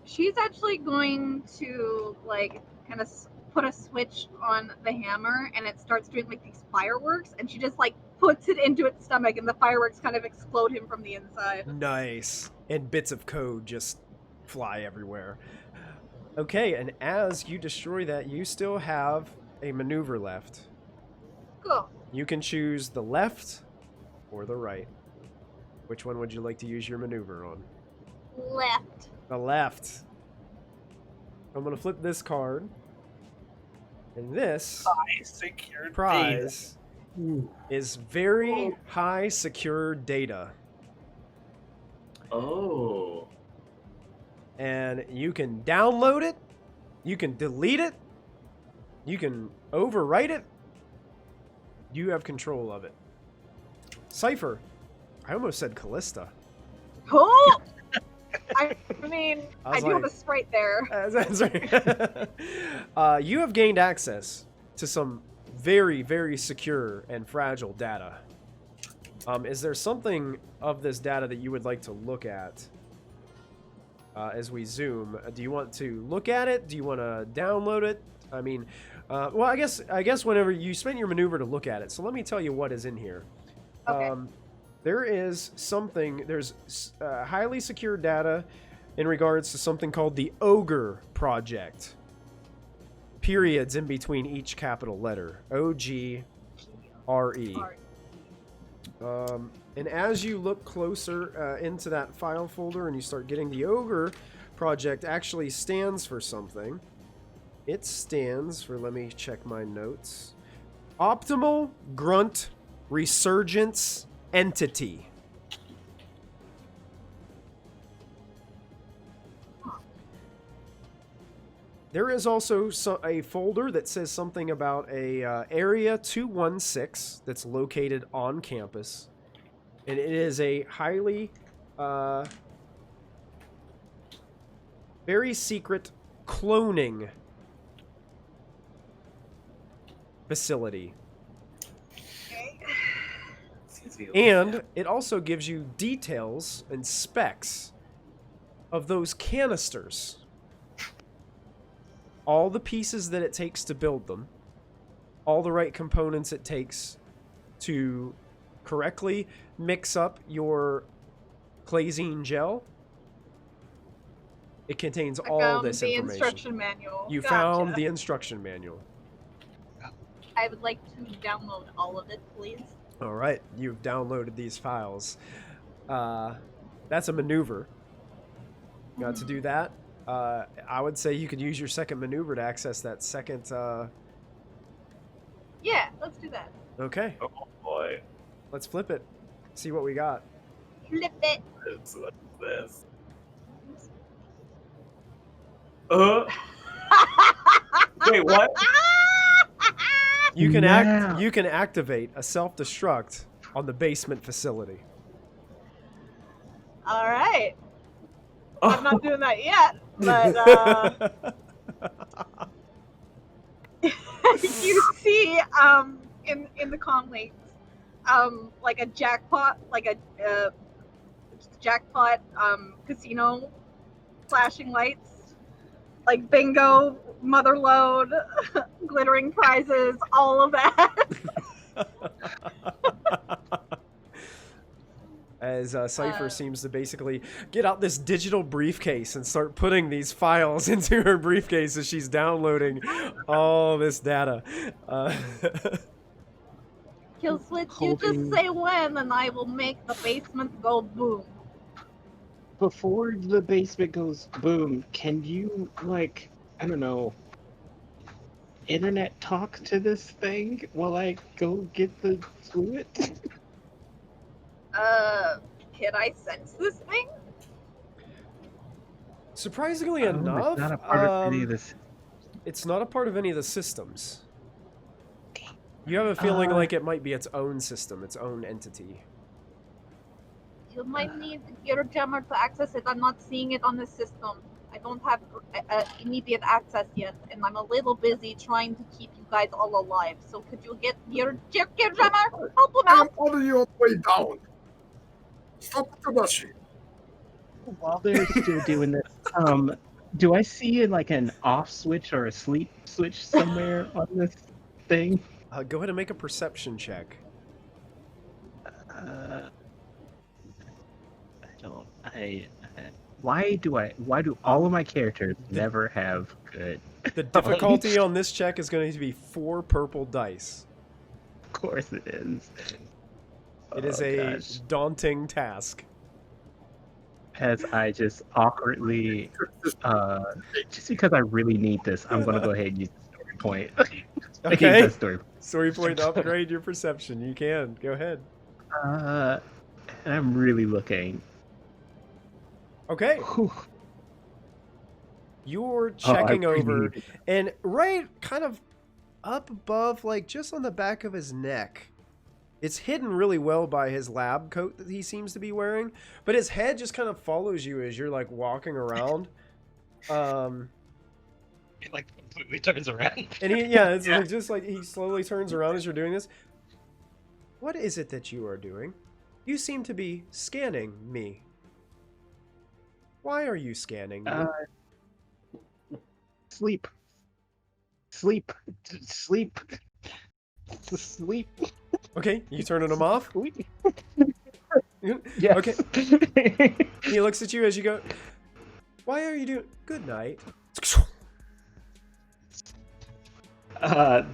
She's actually going to like kind of put a switch on the hammer, and it starts doing like these fireworks, and she just like puts it into its stomach, and the fireworks kind of explode him from the inside. Nice. And bits of code just fly everywhere. Okay, and as you destroy that, you still have a maneuver left. Cool. You can choose the left or the right. Which one would you like to use your maneuver on? Left. The left. I'm going to flip this card. And this Secured prize is very high secure data. Oh. And you can download it, you can delete it, you can overwrite it. You have control of it. Cypher. I almost said Callista. Cool. I mean, I I was do have like- a sprite there. That's right. You have gained access to some very, very secure and fragile data. Is there something of this data that you would like to look at as we zoom? Do you want to look at it? Do you want to download it? I mean, well, I guess whenever you spend your maneuver to look at it. So let me tell you what is in here. Okay. There is something. There's highly secure data in regards to something called the Ogre Project. Periods in between each capital letter. OGRE. And as you look closer into that file folder and you start getting the Ogre Project actually stands for something. It stands for, let me check my notes, Optimal Grunt Resurgence Entity. There is also a folder that says something about a Area 216 that's located on campus. And it is a highly, very secret cloning facility. And it also gives you details and specs of those canisters. All the pieces that it takes to build them, all the right components it takes to correctly mix up your Clazine gel. It contains I all found this the information. instruction manual. You Gotcha. found the instruction manual. I would like to download all of it, please. All right, you've downloaded these files. That's a maneuver. To do that, I would say you could use your second maneuver to access that second. Yeah, let's do that. Okay, Oh boy. let's flip it. See what we got. Flip it. What's this? Wait, what? You can Now. You can activate a self-destruct on the basement facility. All right. Oh, I'm not doing that yet, but you see, in the comm links, like a jackpot, casino, flashing lights, like bingo, mother load, glittering prizes, all of that. as Cypher seems to basically get out this digital briefcase and start putting these files into her briefcase as she's downloading all this data. Kill switch, you just say when, and I will make the basement go boom. Before the basement goes boom, can you, like, I don't know, internet talk to this thing while I go get the fluid? Can I sense this thing? Surprisingly enough, it's not a part of any of this. it's not a part of any of the systems. You have a feeling like it might be its own system, its own entity. You might need your jammer to access it. I'm not seeing it on the system. I don't have immediate access yet, and I'm a little busy trying to keep you guys all alive. So could you get your jammer? Help him I'm out! following you on the way down. Stop the machine. While they're still doing this, do I see like an off switch or a sleep switch somewhere on this thing? Go ahead and make a perception check. Why do all of my characters never have good? The difficulty on this check is going to be 4 purple dice. Of course it is. It is a daunting task. As I just awkwardly, just because I really need this, I'm gonna go ahead and use the story point. Okay. Story point to upgrade your perception. You can. Go ahead. I'm really looking. Okay. Whew. You're checking over, and right kind of up above, like just on the back of his neck. It's hidden really well by his lab coat that he seems to be wearing, but his head just kind of follows you as you're like walking around. It like completely turns around. And it's like, just like he slowly turns around as you're doing this. What is it that you are doing? You seem to be scanning me. Why are you scanning me? Sleep. Okay, you turning him off? Yes. Okay. He looks at you as you go, why are you doing... Good night.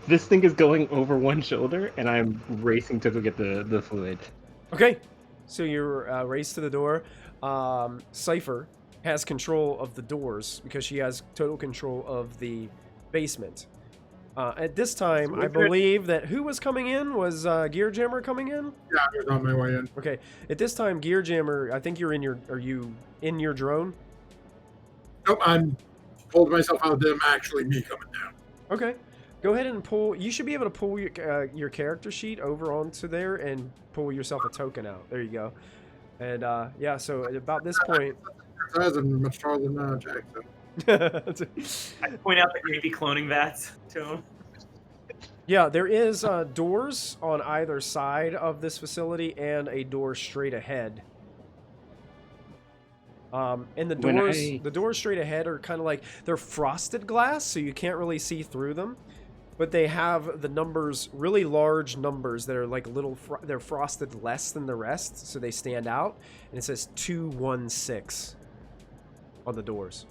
This thing is going over one shoulder, and I'm racing to go get the fluid. Okay, so you're race to the door. Cypher has control of the doors because she has total control of the basement. At this time, I believe that who was coming in? Was Gear Jammer coming in? Yeah, I was on my way in. Okay. At this time, Gear Jammer, I think you're in your... Are you in your drone? Nope, I'm pulled myself out of them. Actually, me coming down. Okay. Go ahead and pull... You should be able to pull your character sheet over onto there and pull yourself a token out. There you go. And yeah, so at about this point... That isn't much taller than Jackson. I point out that you may be cloning that to him. Yeah, there is doors on either side of this facility and a door straight ahead. And the doors straight ahead are kind of like, they're frosted glass, so you can't really see through them. But they have the numbers, really large numbers that are like little, they're frosted less than the rest, so they stand out. And it says 216 on the doors.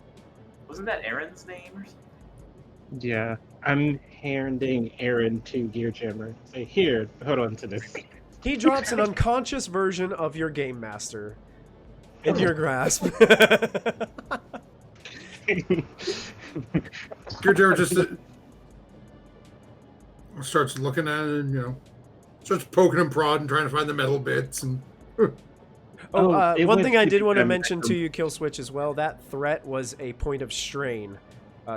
Wasn't that Aaron's name or something? Yeah, I'm handing Aaron to Gear Jammer. Say, here, hold on to this. He drops an unconscious version of your Game Master in your grasp. Gear Jammer just starts looking at it and, starts poking and prodding, trying to find the metal bits. And one thing I did want to mention to you, Killswitch, as well, that threat was a point of strain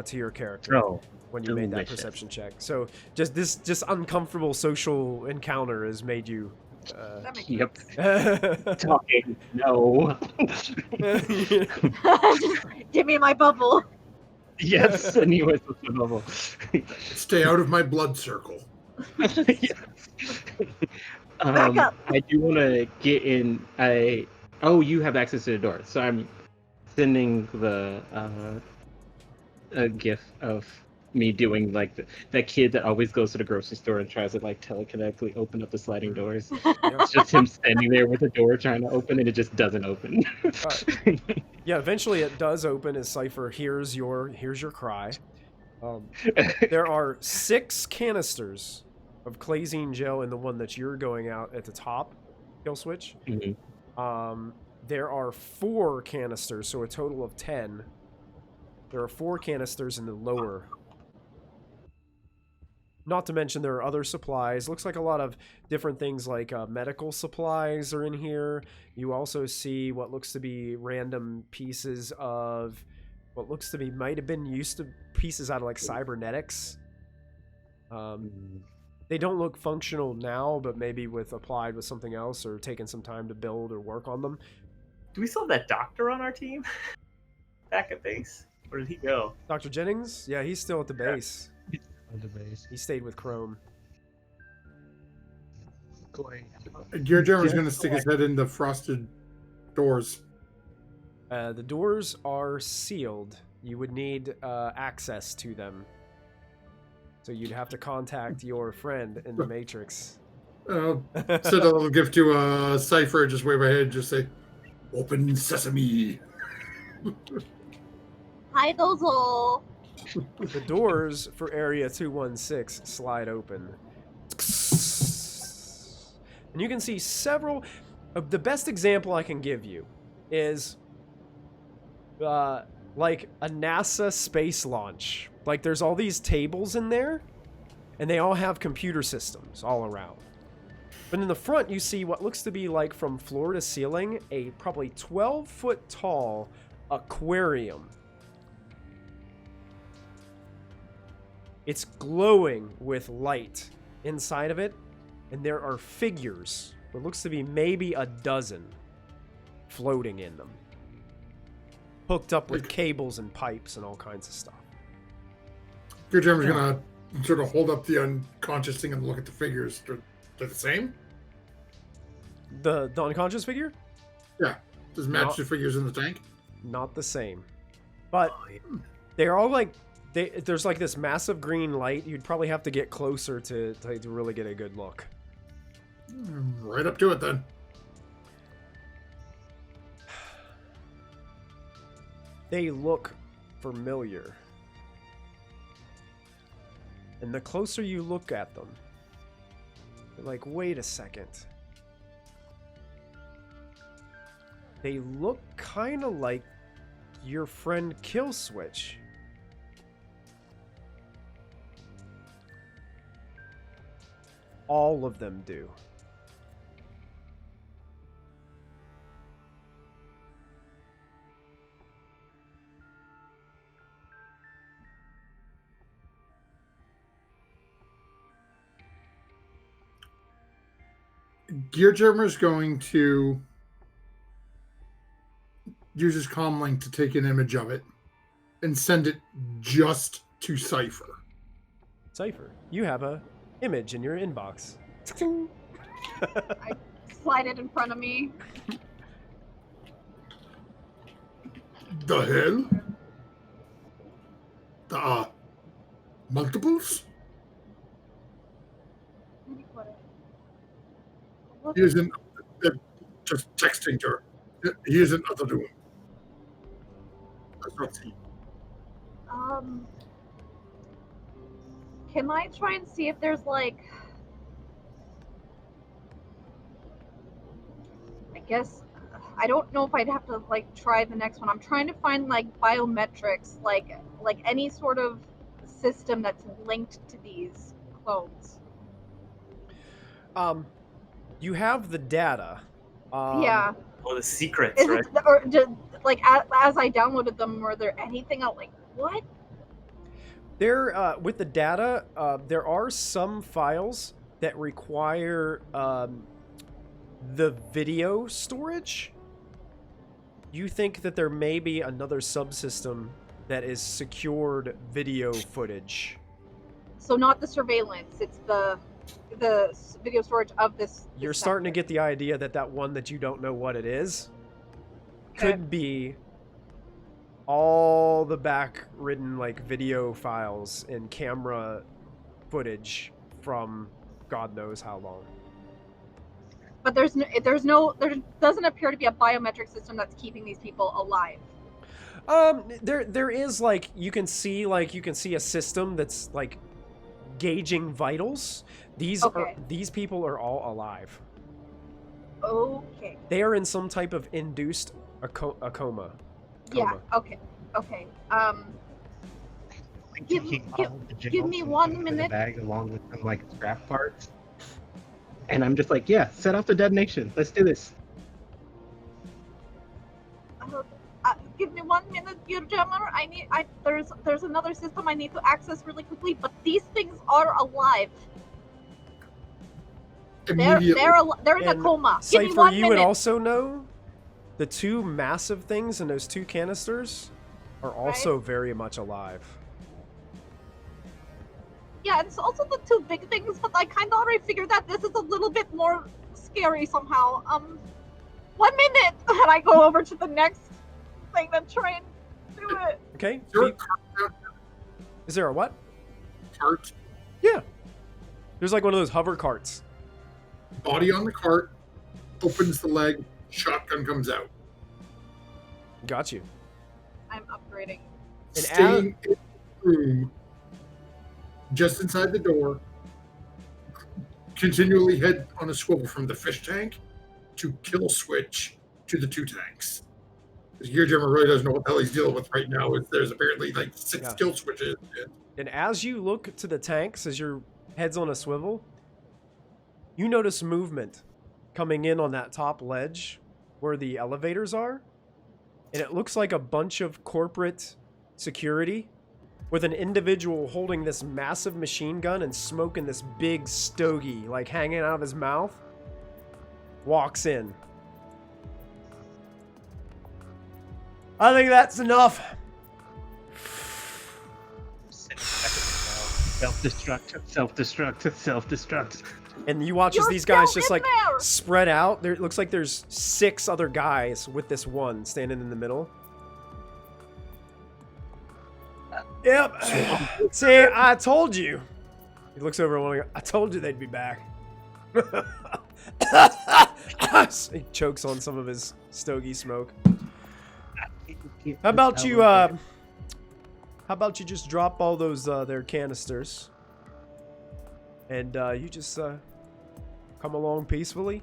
to your character when you made that perception check. So just this uncomfortable social encounter has made you... Yep. Talking. No. Give me my bubble. Yes, and he was the bubble. Stay out of my blood circle. Yes. Back up. I do want to get in. You have access to the door, so I'm sending the a gif of me doing like that kid that always goes to the grocery store and tries to like telekinetically open up the sliding doors. It's just him standing there with the door trying to open and it just doesn't open. Yeah, eventually it does open as Cypher hears your cry. There are 6 canisters of Clazine gel in the one that you're going out at the top, kill switch. Mhm. There are 4 canisters, so a total of 10. There are 4 canisters in the lower. Not to mention there are other supplies. Looks like a lot of different things like medical supplies are in here. You also see what looks to be random pieces of what looks to be might have been used to pieces out of like cybernetics. They don't look functional now, but maybe with applied with something else or taking some time to build or work on them. Do we still have that doctor on our team? Back at base? Where did he go? Dr. Jennings? Yeah, he's still at the base. On the base. He stayed with Chrome. Gear Jammer's going to stick his head in the frosted doors. The doors are sealed. You would need access to them. So you'd have to contact your friend in the Matrix. Send a little gift to Cypher, just wave ahead, just say, "Open sesame." Hi, Dozel. The doors for Area 216 slide open. And you can see several... the best example I can give you is like a NASA space launch. Like there's all these tables in there, and they all have computer systems all around. But in the front, you see what looks to be like from floor to ceiling, a probably 12-foot tall aquarium. It's glowing with light inside of it, and there are figures, what looks to be maybe a dozen, floating in them. Hooked up with cables and pipes and all kinds of stuff. Gear Jammer's going to sort of hold up the unconscious thing and look at the figures. They're the same? The unconscious figure? Yeah. Does match the figures in the tank? Not the same. But they're all like... there's like this massive green light. You'd probably have to get closer to really get a good look. Right up to it then. They look familiar. And the closer you look at them, you're like, wait a second. They look kind of like your friend Killswitch. All of them do. Gear Jammer's going to use his comlink to take an image of it and send it just to Cypher. Cypher, you have a image in your inbox. I slide it in front of me. The hell? There are multiples? Here's an just texting to her. Here's another room. Let's not see. Can I try and see if there's like, I guess, I don't know if I'd have to like try the next one. I'm trying to find like biometrics, like any sort of system that's linked to these clones. You have the data. Yeah. Oh, the secrets, Is right? it, or just, like as I downloaded them, were there anything else? Like what? There, with the data, there are some files that require the video storage. You think that there may be another subsystem that is secured video footage. So not the surveillance. It's the video storage of this. You're starting to get the idea that that one that you don't know what it is Okay. could be all the back-ridden like video files and camera footage from God knows how long. But there doesn't appear to be a biometric system that's keeping these people alive. There is like you can see a system that's like gauging vitals. These people are all alive. Okay. They are in some type of induced a coma. Yeah. Okay. Give me 1 minute. Bag along with some like scrap parts. And I'm just like, yeah, set off the detonation. Let's do this. Give me 1 minute, your jammer. There's another system I need to access really quickly, but these things are alive. They're in a coma. Give me Cypher, 1 you minute. would also know the two massive things in those two canisters are also very much alive. Yeah, it's also the two big things, but I kind of already figured that this is a little bit more scary somehow. 1 minute, and I go over to the next thing to try and do it. Okay. Is there a cart out there? Is there a what? Cart? Yeah. There's like one of those hover carts. Body on the cart, opens the leg, shotgun comes out. Got you. I'm upgrading. And Staying in the room, just inside the door, continually head on a swivel from the fish tank to kill switch to the two tanks. Because Gearjammer really doesn't know what the hell he's dealing with right now. There's apparently like 6 kill switches. And as you look to the tanks, as your head's on a swivel, you notice movement coming in on that top ledge where the elevators are. And it looks like a bunch of corporate security with an individual holding this massive machine gun and smoking this big stogie, like hanging out of his mouth, walks in. I think that's enough. Self-destruct. And you watch as these guys just like spread out. There, it looks like there's 6 other guys with this one standing in the middle. Yep. See, I told you. He looks over at one. I told you they'd be back. He chokes on some of his stogie smoke. How about you? How about you just drop all those their canisters, and you just come along peacefully.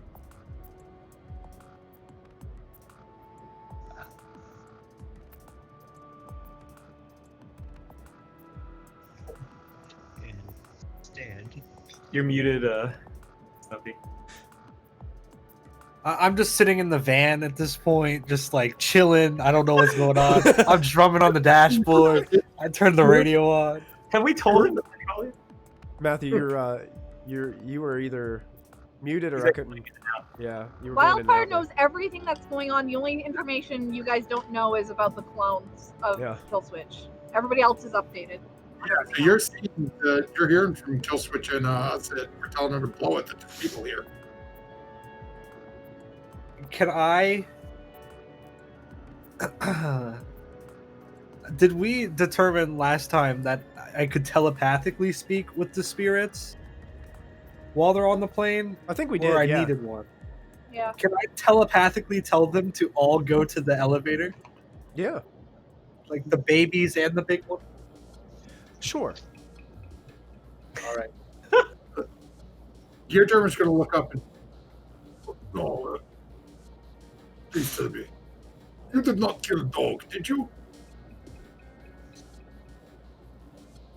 You're muted, Snuffy. I'm just sitting in the van at this point, just like chilling. I don't know what's going on. I'm drumming on the dashboard. I turned the radio on. Have we told him? Matthew, you were either muted or I couldn't. Yeah, you were. Wildfire knows everything that's going on. The only information you guys don't know is about the clones of Killswitch. Everybody else is updated. Yeah, so you're seeing, you're hearing from Killswitch and us that we're telling them to blow it. The two people here. Can I? Did we determine last time that I could telepathically speak with the spirits while they're on the plane? I think we did. Or I yeah. needed one. Yeah. Can I telepathically tell them to all go to the elevator? Yeah. Like the babies and the big one? Sure. All right. Gearjammer's going to look up and. No. Please tell me. You did not kill a dog, did you?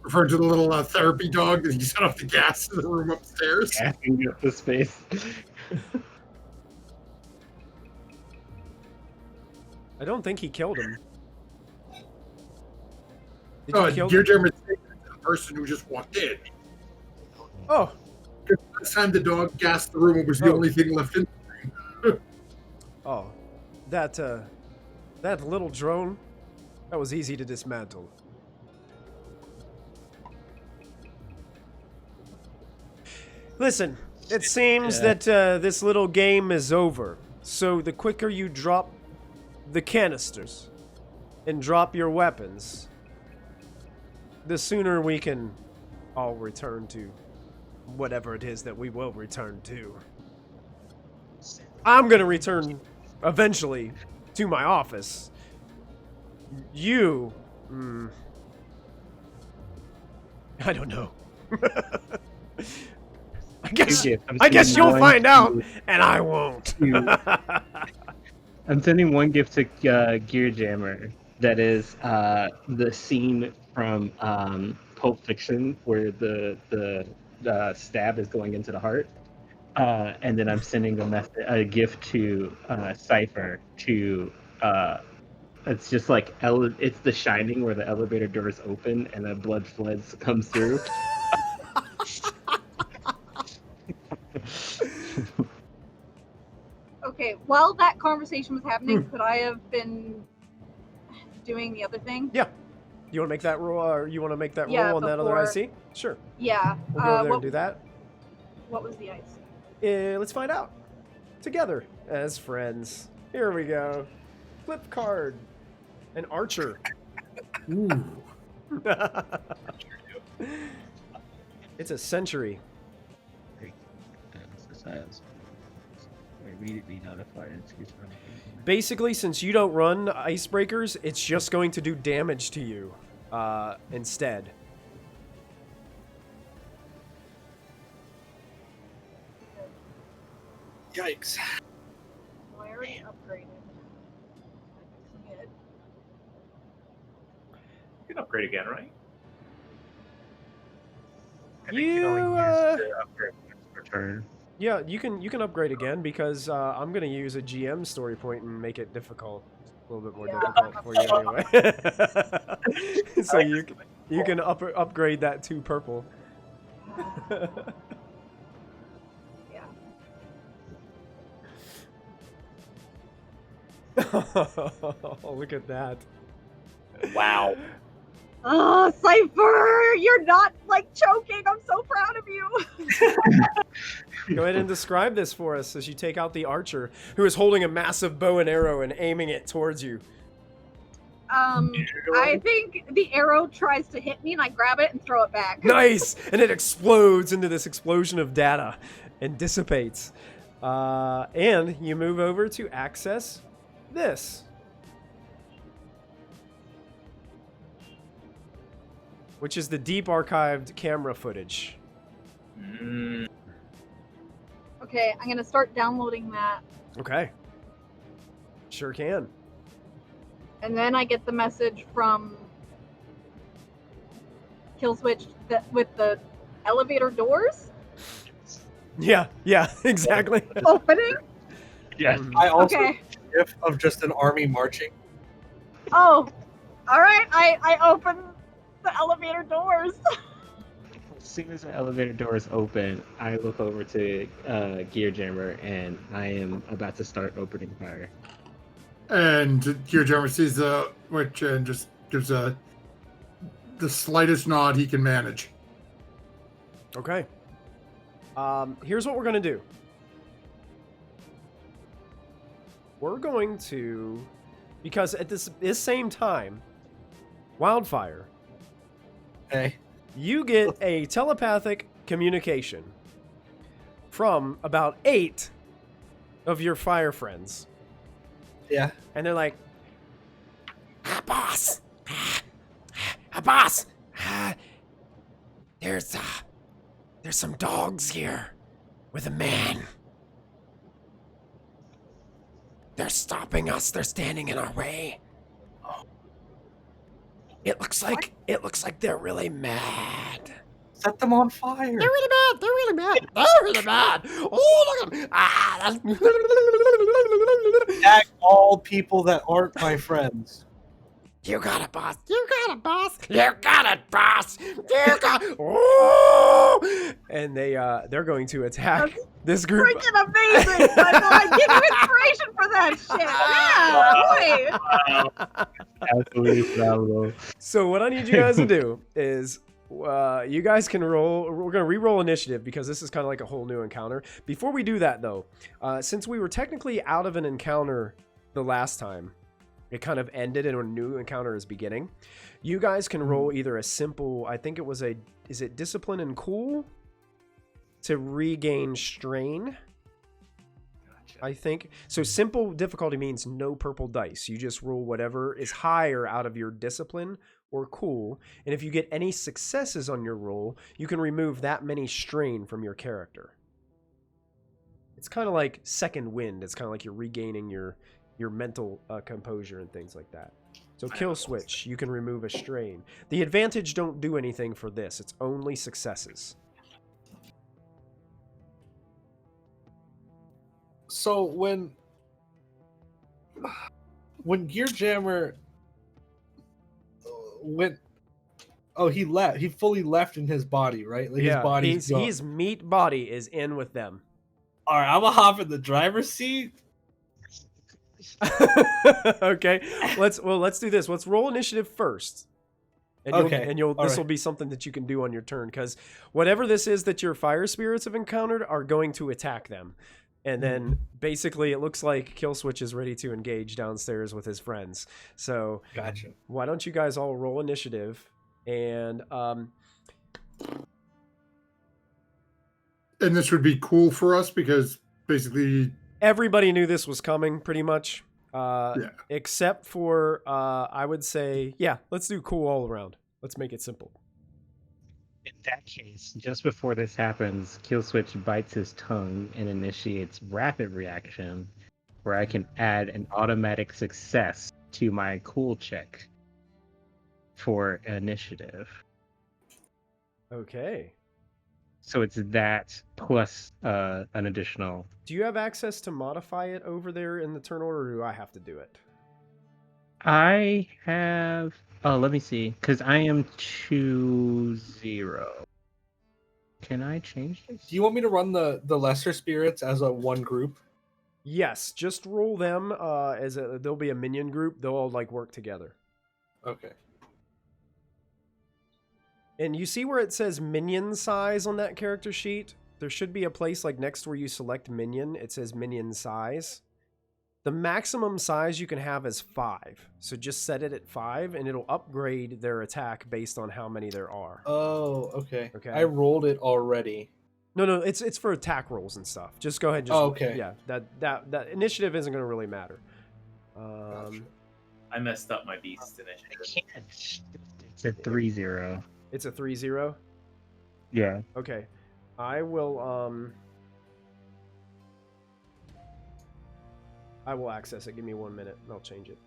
Referring to the little therapy dog that you set off the gas in the room upstairs. Gassing up the space. I don't think he killed him. Did you kill him? Gearjammer's saying to the person who just walked in. Oh. Last time the dog gassed the room, it was the only thing left in the room. Oh. That little drone, that was easy to dismantle. Listen, it seems that this little game is over. So the quicker you drop the canisters, and drop your weapons, the sooner we can all return to whatever it is that we will return to. I'm gonna return eventually to my office. You, I don't know. I guess you'll find out, and I won't. I'm sending one gift to Gear Jammer. That is the scene from Pulp Fiction where the stab is going into the heart. And then I'm sending a gift to Cypher to. It's just like it's The Shining where the elevator doors open and the blood floods comes through. Okay, while that conversation was happening, could I have been doing the other thing? Yeah. You want to make that roll, or you want to make that Yeah, roll on that other IC? Sure. Yeah. We'll go over there and do that. What was the ice? Let's find out. Together, as friends. Here we go. Flip card. An archer. Ooh. It's a century. Basically, since you don't run icebreakers, it's just going to do damage to you instead. Yikes. Well, I already upgraded. It. You can upgrade again, right? Yeah, you can upgrade again because I'm gonna use a GM story point and make it difficult, a little bit more difficult for you anyway. So you can upgrade that to purple. Yeah. Oh, look at that! Wow. Oh, Cypher, you're not like choking. I'm so proud of you. Go ahead and describe this for us as you take out the archer, who is holding a massive bow and arrow and aiming it towards you. I think the arrow tries to hit me, and I grab it and throw it back. Nice! And it explodes into this explosion of data and dissipates. And you move over to access this. Which is the deep archived camera footage. Okay, I'm gonna start downloading that. Okay. Sure can. And then I get the message from Killswitch with the elevator doors Yeah, exactly. opening. Yes. I also Okay. a gif of just an army marching. Oh, all right. I open the elevator doors. As soon as the elevator doors open, I look over to Gear Jammer and I am about to start opening fire. And Gear Jammer sees the witch and just gives the slightest nod he can manage. Okay. Here's what we're gonna do. We're going to, because at this same time, Wildfire, Hey. you get a telepathic communication from about 8 of your fire friends. Yeah. And they're like, boss, boss, there's some dogs here with a man. They're stopping us. They're standing in our way. It looks like they're really mad. Set them on fire. They're really mad. They're really mad. They're really mad. Oh, look at them. Tag all people that aren't my friends. You got it, boss. You got it, boss. You got it, boss. You got it. Oh! And they're going to attack this group. Freaking amazing! I give you inspiration for that shit. Yeah, boy. Absolutely phenomenal. So what I need you guys to do is you guys can roll. We're going to re-roll initiative because this is kind of like a whole new encounter. Before we do that, though, since we were technically out of an encounter the last time, It kind of ended and a new encounter is beginning. You guys can roll either a simple, I think it was is it discipline and cool to regain strain? I think. So simple difficulty means no purple dice. You just roll whatever is higher out of your discipline or cool. And if you get any successes on your roll, you can remove that many strain from your character. It's kind of like second wind. It's kind of like you're regaining your mental composure and things like that. So kill switch, you can remove a strain. The advantage don't do anything for this. It's only successes. So when Gear Jammer went, he left. He fully left in his body, right? Like his body's gone. His meat body is in with them. All right, I'm gonna hop in the driver's seat. Okay, let's do this. Let's roll initiative first. And this will be something that you can do on your turn, because whatever this is that your fire spirits have encountered are going to attack them. And then basically it looks like Killswitch is ready to engage downstairs with his friends. So gotcha. Why don't you guys all roll initiative? And this would be cool for us because basically everybody knew this was coming pretty much. Yeah. Except for I would say, yeah, let's do cool all around. Let's make it simple. In that case, just before this happens, Killswitch bites his tongue and initiates rapid reaction, where I can add an automatic success to my cool check for initiative. Okay. So it's that plus an additional. Do you have access to modify it over there in the turn order, or do I have to do it? I have. Oh, let me see. Because I am 2-0. Can I change this? Do you want me to run the lesser spirits as a one group? Yes, just roll them there'll be a minion group. They'll all like work together. Okay. And you see where it says minion size on that character sheet? There should be a place like next where you select minion. It says minion size. The maximum size you can have is 5. So just set it at 5 and it'll upgrade their attack based on how many there are. Oh, okay. Okay. I rolled it already. No, it's for attack rolls and stuff. Just go ahead and just okay. Yeah, that initiative isn't going to really matter. Gotcha. I messed up my beast initiative. I can't. It's a 3-0. It's a 3-0? Yeah. Okay. I will access it. Give me 1 minute and I'll change it.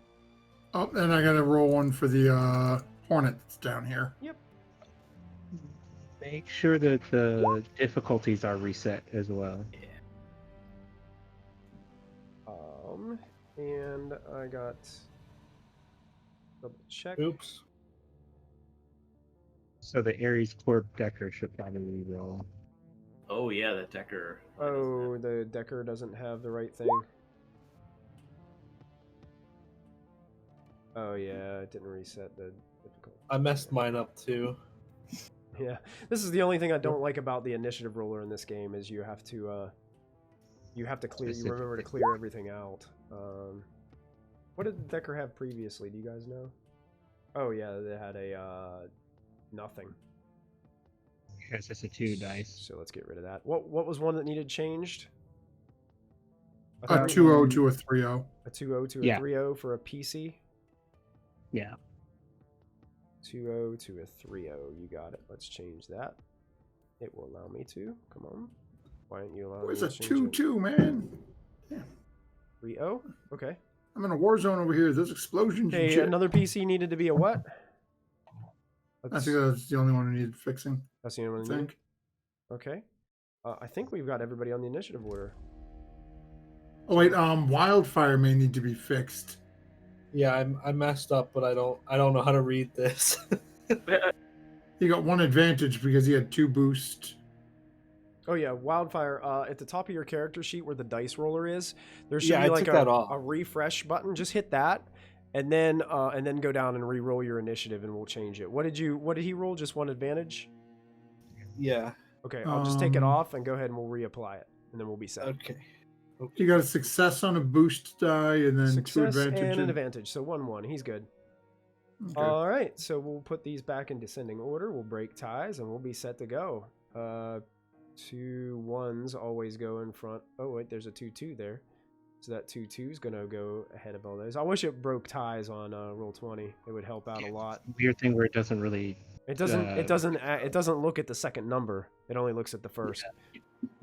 Oh, and I gotta roll one for the Hornet that's down here. Yep. Make sure that the difficulties are reset as well. Yeah. And I got double check. Oops. So the Ares Corp Decker should probably roll. Oh yeah, the Decker. Oh, the Decker doesn't have the right thing. Oh yeah, it didn't reset the difficulty. I messed mine up too. Yeah, this is the only thing I don't like about the initiative roller in this game is you have to clear. You remember to clear everything out. What did the Decker have previously? Do you guys know? Oh yeah, they had a nothing. Yes, it's a 2 dice. So let's get rid of that. What was one that needed changed? A 2-0 to a 3-0. A 2-0 to a 3-0 for a PC. Yeah. 2-0 to a 3-0. You got it. Let's change that. It will allow me to. Come on. Why don't you allow me Where's to a change 2-2, man? Yeah. 3-0? Okay. I'm in a war zone over here. There's explosions and Hey, shit. another PC needed to be a what? I think that's the only one who needed fixing. That's the only I one. think. Okay. I think we've got everybody on the initiative order. Oh wait, wildfire may need to be fixed. Yeah, I messed up, but I don't know how to read this. He got one advantage because he had 2 boost. Oh yeah, wildfire. At the top of your character sheet where the dice roller is, there should Yeah, be I like took that off. a refresh button. Just hit that, and then go down and re-roll your initiative, and we'll change it. What did he roll? Just one advantage? Yeah. Okay, I'll just take it off and go ahead and we'll reapply it, and then we'll be set. Okay. You got a success on a boost die, and then two Success advantage. and an advantage. So 1-1. He's good. Okay. All right. So we'll put these back in descending order. We'll break ties, and we'll be set to go. 2 1s always go in front. Oh, wait. There's a 2-2 there. So that 2-2 is going to go ahead of all those. I wish it broke ties on roll 20. It would help out a lot. Weird thing where it doesn't really. It doesn't look at the second number. It only looks at the first.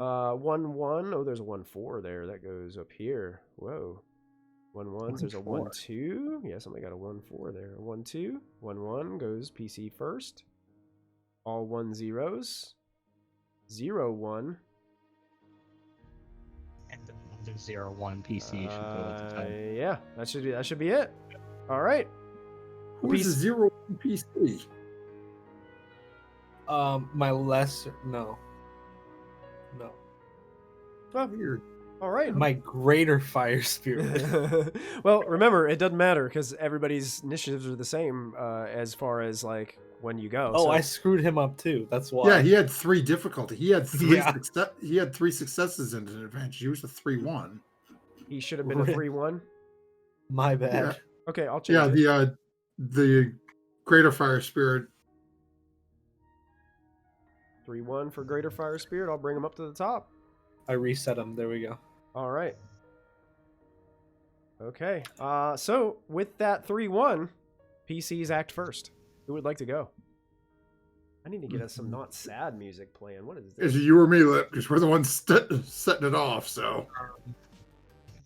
1-1. Oh, there's a 1-4 there. That goes up here. Whoa. 1-1s. There's a 1-2. Yeah, somebody got a 1-4 there. 1-2. 1-1 goes PC first. All 1-0s. 0-1. And the 0-1 PC should go at the time. Yeah, that should be it. All right. Who's a 0 PC? My lesser no. Weird. All right. My greater fire spirit. Well, remember, it doesn't matter because everybody's initiatives are the same as far as like when you go. Oh, so. I screwed him up too. That's why. Yeah, he had 3 difficulty. He had 3 Yeah. he had 3 successes and an advantage. He was a 3-1. He should have been a 3-1. My bad. Okay, I'll change Yeah, it. the greater fire spirit. 3-1 for Greater Fire Spirit. I'll bring him up to the top. I reset him. There we go. All right. Okay. So with that 3-1, PCs act first. Who would like to go? I need to get us some not sad music playing. What is Is this? it you or me, Lip? Because we're the ones setting it off. So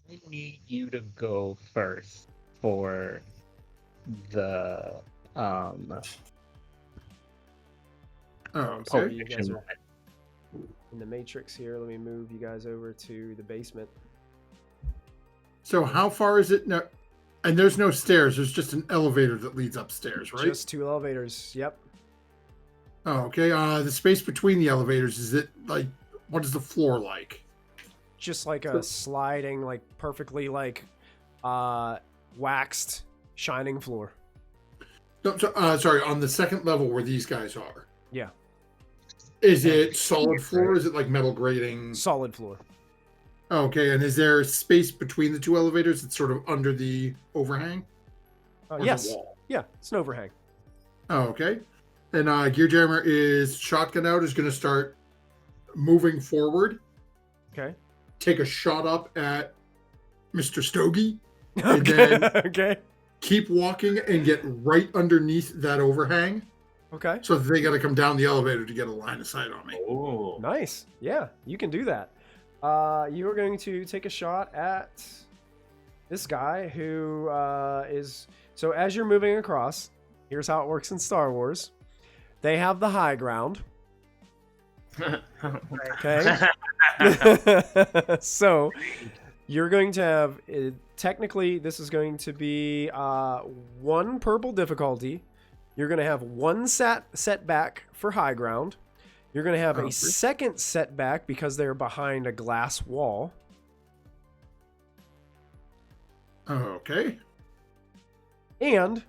I need you to go first for the oh, So okay. you guys are in the Matrix here. Let me move you guys over to the basement. So how far is it now? And there's no stairs. There's just an elevator that leads upstairs, right? Just 2 elevators. Yep. Oh, okay. The space between the elevators, is it like, what is the floor like? Just like a sliding, like perfectly like waxed, shining floor. No, sorry, on the second level where these guys are. Yeah. Is it solid floor? Is it like metal grating? Solid floor. Okay, and is there space between the 2 elevators that's sort of under the overhang? Or is it Yes. wall? Yeah, it's an overhang. Oh, okay. And Gear Jammer is shotgun out, is going to start moving forward, Okay. take a shot up at Mr. Stogie, and then Okay. keep walking and get right underneath that overhang Okay. so that they got to come down the elevator to get a line of sight on me. Oh. Nice. Yeah, you can do that. You are going to take a shot at this guy who is... So as you're moving across, here's how it works in Star Wars. They have the high ground. Okay. So you're going to have... technically, this is going to be 1 purple difficulty. You're going to have 1 setback for high ground. You're going to have a second setback because they're behind a glass wall. Okay. And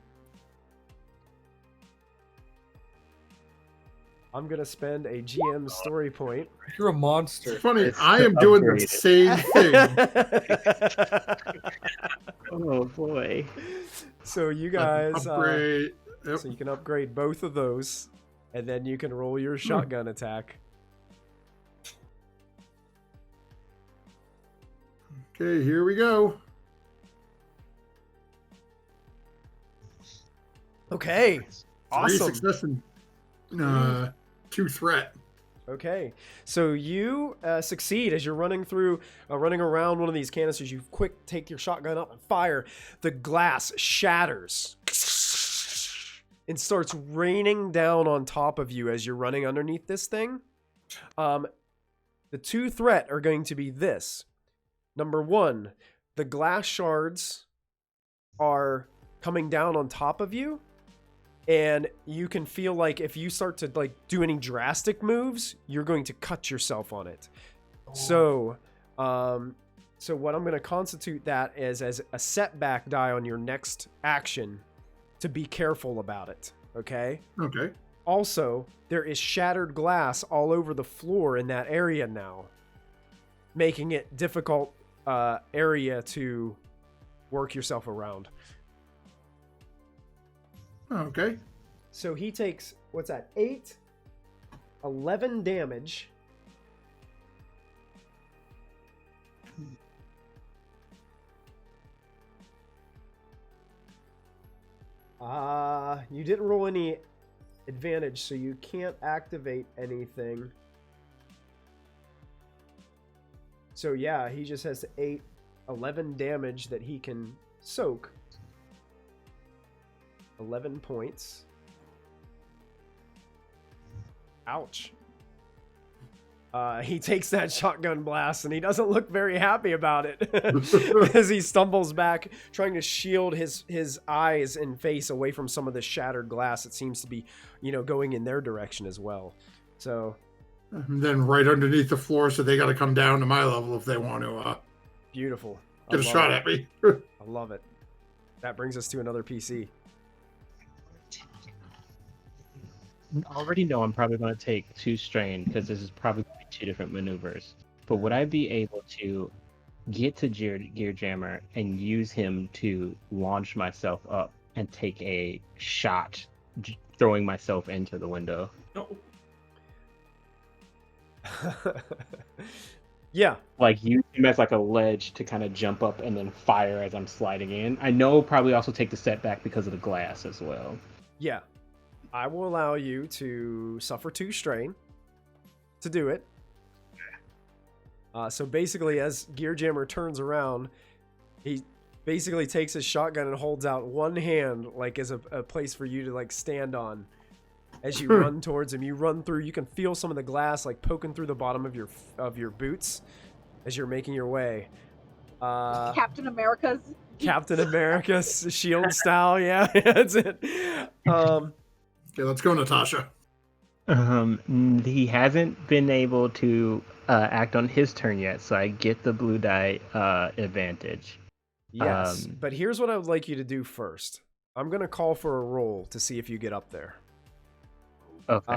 I'm going to spend a GM story point. You're a monster. It's funny, It's I am doing the upgraded. same thing. Oh boy. So you guys... Upgrade. Yep. So you can upgrade both of those, and then you can roll your shotgun attack. Okay, here we go. Okay. 3 Awesome. success and 2 threat. Okay, so you succeed as you're running around one of these canisters. You quick take your shotgun up and fire. The glass shatters and starts raining down on top of you as you're running underneath this thing. The 2 threat are going to be this. Number 1, the glass shards are coming down on top of you. And you can feel like if you start to like do any drastic moves, you're going to cut yourself on it. So what I'm going to constitute that as a setback die on your next action to be careful about it. Okay. Okay. Also, there is shattered glass all over the floor in that area now, making it difficult area to work yourself around. Okay. So he takes, what's that, 8, 11 damage. You didn't roll any advantage, so you can't activate anything. So yeah, he just has 11 damage that he can soak. 11 points. Ouch. He takes that shotgun blast and he doesn't look very happy about it as he stumbles back, trying to shield his eyes and face away from some of the shattered glass. It seems to be, going in their direction as well. So, And then right underneath the floor, so they got to come down to my level if they want to beautiful. get a shot at me. I love it. That brings us to another PC. I already know I'm probably going to take 2 strain because this is probably going to be 2 different maneuvers. But would I be able to get to Gear Jammer and use him to launch myself up and take a shot, throwing myself into the window? No. Yeah. Like use him as like a ledge to kind of jump up and then fire as I'm sliding in. I know probably also take the setback because of the glass as well. Yeah. I will allow you to suffer 2 strain to do it. So basically, as Gear Jammer turns around, he basically takes his shotgun and holds out one hand, like as a place for you to like stand on. As you run towards him, you run through. You can feel some of the glass like poking through the bottom of your boots as you're making your way. Captain America's shield style. Yeah, that's it. Okay, let's go, Natasha. He hasn't been able to act on his turn yet, so I get the blue die advantage. Yes, but here's what I would like you to do first. I'm going to call for a roll to see if you get up there. Okay.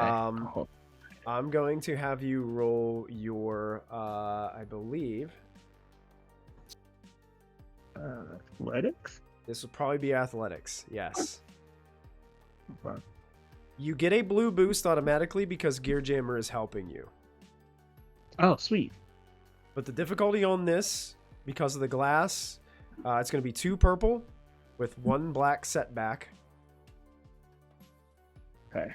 I'm going to have you roll your, I believe... Athletics? This will probably be athletics, yes. Okay. You get a blue boost automatically because Gear Jammer is helping you. Oh, sweet. But the difficulty on this, because of the glass, it's going to be 2 purple with 1 black setback. Okay.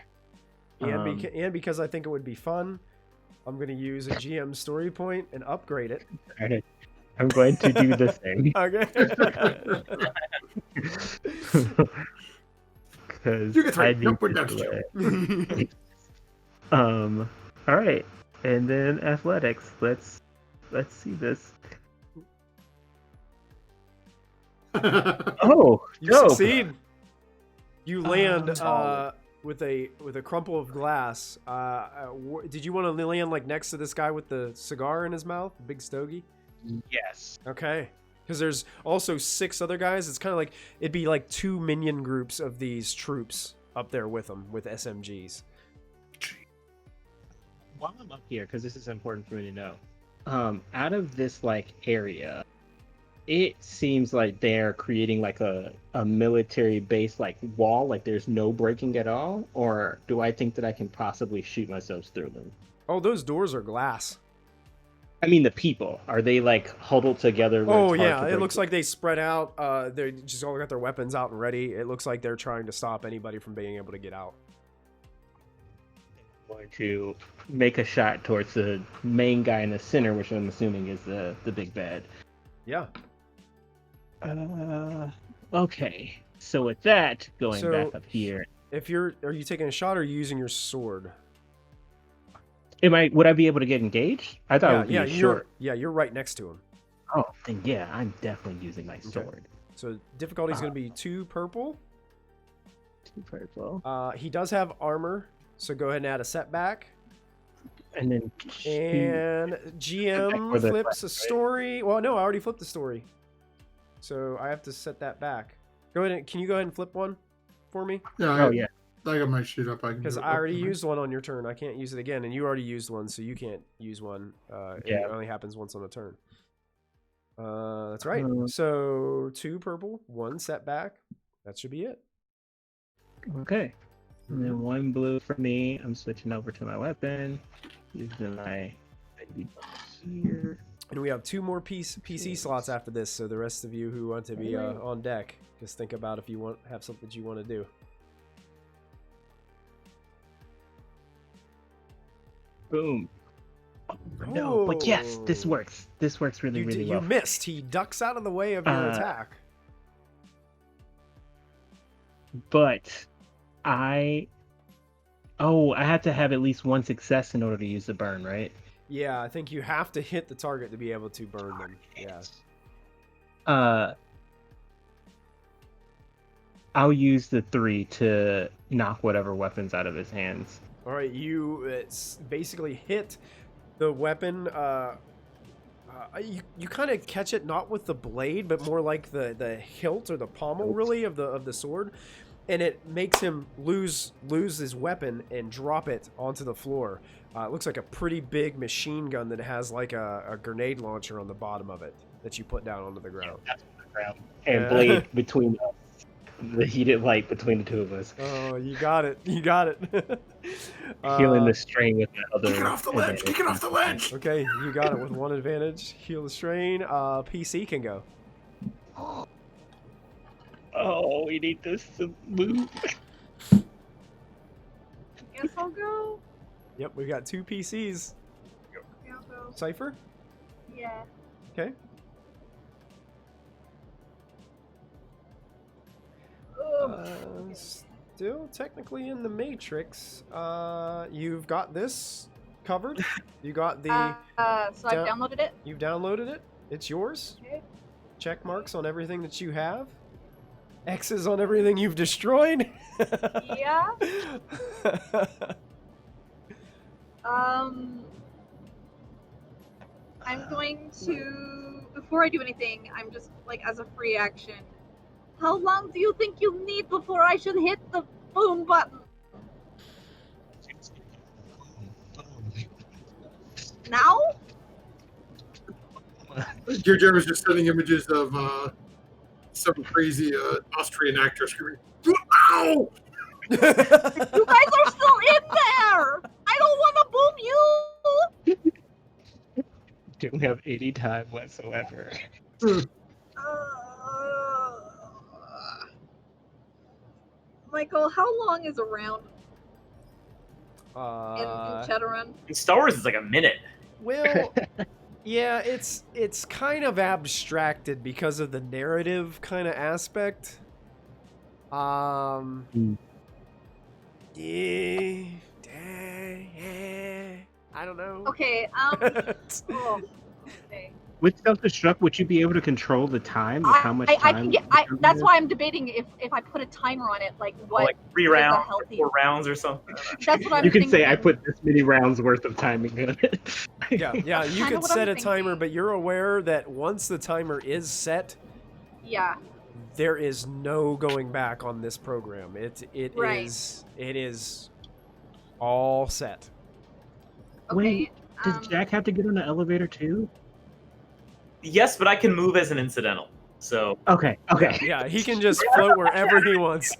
And because I think it would be fun, I'm going to use a GM story point and upgrade it. Alright. I'm going to do the thing. Okay. You can try. Nope, that's true. All right, and then athletics. Let's see this. Oh, You dope. succeed. You land with a crumple of glass. Did you want to land like next to this guy with the cigar in his mouth, big stogie? Yes. Okay. Because there's also 6 other guys. It's kind of like it'd be like 2 minion groups of these troops up there with them with SMGs. While I'm up here, because this is important for me to know, out of this like area, it seems like they're creating like a military base like wall, like there's no breaking at all, or do I think that I can possibly shoot myself through them? Oh, those doors are glass. I mean, the people, are they like huddled together? Oh yeah, it looks like they spread out. They just all got their weapons out and ready. It looks like they're trying to stop anybody from being able to get out. I'm going to make a shot towards the main guy in the center, which I'm assuming is the big bad. Yeah. Okay. So with that, going back up here, are you taking a shot or are you using your sword? would I be able to get engaged? I thought it would be a short. You're right next to him. Oh, then yeah, I'm definitely using my sword. So difficulty is going to be 2 purple. 2 purple. He does have armor, so go ahead and add a setback. And then And GM flips a story. Well, no, I already flipped the story, so I have to set that back. Go ahead. Can you go ahead and flip one for me? Yeah. yeah. I got my sheet up. Because I already used one on your turn. I can't use it again, and you already used one, so you can't use one. It only happens once on a turn. That's right. Uh, So 2 purple, 1 setback. That should be it. Okay. And then 1 blue for me. I'm switching over to my weapon. Using my baby here. And we have 2 more PC slots after this, so the rest of you who want to be on deck, just think about if you have something that you want to do. Boom. No, but yes, this Oh. works. This works really, really You well. missed. He ducks out of the way of your attack. But I have to have at least 1 success in order to use the burn, right? Yeah, I think you have to hit the target to be able to burn them. Yeah. I'll use the 3 to knock whatever weapons out of his hands. All right, you basically hit the weapon. You kind of catch it not with the blade, but more like the hilt or the pommel, really, of the sword, and it makes him lose his weapon and drop it onto the floor. It looks like a pretty big machine gun that has like a grenade launcher on the bottom of it that you put down onto the ground. That's on the ground. And blade between us. The heated light between the 2 of us. Oh, you got it. You got it. Healing the strain with my other. Kick it off the ledge! Kick it off the ledge! Okay, you got it with 1 advantage. Heal the strain. PC can go. Oh, we need this to move. Guess I'll go. Yep, we got 2 PCs. Yeah, I'll go. Cypher? Yeah. Okay. Still technically in the Matrix. You've got this covered. You got the. So I've downloaded it. You've downloaded it. It's yours. Okay. Check marks on everything that you have. X's on everything you've destroyed. Yeah. I'm going to, before I do anything, I'm just like as a free action. How long do you think you'll need before I should hit the boom button? Now? Jojo was just sending images of some crazy Austrian actor screaming, "Ow!" You guys are still in there! I don't want to boom you! Don't have any time whatsoever. Michael, how long is a round in Shadowrun? In Star Wars, it's like a minute. Well, yeah, it's kind of abstracted because of the narrative kind of aspect. Yeah, I don't know. Okay, oh, okay. With self-destruct, would you be able to control the time? Of how much time? I can get. That's why I'm debating if I put a timer on it, like what? Like 3 is a rounds, healthy- 4 rounds, or something. That's what I'm You can thinking. say I put this many rounds worth of timing in it. Yeah, you Kinda could what set I'm a timer, thinking. but you're aware that once the timer is set, Yeah. there is no going back on this program. It Right. is all set. Okay. Wait, does um, Jack have to get on the elevator too? Yes, but I can move as an incidental. So Okay. Yeah, he can just float wherever he wants.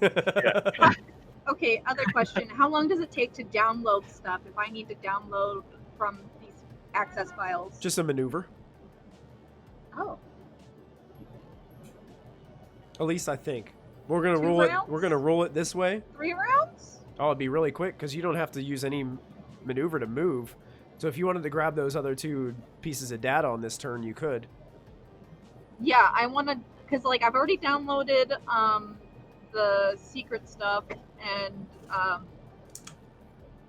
Okay. Other question: how long does it take to download stuff if I need to download from these access files? Just a maneuver. Oh. At least I think. We're gonna 2 roll it. rounds? We're gonna roll it this way. 3 rounds? Oh, it'd be really quick because you don't have to use any maneuver to move. So if you wanted to grab those other 2 pieces of data on this turn, you could. Yeah, I want to, because like I've already downloaded the secret stuff and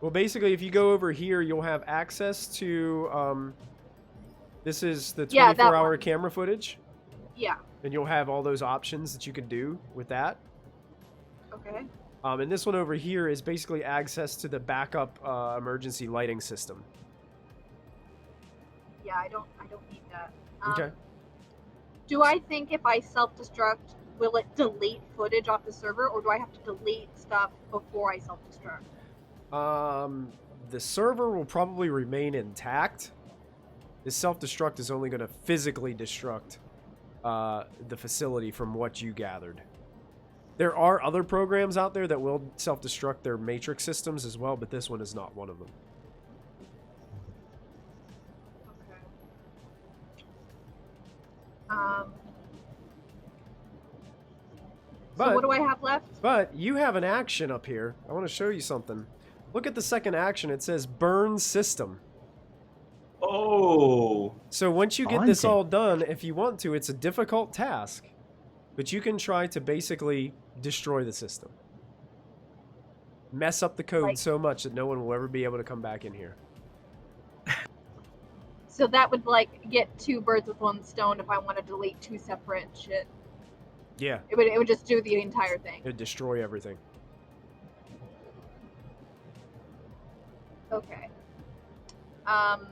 Well, basically, if you go over here, you'll have access to. This is the Yeah, that 24-hour one. camera footage, yeah. and you'll have all those options that you could do with that. Okay. And this one over here is basically access to the backup emergency lighting system. Yeah, I don't need that. Okay. Do I think if I self-destruct, will it delete footage off the server, or do I have to delete stuff before I self-destruct? The server will probably remain intact. This self-destruct is only going to physically destruct the facility from what you gathered. There are other programs out there that will self-destruct their matrix systems as well, but this one is not one of them. Okay. But, so what do I have left? But you have an action up here. I want to show you something. Look at the second action. It says burn system. Oh. So once you get this all done, if you want to, it's a difficult task, but you can try to basically destroy the system. Mess up the code so much that no one will ever be able to come back in here. So that would like get 2 birds with 1 stone if I want to delete 2 separate shit. Yeah. It would just do the entire thing. It would destroy everything. Okay. I'm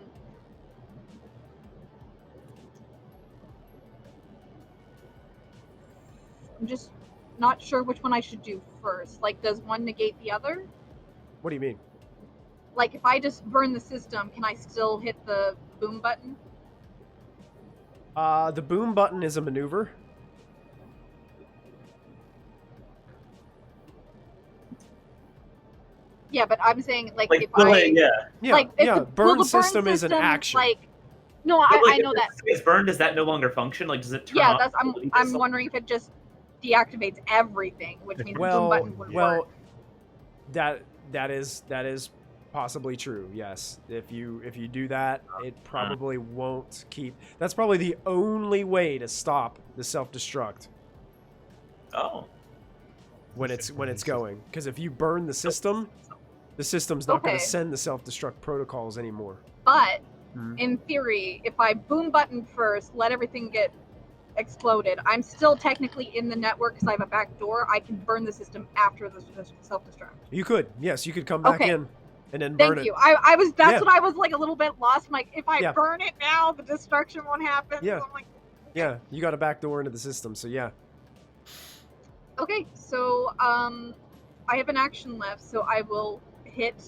just not sure which one I should do first. Like, does one negate the other? What do you mean? Like, if I just burn the system, can I still hit the boom button? The boom button is a maneuver. Yeah, but I'm saying, like if Yeah, like, yeah. the Burn system is an action. Like, no, I know that. If it's burned, does that no longer function? Like, does it turn Yeah, off? that's I'm wondering if it just deactivates everything, which means the boom button wouldn't work. that is possibly true. Yes, if you do that, it probably won't keep. That's probably the only way to stop the self-destruct. Oh. When it's going, because if you burn the system's not going to send the self-destruct protocols anymore. But in theory, if I boom button first, let everything get exploded, I'm still technically in the network because I have a back door. I can burn the system after the self-destruct. You could, yes, you could come back in and then burn it. Thank you. I was that's what I was like a little bit lost. I'm like, if I burn it now, the destruction won't happen. Yeah. So I'm like, yeah, you got a back door into the system, so yeah. Okay, so I have an action left, so I will hit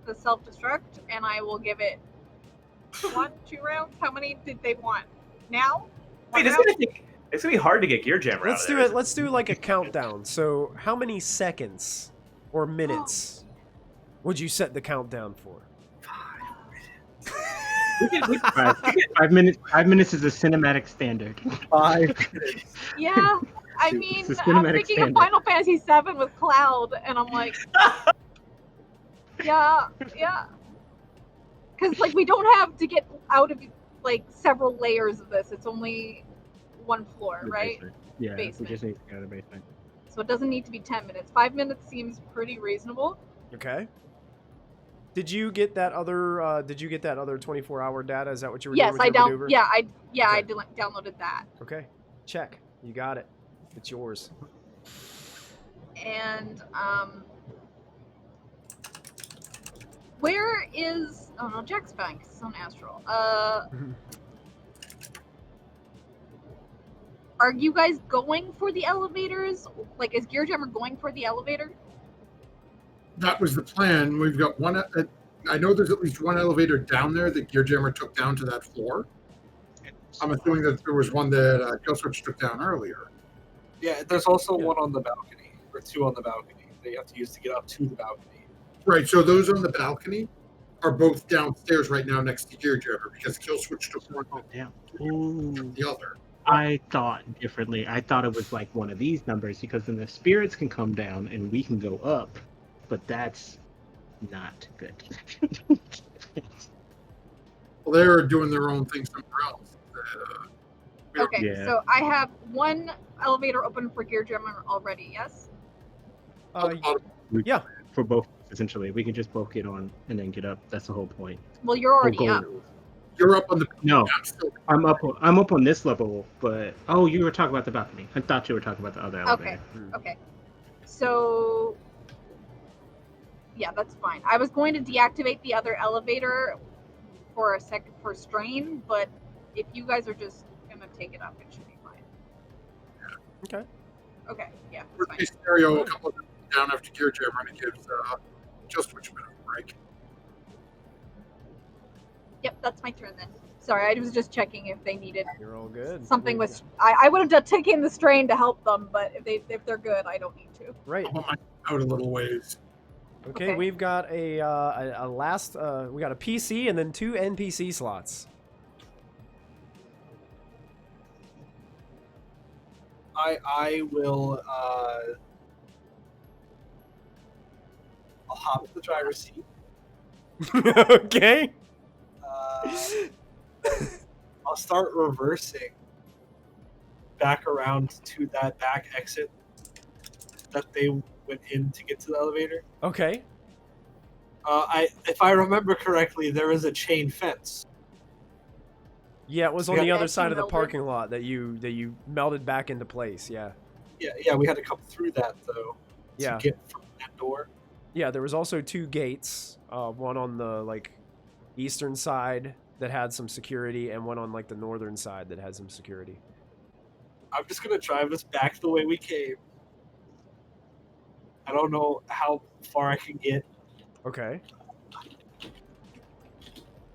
the self-destruct, and I will give it 1, 2 rounds. How many did they want? Now? Wait, it's gonna be hard to get Gear Jammer Let's out do of there. it. Let's do like a countdown. So, how many seconds or minutes would you set the countdown for? 5 minutes. 5 minutes is a cinematic standard. 5 minutes. Yeah, I mean, It's a I'm cinematic thinking standard. of Final Fantasy VII with Cloud, and I'm like, yeah. Because, like, we don't have to get out of, like, several layers of this. It's only 1 floor, The right? basement. Yeah, Basement. we just need to go to the basement. So it doesn't need to be 10 minutes. 5 minutes seems pretty reasonable. Okay. Did you get that other? 24-hour data? Is that what you were Yes, doing with your maneuver? I Okay. downloaded that. Okay. Check. You got it. It's yours. And where is? Oh no, Jack's fine 'cause it's on Astral. Are you guys going for the elevators? Like, is Gearjammer going for the elevator? That was the plan. We've got one. I know there's at least one elevator down there that Gearjammer took down to that floor. I'm assuming that there was one that Killswitch took down earlier. Yeah, there's also one on the balcony, or 2 on the balcony. That you have to use to get up to the balcony. Right. So those on the balcony are both downstairs right now next to Gearjammer because Killswitch took one Damn. to the other. I thought differently. I thought it was like one of these numbers because then the spirits can come down and we can go up, but that's not good. Well, they're doing their own thing somewhere else. Okay, Yeah. so I have one elevator open for Gearjammer already. Yes. Yeah. For both, essentially, we can just both get on and then get up. That's the whole point. Well, you're already Whole up. goal. You're up on the. No, I'm still. I'm up on this level, but you were talking about the balcony. I thought you were talking about the other elevator. Okay. So, yeah, that's fine. I was going to deactivate the other elevator for a second for strain, but if you guys are just gonna take it up, it should be fine. Okay. Okay. Yeah. That's Worst fine. case scenario, a couple of them down after Gearjammer and it gives Killswitch a bit of a break. Yep, that's my turn then. Sorry, I was just checking if they needed You're all good. something. I would have taken the strain to help them, but if they're good, I don't need to. Right. I want my out a little ways. Okay, Okay. we've got a last we got a PC and then 2 NPC slots. I will I'll hop in the driver's seat. Okay. I'll start reversing back around to that back exit that they went in to get to the elevator. Okay. If I remember correctly, there is a chain fence. Yeah, it was So on we the had- other Yeah, side you of the melded. parking lot that you melded back into place. Yeah. Yeah, we had to come through that though Yeah. to get from that door. Yeah, there was also 2 gates, one on the like eastern side that had some security and one on like the northern side that had some security. I'm just gonna drive us back the way we came. I don't know how far I can get. Okay.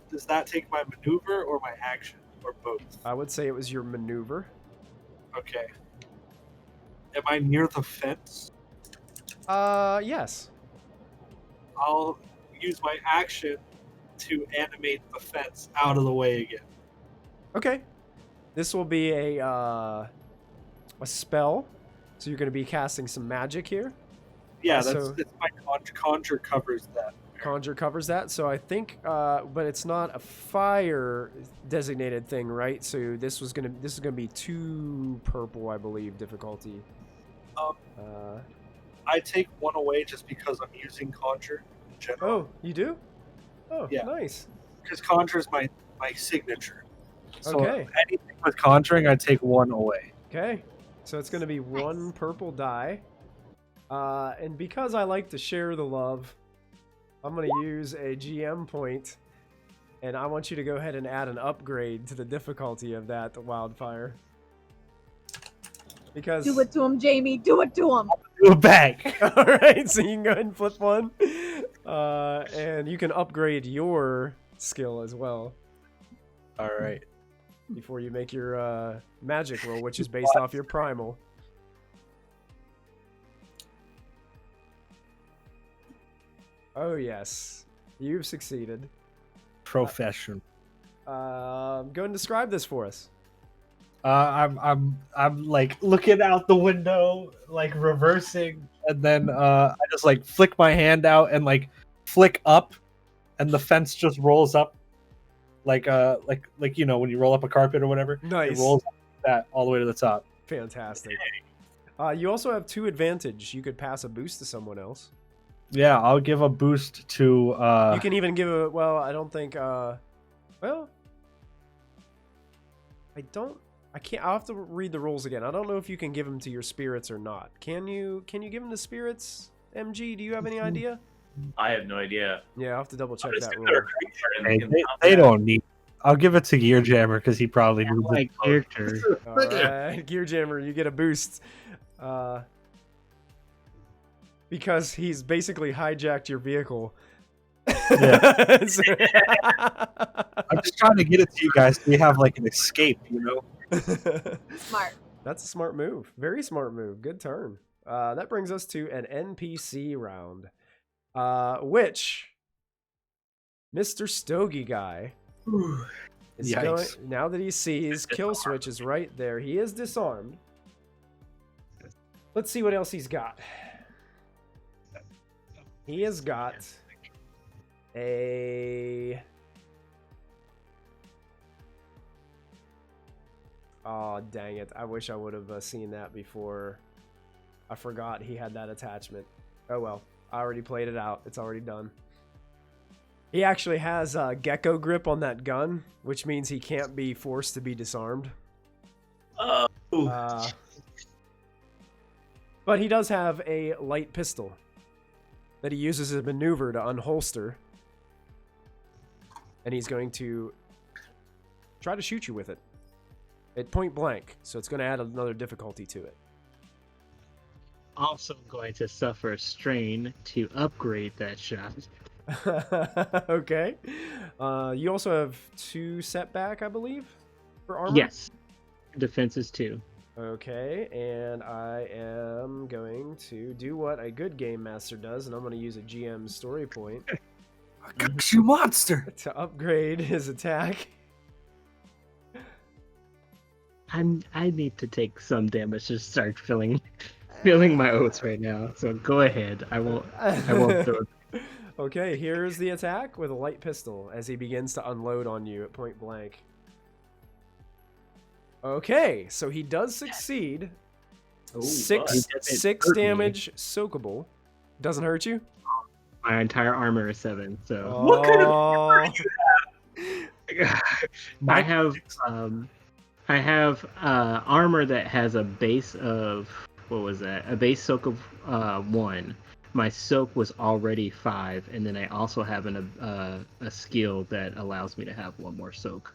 Does that take my maneuver or my action or both? I would say it was your maneuver. Okay. Am I near the fence? Yes. I'll use my action to animate the fence out of the way again. Okay. This will be a spell. So you're going to be casting some magic here. Yeah, So- it's my conjure covers that. Conjure covers that. So I think but it's not a fire designated thing, right? So this is going to be 2 purple, I believe, difficulty. Um, Uh I take 1 away just because I'm using conjure in general. Oh, you do? Oh, Yeah. nice. Because conjure is my signature. So Okay. anything with conjuring, I take 1 away. Okay. So it's going to be 1 purple die. And because I like to share the love, I'm going to use a GM point, and I want you to go ahead and add an upgrade to the difficulty of that wildfire. Because Do it to him, Jamie. Do it to him. Do it back. all right, so you can go ahead and flip 1, and you can upgrade your skill as well All right. before you make your magic roll, which is based off your primal. Oh yes, you've succeeded. Profession. Go and describe this for us. I'm like looking out the window, like reversing, and then I just like flick my hand out and like flick up, and the fence just rolls up, like you know when you roll up a carpet or whatever. Nice. It rolls up like that all the way to the top. Fantastic. You also have 2 advantage. You could pass a boost to someone else. Yeah, I'll give a boost to. You can even give a. Well, I don't think. Well, I don't. I can't. I'll have to read the rules again. I don't know if you can give them to your spirits or not. Can you? Can you give them to spirits? MG, do you have any idea? I have no idea. Yeah, I'll have to double check I'm just that gonna throw a rule. creature and Hey, can they combat. don't need. I'll give it to Gear Jammer because he probably needs My it. character. All right, Gear Jammer, you get a boost. Because he's basically hijacked your vehicle. Yeah. So- I'm just trying to get it to you guys so we have like an escape, you know? Smart. That's a smart move. Very smart move. Good turn. That brings us to an NPC round. Which Mr. Stogie guy is going, Yikes. now that he sees kill switch is right there. He is disarmed. Let's see what else he's got. He has got a... Oh, dang it. I wish I would have seen that before. I forgot he had that attachment. Oh well. I already played it out. It's already done. He actually has gecko grip on that gun, which means he can't be forced to be disarmed. Oh, But he does have a light pistol that he uses as a maneuver to unholster. And he's going to try to shoot you with it. At point blank, so it's going to add another difficulty to it. Also going to suffer a strain to upgrade that shot. Okay. You also have 2 setback, I believe, for armor. Yes. Defense is 2. Okay, and I am going to do what a good game master does, and I'm going to use a GM story point I got you, monster. to upgrade his attack. I need to take some damage to start feeling my oats right now. So go ahead. I won't throw it. Okay, here's the attack with a light pistol as he begins to unload on you at point blank. Okay, so he does succeed. Ooh, Six but- Doesn't hurt me. damage soakable. Doesn't hurt you? My entire armor is 7. So What kind of Oh. I have armor that has a base of what was that? A base soak of 1. My soak was already 5, and then I also have a skill that allows me to have 1 more soak.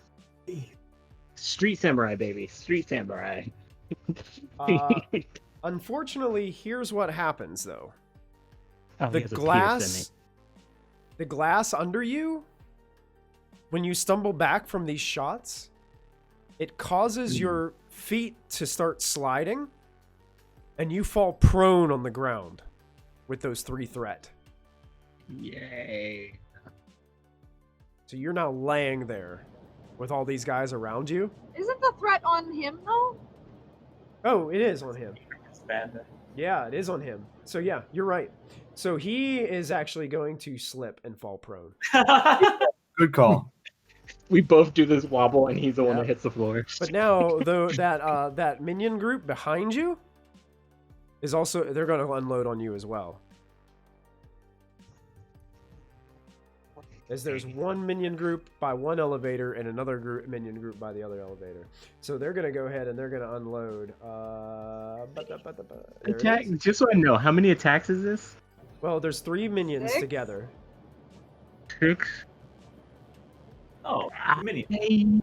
Street samurai, baby, street samurai. Unfortunately, here's what happens though. Oh, he The has a glass under you, when you stumble back from these shots, it causes your feet to start sliding, and you fall prone on the ground with those 3 threat. Yay. So you're now laying there with all these guys around you. Isn't the threat on him though? Oh, it is on him. It's bad. Yeah, it is on him. So yeah, you're right. So he is actually going to slip and fall prone. Good call. We both do this wobble, and he's the one Yeah. that hits the floor. But now, though, that minion group behind you is also, they're going to unload on you as well. As there's one minion group by one elevator and another minion group by the other elevator. So they're going to go ahead and they're going to unload. There it Attack. is. Just so I know, how many attacks is this? Well, there's 3 minions 6? together. 6. Oh, mini.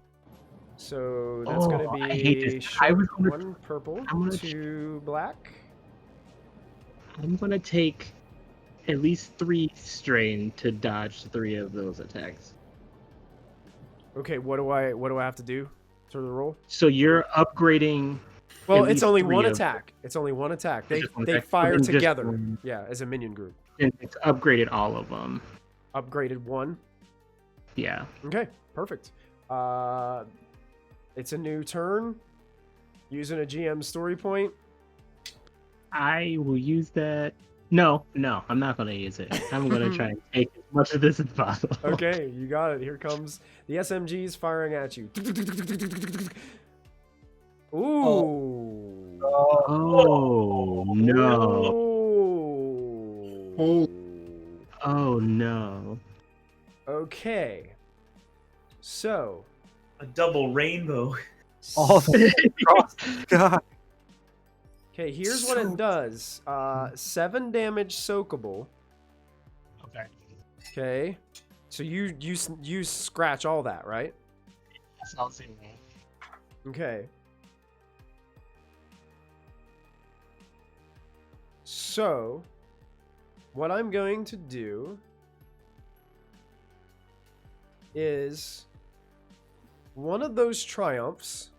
So that's going to I hate be this. I was gonna- 1 purple, I'm gonna- 2 black. I'm gonna take at least 3 strain to dodge 3 of those attacks. Okay, what do I have to do for the roll? So you're upgrading. Well, At it's least only 3 one of attack. It's only one attack. They just one they attack. fire Then just together. one. Yeah, as a minion group. And it's upgraded all of them. Upgraded 1. Yeah. Okay, perfect. It's a new turn. Using a GM story point. I will use that. No, I'm not gonna use it. I'm gonna try and take as much of this as possible. Okay, you got it. Here comes the SMGs firing at you. Ooh. Oh no! Oh. Oh no! Okay. So. A double rainbow. All God. Okay, here's what it does. 7 damage soakable. Okay. Okay. So you scratch all that, right? Sounds good. Okay. So, what I'm going to do is one of those triumphs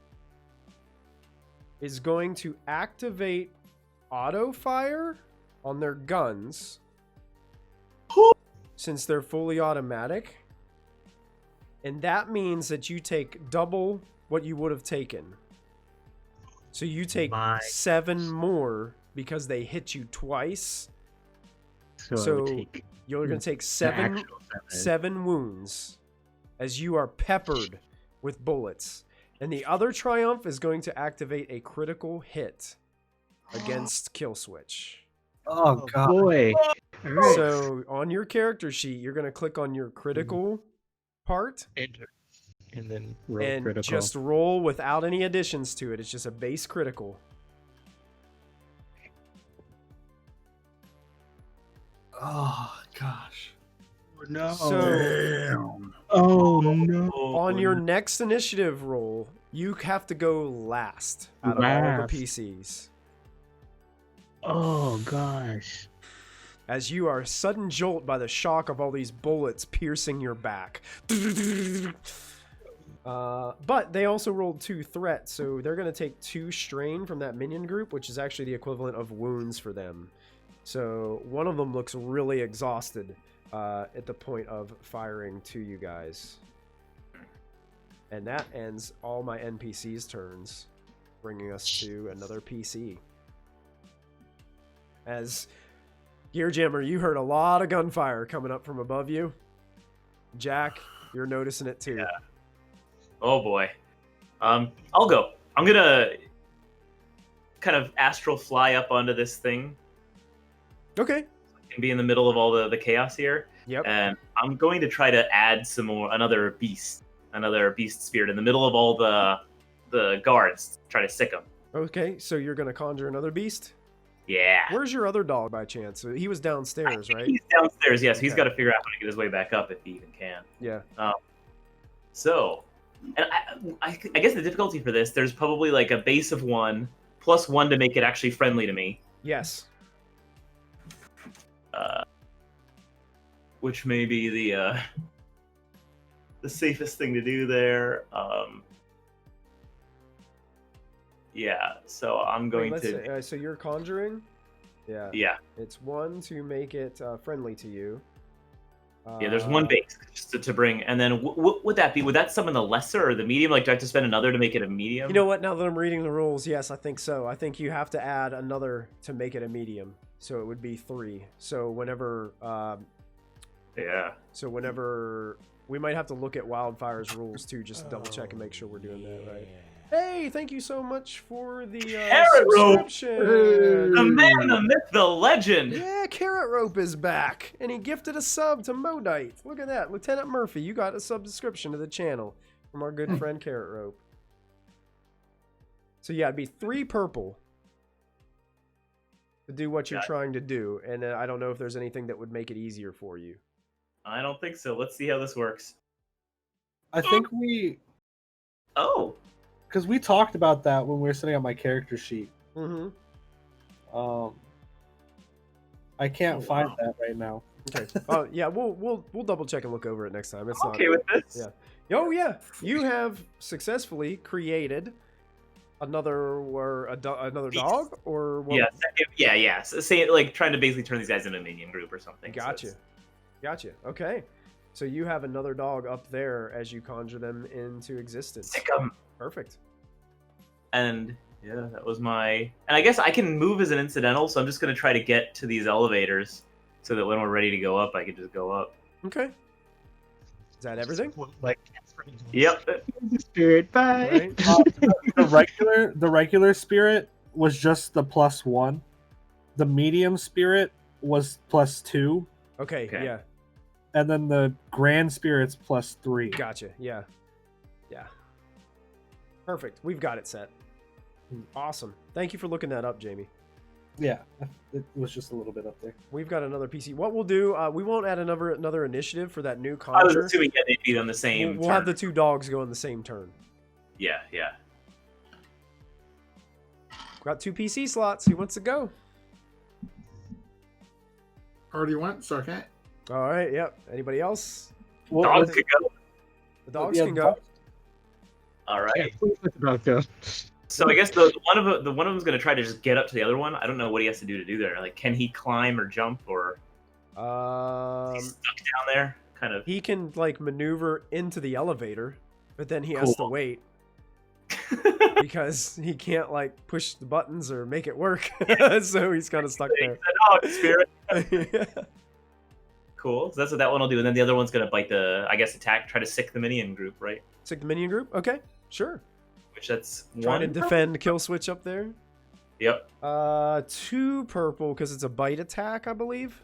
is going to activate auto fire on their guns since they're fully automatic. And that means that you take double what you would have taken. So you take My 7 more because they hit you twice. So you're going to take 7 wounds as you are peppered with bullets. And the other triumph is going to activate a critical hit against kill switch. Oh God. boy! All right. So on your character sheet, you're going to click on your critical part Enter. And then roll and critical. just roll without any additions to it. It's just a base critical. Oh gosh. no! So Damn. Oh no! on your next initiative roll, you have to go last out of all the Last. PCs. Oh gosh! as you are sudden jolt by the shock of all these bullets piercing your back. But they also rolled 2 threat, so they're going to take 2 strain from that minion group, which is actually the equivalent of wounds for them. So one of them looks really exhausted at the point of firing to you guys. And that ends all my NPCs' turns, bringing us to another PC. As Gearjammer, you heard a lot of gunfire coming up from above you. Jack, you're noticing it too. Yeah. Oh boy. I'll go. I'm gonna kind of astral fly up onto this thing Okay. and be in the middle of all the chaos here. Yep. And I'm going to try to add another beast spirit in the middle of all the guards. Try to sick them. Okay, so you're going to conjure another beast? Yeah. Where's your other dog by chance? He was downstairs, right? He's downstairs, yes. He's Okay. got to figure out how to get his way back up if he even can. Yeah. So, and I guess the difficulty for this, there's probably like a base of 1 plus 1 to make it actually friendly to me. Yes. Which may be the safest thing to do there. Yeah, so I'm going Wait, to. so you're conjuring? Yeah. Yeah, It's 1 to make it friendly to you. yeah. There's 1 base just to bring, and then what would that be? Would that summon the lesser or the medium? Like, do I have to spend another to make it a medium? You know what? Now that I'm reading the rules, yes, I think so. I think you have to add another to make it a medium. So it would be 3. So whenever... Yeah. So whenever... We might have to look at Wildfire's rules too, just to double check and make sure we're doing that right. Hey, thank you so much for the Carrot Rope! subscription. The man, the myth, the legend. Yeah, Carrot Rope is back, and he gifted a sub to Modite. Look at that, Lieutenant Murphy, you got a subscription to the channel from our good friend Carrot Rope. So yeah, it'd be 3 purple to do what you're trying to do, and I don't know if there's anything that would make it easier for you. I don't think so. Let's see how this works. I think we, Oh, because we talked about that when we were setting up my character sheet. Mm-hmm. I can't Oh, find wow. that right now. Okay. Oh yeah, we'll double check and look over it next time. It's I'm not okay with this. Yeah. Oh yeah, you have successfully created another another Beast. dog or what? Yeah. So, say like trying to basically turn these guys into a minion group or something. so Gotcha. it's- Gotcha. Okay. So you have another dog up there as you conjure them into existence. Sick 'em. Perfect. And yeah, that was my. And I guess I can move as an incidental, so I'm just gonna try to get to these elevators so that when we're ready to go up, I can just go up. Okay. Is that everything? Like, Yep. Spirit, bye. Right. The regular spirit was just the +1. The medium spirit was +2, Okay. Okay. Yeah. and then the grand spirit's +3. Gotcha. Yeah. Yeah. Perfect. We've got it set. Awesome. Thank you for looking that up, Jamie. Yeah, it was just a little bit up there. We've got another PC. What we'll do, we won't add another initiative for that new I was conjure. assuming that they'd be on the same. We'll have the turn. 2 dogs go in the same turn. Yeah. Got 2 PC slots. Who wants to go? Already went, so I can't. All right. Yep. Anybody else? Well, Dogs let's- could go. The dogs yeah, can go. All right. Yeah, please let the dog go. So I guess the one of them's gonna try to just get up to the other one. I don't know what he has to do to do there. Like, can he climb or jump or is he stuck down there? Kind of. He can like maneuver into the elevator, but then he has to Cool. wait because he can't like push the buttons or make it work. So he's kind of stuck there. The dog spirit. Yeah. Cool. So that's what that one will do, and then the other one's gonna bite attack, try to sick the minion group, right? Sick the minion group. Okay, sure. Which that's Trying to one. defend kill switch up there. Yep. 2 purple because it's a bite attack, I believe.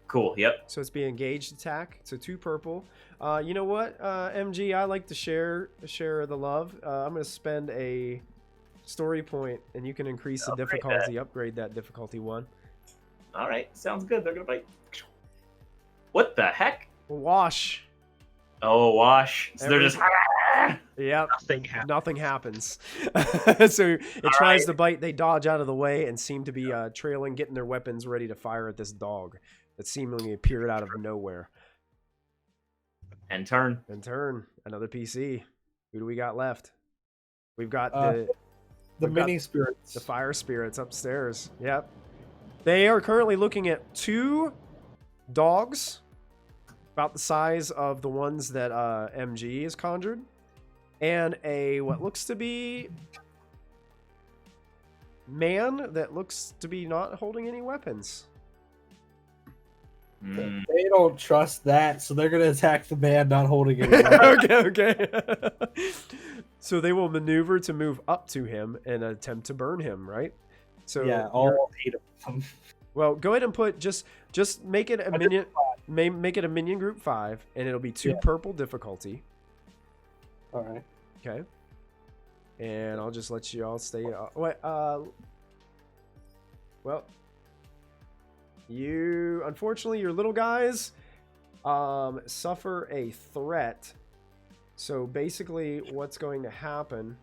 Cool. Yep. So it's being engaged attack. So 2 purple. You know what, MG? I like to share the love. I'm gonna spend a story point, and you can increase the Upgrade difficulty. Upgrade that difficulty 1. All right. Sounds good. They're gonna bite. What the heck? Wash. Oh, wash. So they're just. Yep. Nothing happened. Nothing happens. So it tries to bite. They dodge out of the way and seem to be trailing, getting their weapons ready to fire at this dog. that seemingly appeared out of nowhere. And turn. And turn. Another PC. Who do we got left? We've got The we've got mini spirits. the fire spirits upstairs. Yep. They are currently looking at 2 dogs, about the size of the ones that MG has conjured, and a what looks to be man that looks to be not holding any weapons. Mm. They don't trust that, so they're gonna attack the man not holding it. Okay. So they will maneuver to move up to him and attempt to burn him, right? So yeah, you're- all 8 of them. well, go ahead and put just make it a minion. Make it a minion group 5, and it'll be 2 purple difficulty. All right. Okay. And I'll just let you all stay. Well, unfortunately, your little guys suffer a threat. So basically, what's going to happen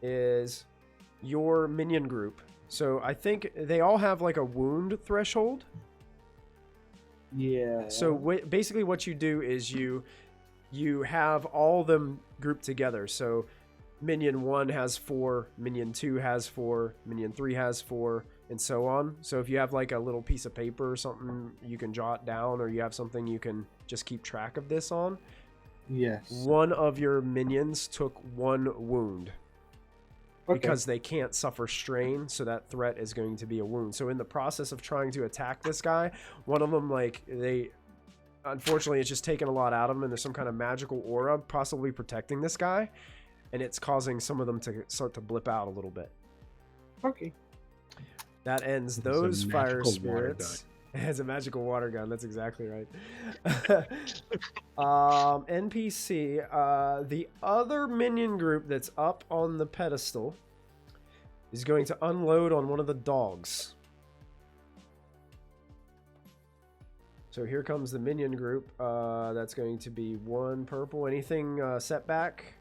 is your minion group. So I think they all have like a wound threshold. Yeah. So basically, what you do is you have all of them grouped together. So minion 1 has 4, minion 2 has 4, minion 3 has 4, and so on. So if you have like a little piece of paper or something you can jot down, or you have something you can just keep track of this on. Yes. One of your minions took 1 wound. Okay. Because they can't suffer strain, so that threat is going to be a wound. So in the process of trying to attack this guy, one of them, unfortunately, it's just taken a lot out of him, and there's some kind of magical aura possibly protecting this guy, and it's causing some of them to start to blip out a little bit. Okay. That ends It's a those fire magical water spirits. It's a magical water gun. That's exactly right. NPC. The other minion group that's up on the pedestal is going to unload on one of the dogs. So here comes the minion group. That's going to be 1 purple. Anything setback?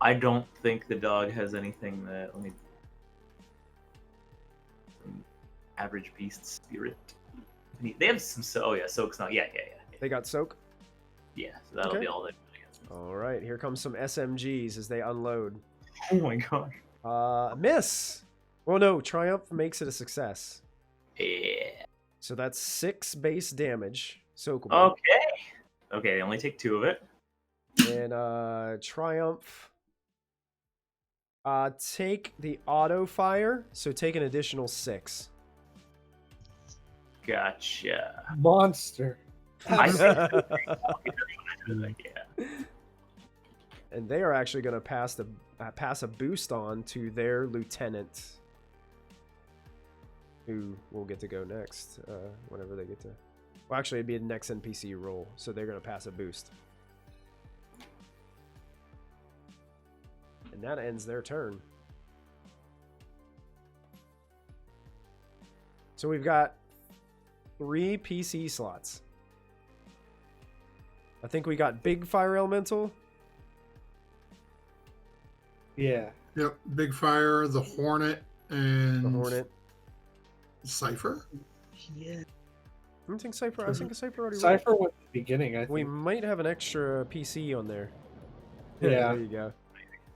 I don't think the dog has anything that. Let me. Some average beast spirit. They have some. Oh yeah, soak's not. Yeah. They got soak. Yeah, so that'll Okay. be all they do against me. All right, here comes some SMGs as they unload. Oh my gosh. Miss. Well, no, Triumph makes it a success. Yeah. So that's 6 base damage. Soakable. Okay, they only take 2 of it. And Triumph. Take the auto fire, so take an additional 6. Gotcha. Monster. I think. Yeah. And they are actually going to pass a boost on to their lieutenant, who will get to go next whenever they get to. Well, actually, it'd be the next NPC roll, so they're going to pass a boost. And that ends their turn. So we've got 3 PC slots. I think we got Big Fire Elemental. Yeah. Yep, Big Fire, the Hornet, and The Hornet. Cypher. Yeah. I don't think Cypher. I think Cypher already. Cypher was the beginning, I think. We might have an extra PC on there. Yeah. There you go.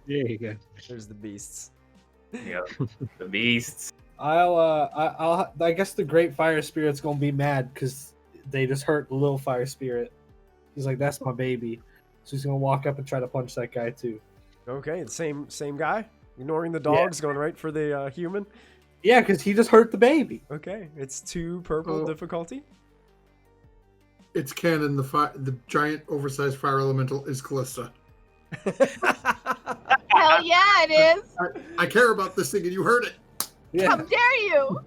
There you go. There's the beasts. Yeah. The beasts. I guess the Great Fire Spirit's gonna be mad because they just hurt the little Fire Spirit. He's like, that's my baby. So he's gonna walk up and try to punch that guy too. Okay, the same guy. Ignoring the dogs, going right for the human. Yeah, because he just hurt the baby. Okay, it's 2 purple Oh. difficulty. It's canon. The giant, oversized fire elemental is Callista. Hell yeah, it is. I care about this thing, and you heard it. Yeah. How dare you?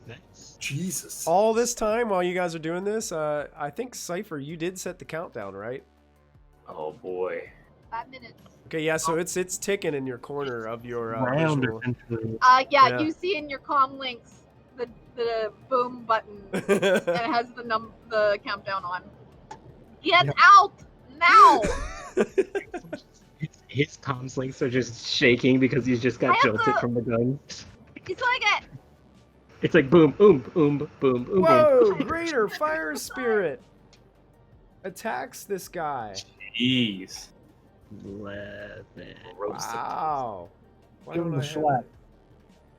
Nice. Jesus. All this time while you guys are doing this, I think Cypher, you did set the countdown, right? Oh boy. 5 minutes. Okay, yeah, so it's ticking in your corner of your Round visual. essentially. Yeah, Yeah. you see in your comm links the boom button and it has the countdown on. Get Yep. out now! His comms links are just shaking because he's just got I have jolted to- from the gun. He's like it. It's like boom, boom. Whoa! Greater fire spirit attacks this guy. Jeez. 11. Roasted. Wow. Why Give him don't the I have slap.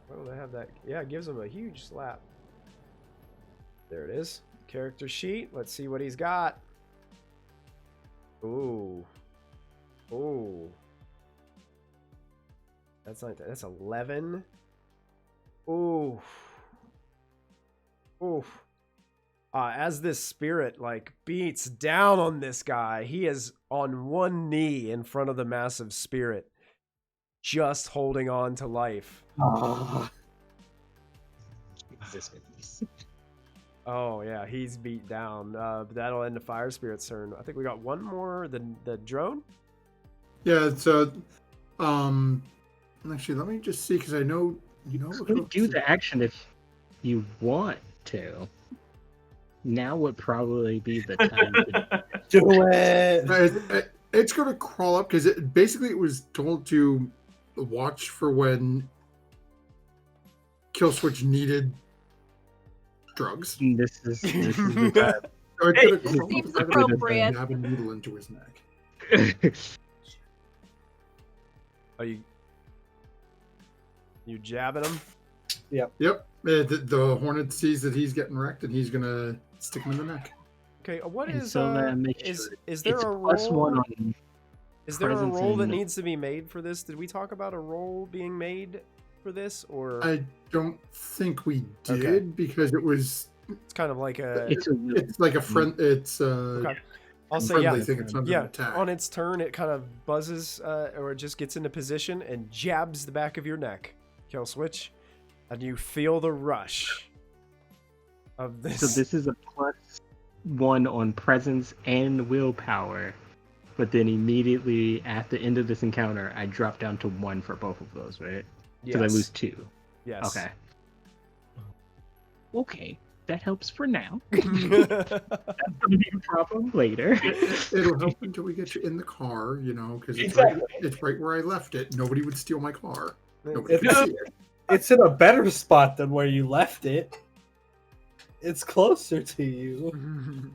Why don't I have that? Yeah, it gives him a huge slap. There it is. Character sheet. Let's see what he's got. Ooh. Ooh. That's 11. Ooh. Ooh. As this spirit like beats down on this guy, he is on one knee in front of the massive spirit, just holding on to life. Oh yeah, he's beat down. That'll end the fire spirit's turn. I think we got one more. The drone. Yeah. So, actually, let me just see because I know you know. You can do the action if you want to. Now would probably be the time to Do it. It's going to crawl up because it was told to watch for when Kill Switch needed drugs. This is the time. So it's gonna crawl Seems up, it's gonna appropriate. Jab a needle into his neck. Are you jabbing him? Yep. The Hornet sees that he's getting wrecked, and he's gonna stick him in the neck. Okay. What And is so that makes is sure is there it's a +1 role? on Is there a presence role that and- needs to be made for this? Did we talk about a role being made for this, or I don't think we did Okay. because it was. it's kind of like a? It's a It's like a friend. It's Okay. I'll say friendly yeah. thing. It's under Yeah, attack. on its turn, it kind of buzzes or it just gets into position and jabs the back of your neck, Kill Switch, and you feel the rush of this. So this is a +1 on presence and willpower, but then immediately at the end of this encounter, I drop down to 1 for both of those, right? Because I lose 2. Yes. Okay. Okay, that helps for now. Okay. That's gonna be a problem later. It'll help until we get you in the car, because Exactly. it's right where I left it. Nobody would steal my car. Nobody It's- could see it. It's in a better spot than where you left it. It's closer to you.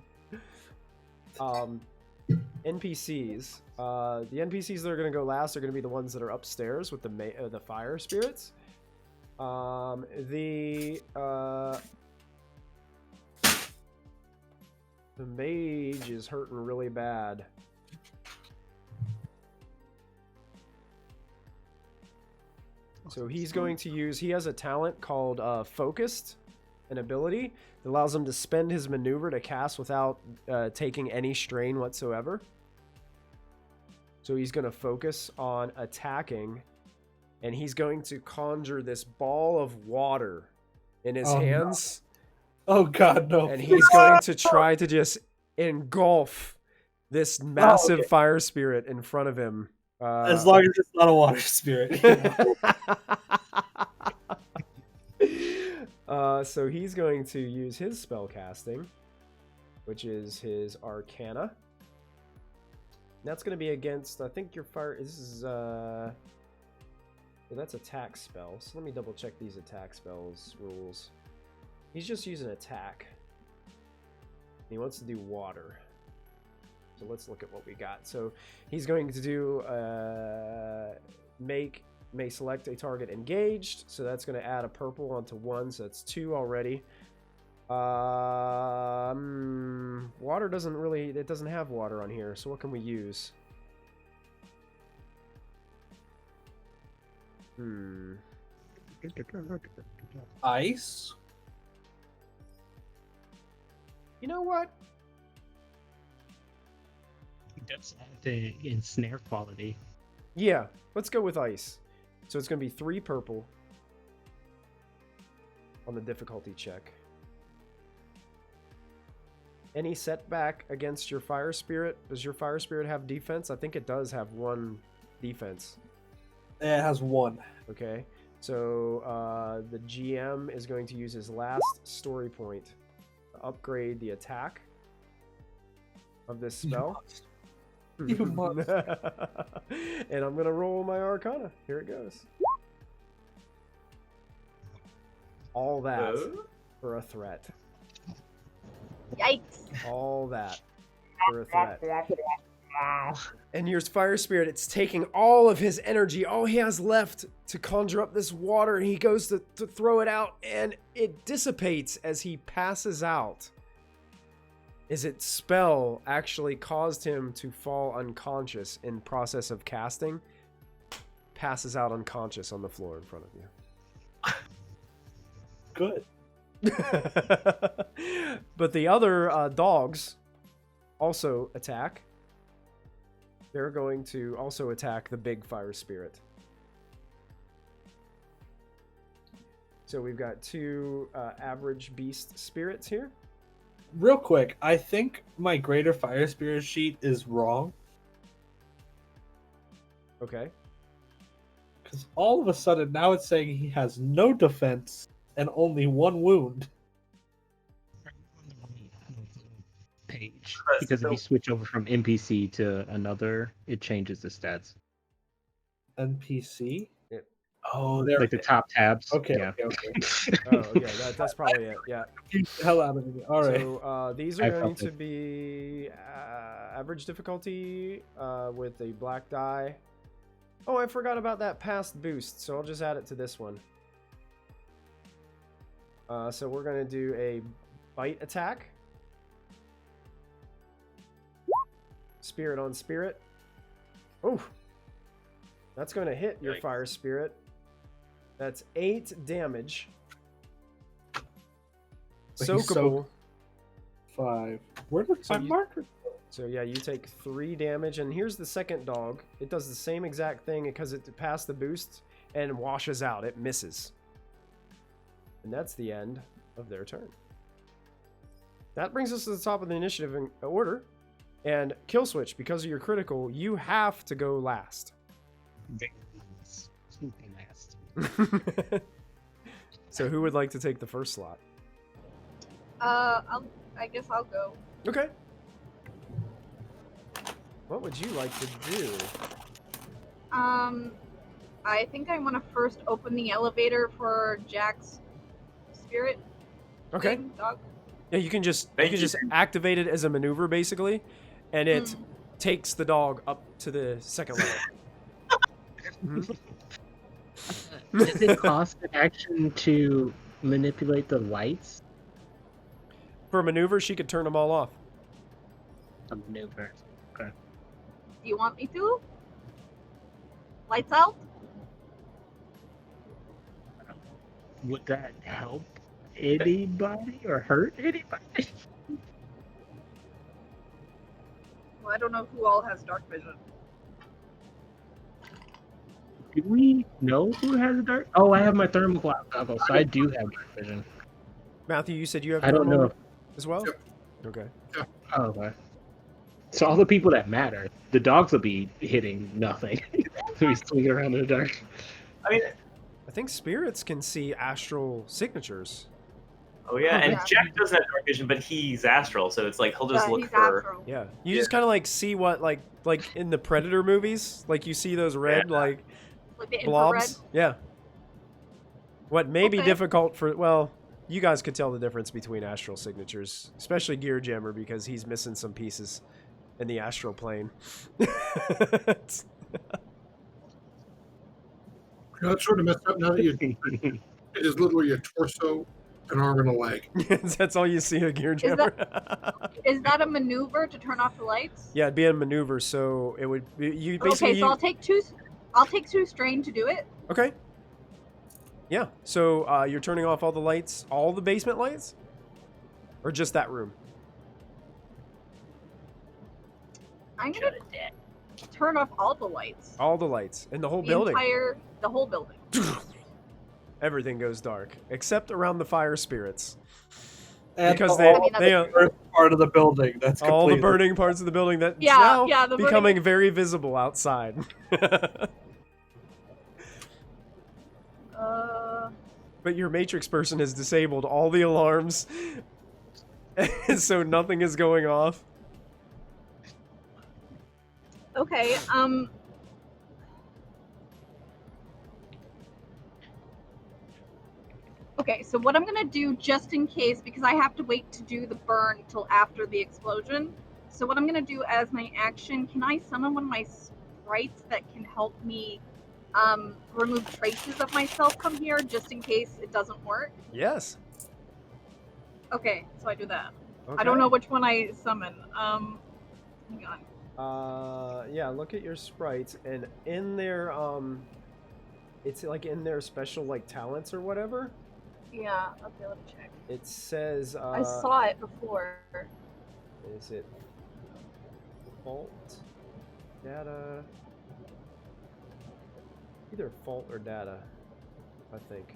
NPCs. The NPCs that are going to go last are going to be the ones that are upstairs with the fire spirits. The mage is hurting really bad. So he's going to use, he has a talent called Focused, an ability that allows him to spend his maneuver to cast without taking any strain whatsoever. So he's going to focus on attacking, and he's going to conjure this ball of water in his Oh, no. hands, Oh god, no. and he's going to try to just engulf this massive okay. fire spirit in front of him. As long as it's not a water spirit. So he's going to use his spell casting, which is his Arcana. That's going to be against, I think your fire is well, that's attack spell. So let me double check these attack spells rules. He's just using attack. He wants to do water. So let's look at what we got. So he's going to do may select a target engaged. So that's going to add a purple onto 1. So that's 2 already. Water doesn't really, it doesn't have water on here. So what can we use? Ice? You know what? That's the ensnare quality. Yeah, let's go with ice. So it's going to be 3 purple on the difficulty check. Any setback against your fire spirit? Does your fire spirit have defense? I think it does have 1 defense. It has 1. Okay, so the GM is going to use his last story point to upgrade the attack of this spell. You must. And I'm gonna roll my Arcana. Here it goes. All that for a threat. Yikes. All that for a threat. And your fire spirit, it's taking all of his energy, all he has left to conjure up this water, and he goes to throw it out, and it dissipates as he passes out. Is its spell actually caused him to fall unconscious in process of casting? Passes out unconscious on the floor in front of you. Good. But the other dogs also attack. They're going to also attack the big fire spirit. So we've got two average beast spirits here. Real quick, I think my greater fire spirit sheet is wrong. Okay. Because all of a sudden now it's saying he has no defense and only 1 wound. Page. Because if you switch over from NPC to another, it changes the stats. NPC? Yep. Oh, there. Like the top tabs. Okay, Yeah. okay. Oh, yeah, that's probably it. Yeah. Confused the hell out of me. All right. So these are going to be average difficulty with a black die. Oh, I forgot about that past boost, so I'll just add it to this one. So we're going to do a bite attack. Spirit on spirit. Oh, that's going to hit your fire spirit. That's 8 damage. But he's Soakable. 5. Where did So my you- marker go? So yeah, you take 3 damage, and here's the second dog. It does the same exact thing because it passed the boost and washes out. It misses. And that's the end of their turn. That brings us to the top of the initiative in order. And kill switch, because of your critical, you have to go last. So who would like to take the first slot? I guess I'll go. Okay. What would you like to do? I think I want to first open the elevator for Jack's spirit. Okay. thing, dog. Yeah, you can just Thank you. activate it as a maneuver basically, and it takes the dog up to the second level. Mhm. Does it cost an action to manipulate the lights? For a maneuver, she could turn them all off. A maneuver. Okay. Do you want me to? Lights out? Would that help anybody or hurt anybody? Well, I don't know who all has dark vision. Do we know who has a dark? Oh, I have my thermal goggles, so I do have dark vision. Matthew, you said you have I don't thermal know. as well? Yep. Okay. Oh, okay. So all the people that matter, the dogs will be hitting nothing. So he's swinging around in the dark. I mean, I think spirits can see astral signatures. oh yeah, and Yeah. Jack doesn't have dark vision, but he's astral, so it's like he'll just look he's for. astral. Yeah. You just kind of like see what like in the Predator movies, like you see those red like Like the infrared. blobs. Yeah. What may be Okay. difficult for, well, you guys could tell the difference between astral signatures, especially Gear Jammer because he's missing some pieces in the astral plane. That's sort of messed up now that it is literally a torso, an arm, and a leg. That's all you see of Gear Jammer. Is that a maneuver to turn off the lights? Yeah, it'd be a maneuver, so it would be, you basically. Okay, so I'll take two. I'll take 2 strain to do it. Okay. Yeah, so you're turning off all the lights, all the basement lights, or just that room? I'm gonna turn off all the lights. All the lights in the whole building. The whole building. Everything goes dark except around the fire spirits. And Because all they the first part of the building. That's all the completed. burning parts of the building that's Yeah, now yeah, the burning- becoming very visible outside. But your Matrix person has disabled all the alarms, so nothing is going off. Okay. Okay, so what I'm gonna do, just in case, because I have to wait to do the burn till after the explosion. So what I'm gonna do as my action, can I summon one of my sprites that can help me remove traces of myself from here, just in case it doesn't work? Yes. Okay, so I do that. Okay. I don't know which one I summon. Hang on. Yeah, look at your sprites, and in their it's like in their special like talents or whatever. Yeah, okay, let me check. It says I saw it before. Is it fault data? Either fault or data, I think.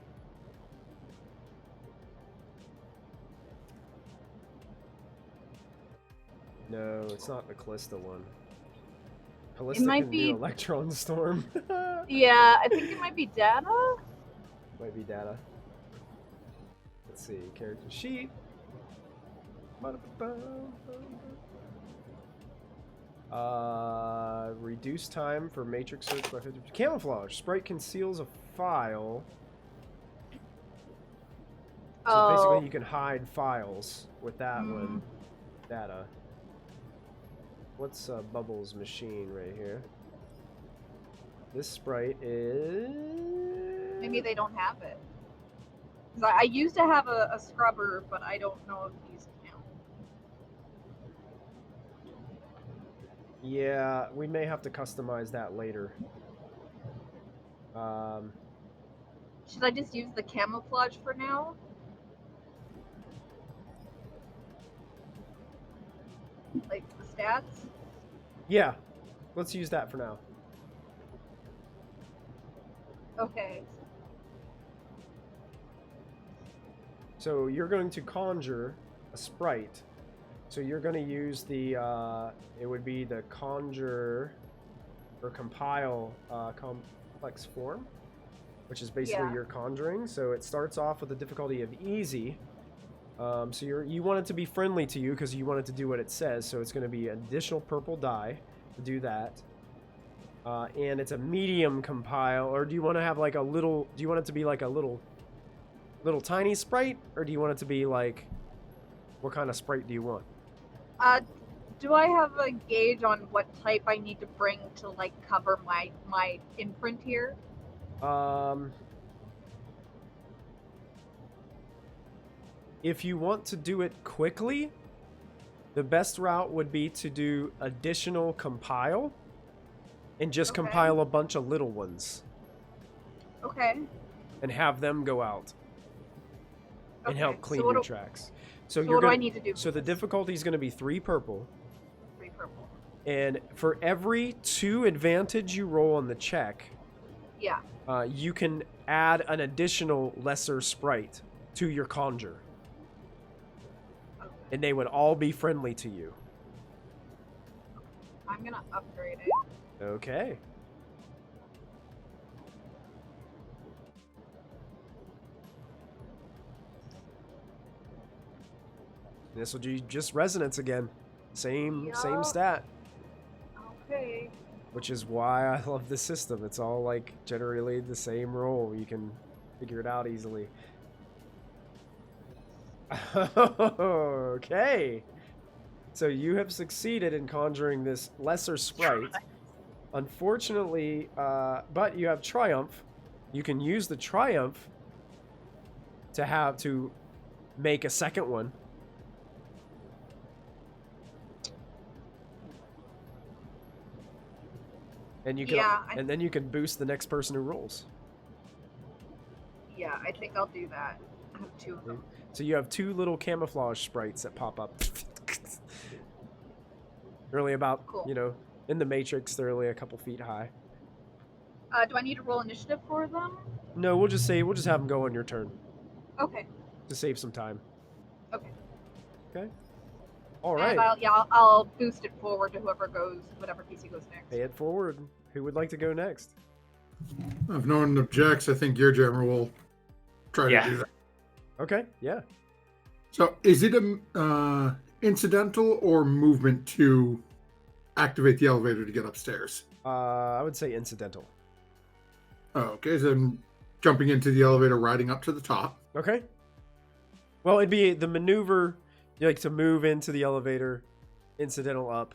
No, it's not the Callista one. Callista might can be- do Electron Storm. Yeah, I think it might be data. Might be data. Let's see, character sheet. Reduce time for matrix search by 50%. Camouflage. Sprite conceals a file. So basically you can hide files with that one. Data. What's Bubbles' machine right here? This sprite is... Maybe they don't have it. 'Cause I used to have a scrubber, but I don't know if these count. Yeah, we may have to customize that later. Should I just use the camouflage for now? Like the stats? Yeah, let's use that for now. Okay. So you're going to conjure a sprite. So you're going to use the, it would be the conjure or compile complex form, which is basically your conjuring. So it starts off with a difficulty of easy. So you want it to be friendly to you because you want it to do what it says. So it's going to be an additional purple die to do that. And it's a medium compile, or do you want to have like a little, do you want it to be like a little tiny sprite, or do you want it to be like, what kind of sprite do you want? Do I have a gauge on what type I need to bring to like cover my imprint here? If you want to do it quickly, the best route would be to do additional compile and just compile a bunch of little ones. Okay. And have them go out and help clean your tracks. So what do I need to do? So the difficulty is going to be 3 purple. 3 purple. And for every 2 advantage you roll on the check, you can add an additional lesser sprite to your conjure. And they would all be friendly to you. I'm gonna upgrade it. Okay. This will be just resonance again. Same stat. Okay. Which is why I love this system. It's all like generally the same roll. You can figure it out easily. Okay. So you have succeeded in conjuring this lesser sprite. Unfortunately, but you have Triumph. You can use the Triumph to make a second one. And you can, and then you can boost the next person who rolls. Yeah, I think I'll do that. I have 2 of them. So you have 2 little camouflage sprites that pop up. Really about, you know, in the Matrix, they're only a couple feet high. Do I need to roll initiative for them? No, we'll just have them go on your turn. Okay. To save some time. Okay. Okay. All right. And I'll boost it forward to whatever PC goes next. Pay it forward. Who would like to go next? If no one objects, I think your jammer will try to do that. Okay, yeah. So is it a incidental or movement to activate the elevator to get upstairs? I would say incidental. Oh, okay, then jumping into the elevator, riding up to the top. Okay. Well, it'd be the maneuver, like to move into the elevator, incidental up,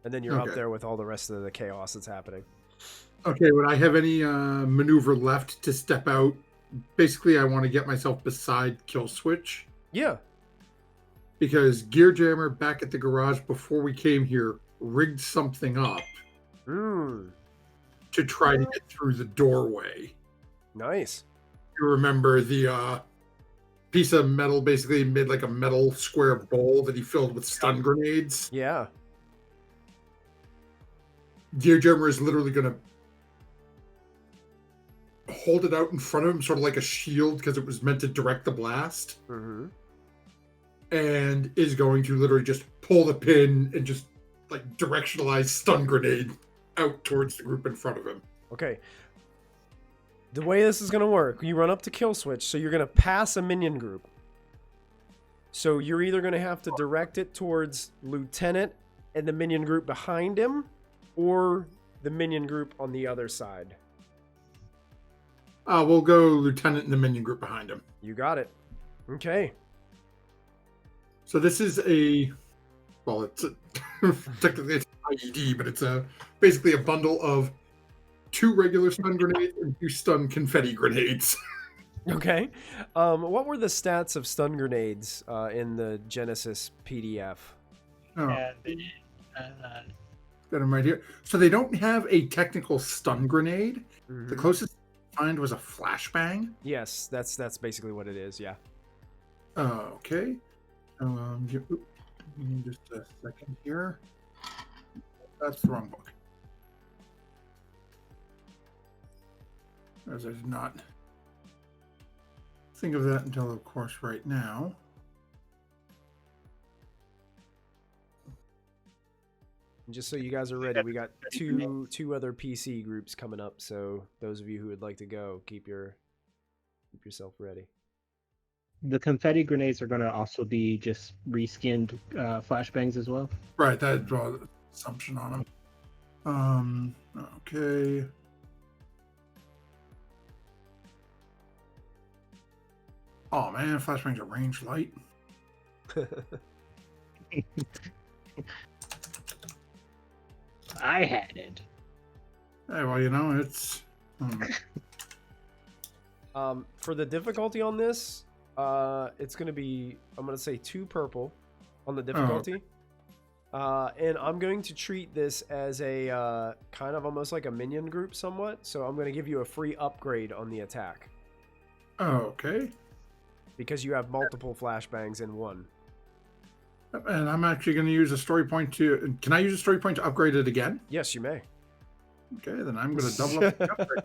and then you're up Okay. there with all the rest of the chaos that's happening. Okay, would I have any maneuver left to step out? Basically, I want to get myself beside Kill Switch Yeah. because Gear Jammer back at the garage before we came here rigged something up Mm. to try to get through the doorway. Nice. You remember the piece of metal basically made like a metal square bowl that he filled with stun grenades? Yeah. Gear Jammer is literally going to hold it out in front of him, sort of like a shield, because it was meant to direct the blast, Mm-hmm. and is going to literally just pull the pin and just like directionalize stun grenade out towards the group in front of him. Okay. The way this is going to work, you run up to Kill Switch, so you're going to pass a minion group. So you're either going to have to direct it towards Lieutenant and the minion group behind him, or the minion group on the other side. We'll go Lieutenant and the minion group behind him. You got it. Okay. So this is it's technically it's an IED, but it's basically a bundle of 2 regular stun grenades and 2 stun confetti grenades. Okay. What were the stats of stun grenades in the Genesis PDF? Oh, And, got them right here. So they don't have a technical stun grenade. Mhm. The closest I find was a flashbang. Yes, that's basically what it is. Yeah. Okay. Give me just a second here. That's the wrong book. As I did not think of that until, of course, right now. And just so you guys are ready, we got two other PC groups coming up. So those of you who would like to go, keep yourself ready. the confetti grenades are going to also be just reskinned flashbangs as well. Right, that draws the assumption on them. Okay. Oh man, flashbangs are range light. I had it. Hey, well, you know, it's. For the difficulty on this, it's going to be, I'm going to say 2 purple on the difficulty. And I'm going to treat this as a kind of almost like a minion group somewhat. So I'm going to give you a free upgrade on the attack. Okay. Because you have multiple flashbangs in one. And I'm actually going to use a story point to. Can I use a story point to upgrade it again? Yes, you may. Okay, then I'm going to double up the upgrade.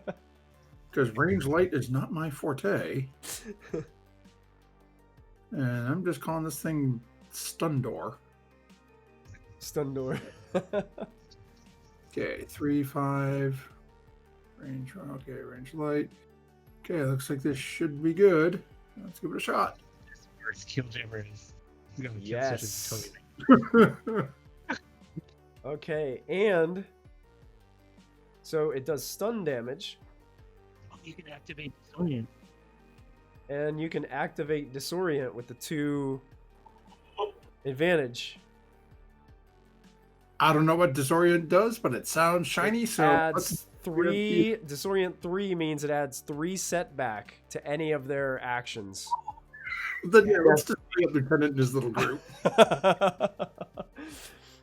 Because range light is not my forte. And I'm just calling this thing Stun Door. Stun door. Okay, 3, 5. Range, okay, range light. Okay, looks like this should be good. Let's give it a shot. First kill jammer is going to kill such Yes. a total. Okay, and so it does stun damage, You can activate disorient. and you can activate disorient with the 2 advantage. I don't know what Disorient does, but it sounds shiny, so Adds 3 disorient 3 means it adds 3 setback to any of their actions. then yeah, let's just be a lieutenant in his little group.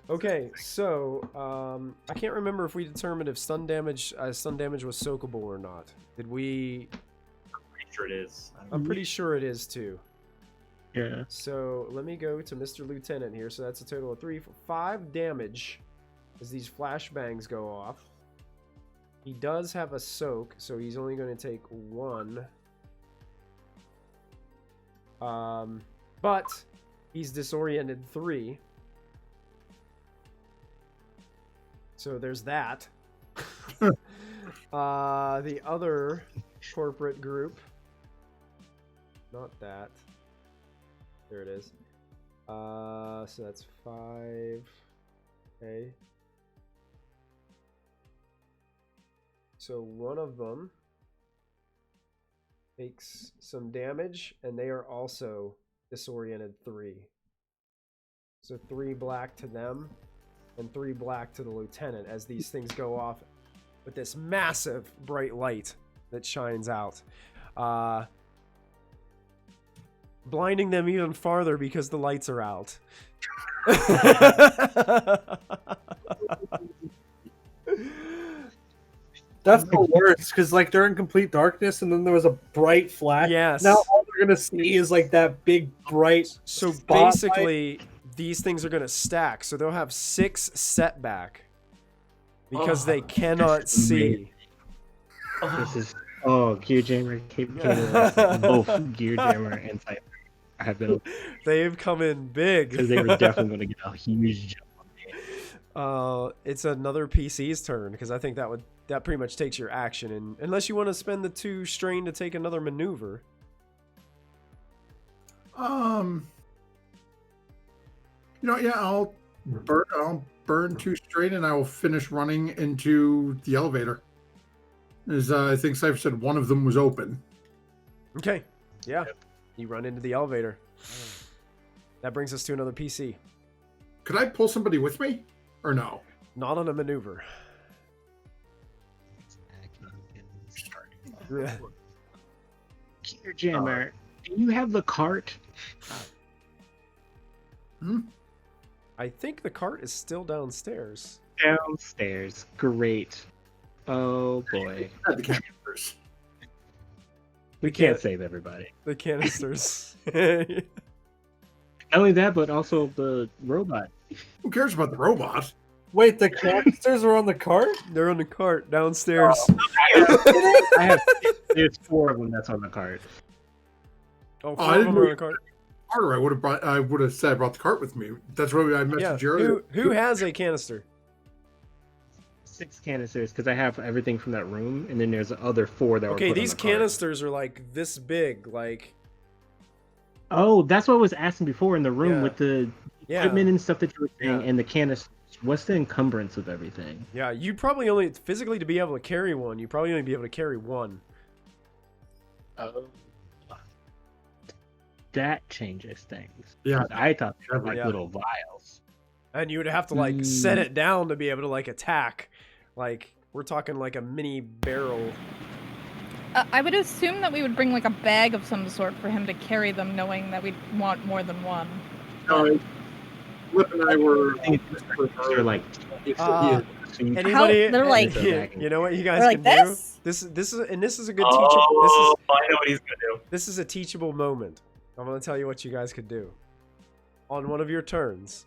Okay, so I can't remember if we determined if stun damage was soakable or not. Did we? Pretty sure it is. I'm pretty sure it is too. Yeah. So let me go to Mr. Lieutenant here. So that's a total of 3, 4, 5 damage as these flashbangs go off. He does have a soak, so he's only going to take 1. But he's disoriented 3. So there's that. The other corporate group. Not that. There it is. So that's 5. Okay. So one of them takes some damage, and they are also disoriented 3. So 3 black to them, and 3 black to the lieutenant as these things go off with this massive bright light that shines out. Blinding them even farther because the lights are out. That's the worst, because like they're in complete darkness, and then there was a bright flash. Yes. Now all they're gonna see is like that big bright. So spotlight. basically, these things are going to stack. So they'll have 6 setback because they cannot see. This is Gear Jammer capability. Both Gear Jammer and Cypher have been They've come in big. because they were definitely going to get a huge jump. It's another PC's turn because I think that pretty much takes your action, and unless you want to spend the 2 strain to take another maneuver. I'll burn 2 strain, and I will finish running into the elevator. As I think Cypher said, one of them was open. Okay, yeah, you run into the elevator. That brings us to another PC. Could I pull somebody with me, or no? Not on a maneuver. Yeah. Gear Jammer, do you have the cart? I think the cart is still downstairs. Downstairs. Great. Oh boy. At the campers. We can't save everybody. The canisters. Not only that, but also the robot. Who cares about the robot? Wait, the canisters are on the cart? They're on the cart downstairs. I have there's 4 of them that's on the cart. Oh, I 4 of didn't them know are on you- the cart. Carter, I would have said I brought the cart with me. That's why I messaged Yeah. you earlier. Who has a canister? 6 canisters because I have everything from that room, and then there's the other 4 that were Okay, put on these the cart. canisters are like this big. Like, Oh, that's what I was asking before in the room Yeah. with the yeah. equipment and stuff that you were saying, Yeah. and the canisters. What's the encumbrance of everything? Yeah, you'd probably only, physically to be able to carry one, you'd probably only be able to carry 1. Oh. That changes things. Yeah. I thought they were like Yeah. little vials. And you would have to like set it down to be able to like attack. Like, we're talking like a mini barrel. I would assume that we would bring like a bag of some sort for him to carry them, knowing that we'd want more than one. No, Flip and I were. They're like Uh, so you- Anybody? they're like- you know what you guys They're can like do? this? This is a good teachable. Oh, I know what he's gonna do. This is a teachable moment. I'm gonna tell you what you guys could do. On one of your turns,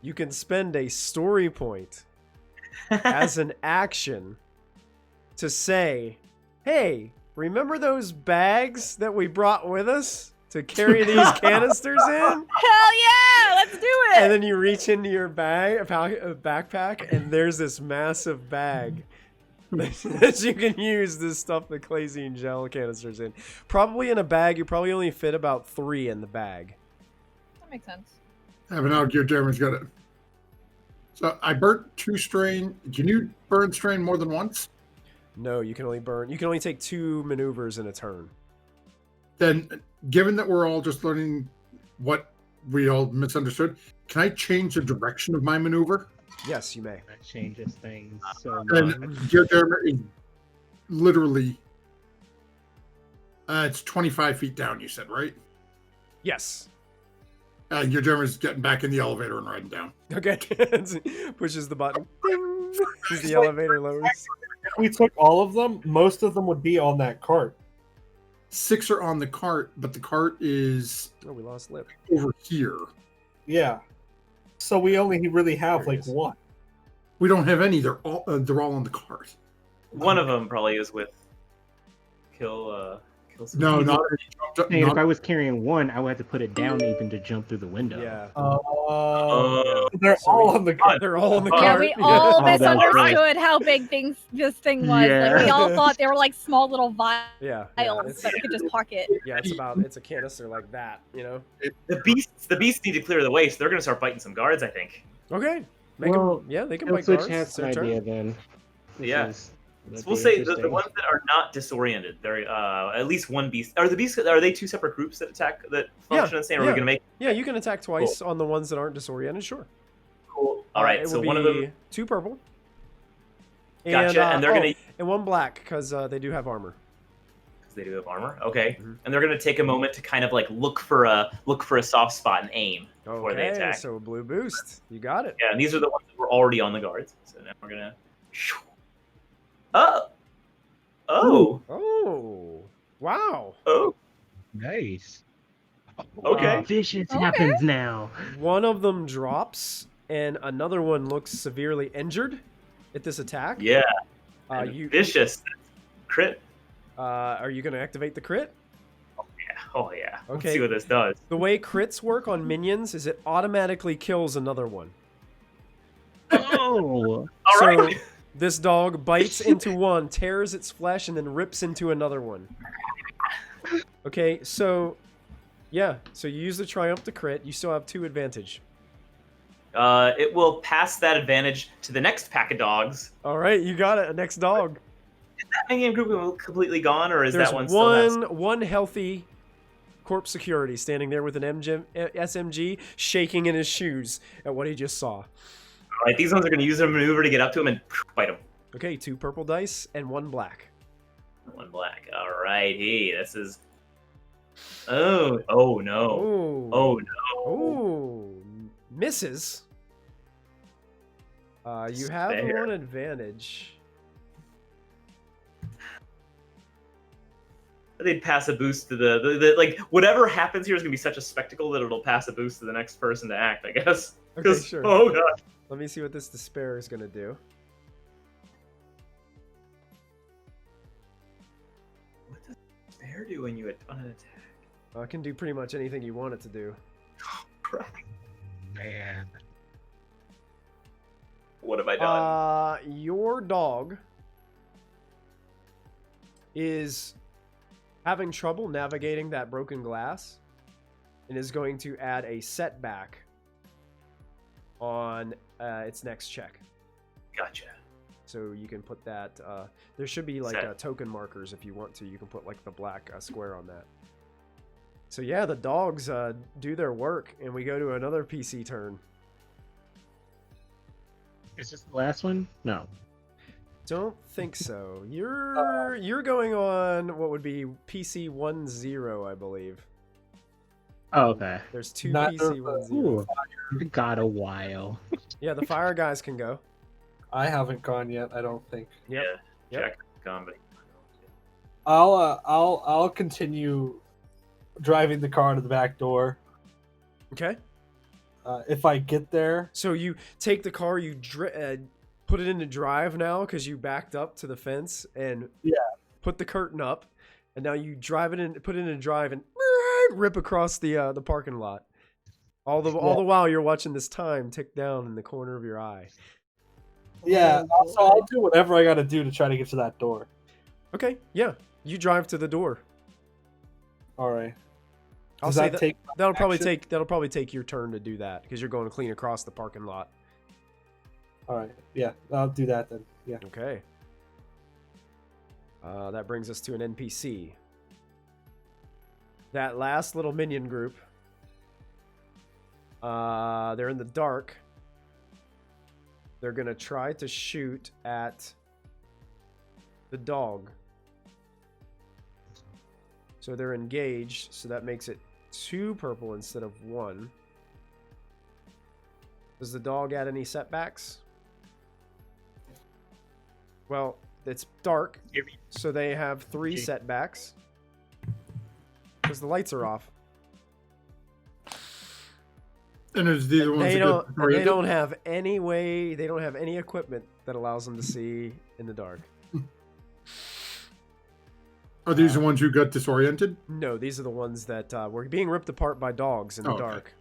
you can spend a story point as an action to say, "Hey, remember those bags that we brought with us to carry these canisters in?" Hell yeah! Let's do it! And then you reach into your backpack, and there's this massive bag that you can use to stuff the Claysine gel canisters in. Probably in a bag, you probably only fit about 3 in the bag. That makes sense. Have an out gear Jeremy's got it. So I burnt 2 strain. Can you burn strain more than once? No, you can only take 2 maneuvers in a turn. Then, given that we're all just learning what we all misunderstood, can I change the direction of my maneuver? Yes, you may. that changes things so much. And Gear Jeremy is literally it's 25 feet down, you said, right? Yes. Gear Jeremy's getting back in the elevator and riding down. Okay. Pushes the button. Ding! As the elevator lowers. If we took all of them, most of them would be on that cart. 6 are on the cart, but the cart is Oh, we lost Lip. over here. Yeah. So we only really have There it like is. 1. We don't have any. They're all on the cart. One of them probably is with kill. No, not Saying if I was carrying 1, I would have to put it down even to jump through the window. Yeah. Oh. They're So all we- on the cart. They're all in the Yeah, Yeah, cart. we all Oh, that's misunderstood how big this thing was. Yeah. Like, we all thought they were like small little vials Yeah. that we could just pocket. It's a canister like that, you know? The beasts need to clear the way, so they're gonna start biting some guards, I think. Okay. Well, They can Kill bite Switch guards. has It's an their turn. idea then. Yeah. That'd We'll be say the interesting. ones that are not disoriented. They're at least one beast. Are the beasts? Are they two separate groups that attack that function the same? Or are we yeah. gonna make? Yeah, you can attack twice on the ones that aren't disoriented. Sure. Cool. All right. It So will one of be them. 2 purple. Gotcha. And they're gonna. and 1 black because they do have armor. They do have armor. Okay. Mhm. And they're gonna take a moment to kind of like look for a soft spot and aim before they Okay, attack. so a blue boost. You got it. Yeah, and these are the ones that were already on the guards. So now we're gonna. Oh. Oh. Oh, wow. Oh. Nice. Okay. Vicious Okay. happens now. One of them drops, and another one looks severely injured at this attack. Yeah. Uh, and you vicious. Crit. are you going to activate the crit? Yeah. Oh yeah. Let's Okay. see what this does. The way crits work on minions is it automatically kills another one. Oh. All so right. this dog bites into one, tears its flesh, and then rips into another one. Okay, so yeah, so you use the triumph to crit. You still have 2 advantage. It will pass that advantage to the next pack of dogs. All right, you got it. Next dog. Is that minion group completely gone, or is There's that one still has? one healthy corpse security standing there with an SMG shaking in his shoes at what he just saw. All right, these ones are going to use their maneuver to get up to him and bite him. Okay, 2 purple dice and 1 black. 1 black. All right, hey, this is. Oh no. Oh, Oh no. oh, misses. You have Spare. 1 advantage. They'd pass a boost to the like whatever happens here is gonna be such a spectacle that it'll pass a boost to the next person to act, I guess. Okay, 'Cause- sure. Oh god. Let me see what this despair is gonna do. What does bear do when you on an attack? It can do pretty much anything you want it to do. Crap. Man. What have I done? Your dog is having trouble navigating that broken glass and is going to add a setback on its next check. Gotcha. So you can put that. There should be like Set. token markers if you want to. You can put like the black square on that. So yeah, the dogs do their work, and we go to another PC turn. Is this the last one? No. Don't think so. You're going on what would be PC 1-0, I believe. Oh, okay. There's 2 Not PC the- 1-0. Ooh. It got a while. Yeah, the fire guys can go. I haven't gone yet. I don't think. Yep. Yeah. Yep. Check. Gone, but I'll continue driving the car to the back door. Okay. If I get there, So you take the car, you put it into drive now because you backed up to the fence and put the curtain up, and now you drive it in, put it in drive, and rip across the parking lot. All the while you're watching this time tick down in the corner of your eye. yeah. So I'll do whatever I got to do to try to get to that door. Okay, yeah, you drive to the door. All right. I'll Does say that take that'll probably action? take your turn to do that because you're going to clean across the parking lot. All right. Yeah, I'll do that then. Yeah. Okay. That brings us to an NPC. That last little minion group. They're in the dark. They're gonna try to shoot at the dog. So they're engaged, so that makes it 2 purple instead of 1. Does the dog add any setbacks? Well, it's dark, so they have 3 setbacks. Because the lights are off. And it's the ones They that don't. get They disoriented? don't have any way. They don't have any equipment that allows them to see in the dark. Are these the ones who got disoriented? No, these are the ones that were being ripped apart by dogs in the Oh, dark.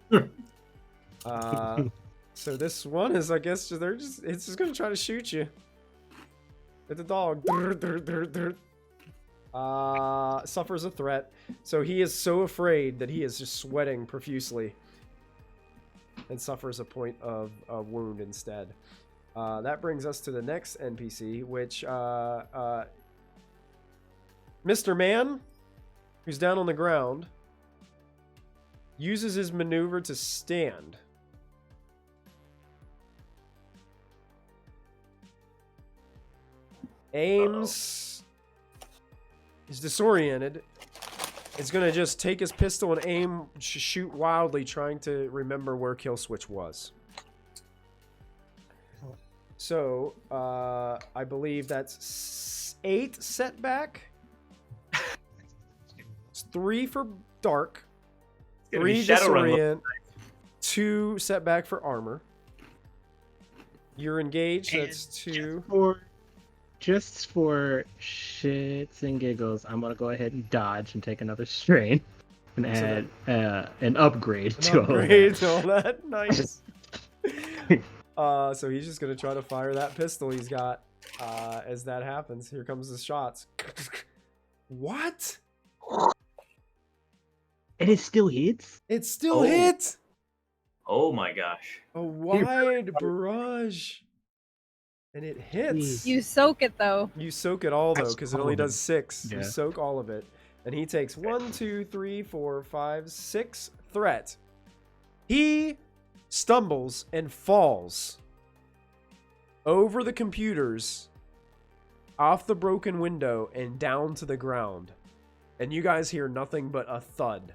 okay. So this one is, I guess, it's just gonna try to shoot you. At the dog. Suffers a threat. So he is so afraid that he is just sweating profusely. And suffers a point of wound instead. That brings us to the next NPC, which Mr. Man, who's down on the ground, uses his maneuver to stand. Aims. He's disoriented. Is going to just take his pistol and aim, shoot wildly, trying to remember where kill switch was. So, I believe that's 8 setback. It's 3 for dark. 3 disorient. 2 setback for armor. You're engaged. That's 2. Just for shits and giggles, I'm gonna go ahead and dodge and take another strain and add an upgrade to all that. Nice. So he's just gonna try to fire that pistol he's got. As that happens, here comes the shots. What? And it still hits? It still hits. Oh my gosh. A wide barrage. And it hits. You soak it though. You soak it all though, because it only does 6. Yeah. You soak all of it. And he takes 1, 2, 3, 4, 5, 6 threat. He stumbles and falls over the computers, off the broken window, and down to the ground. And you guys hear nothing but a thud.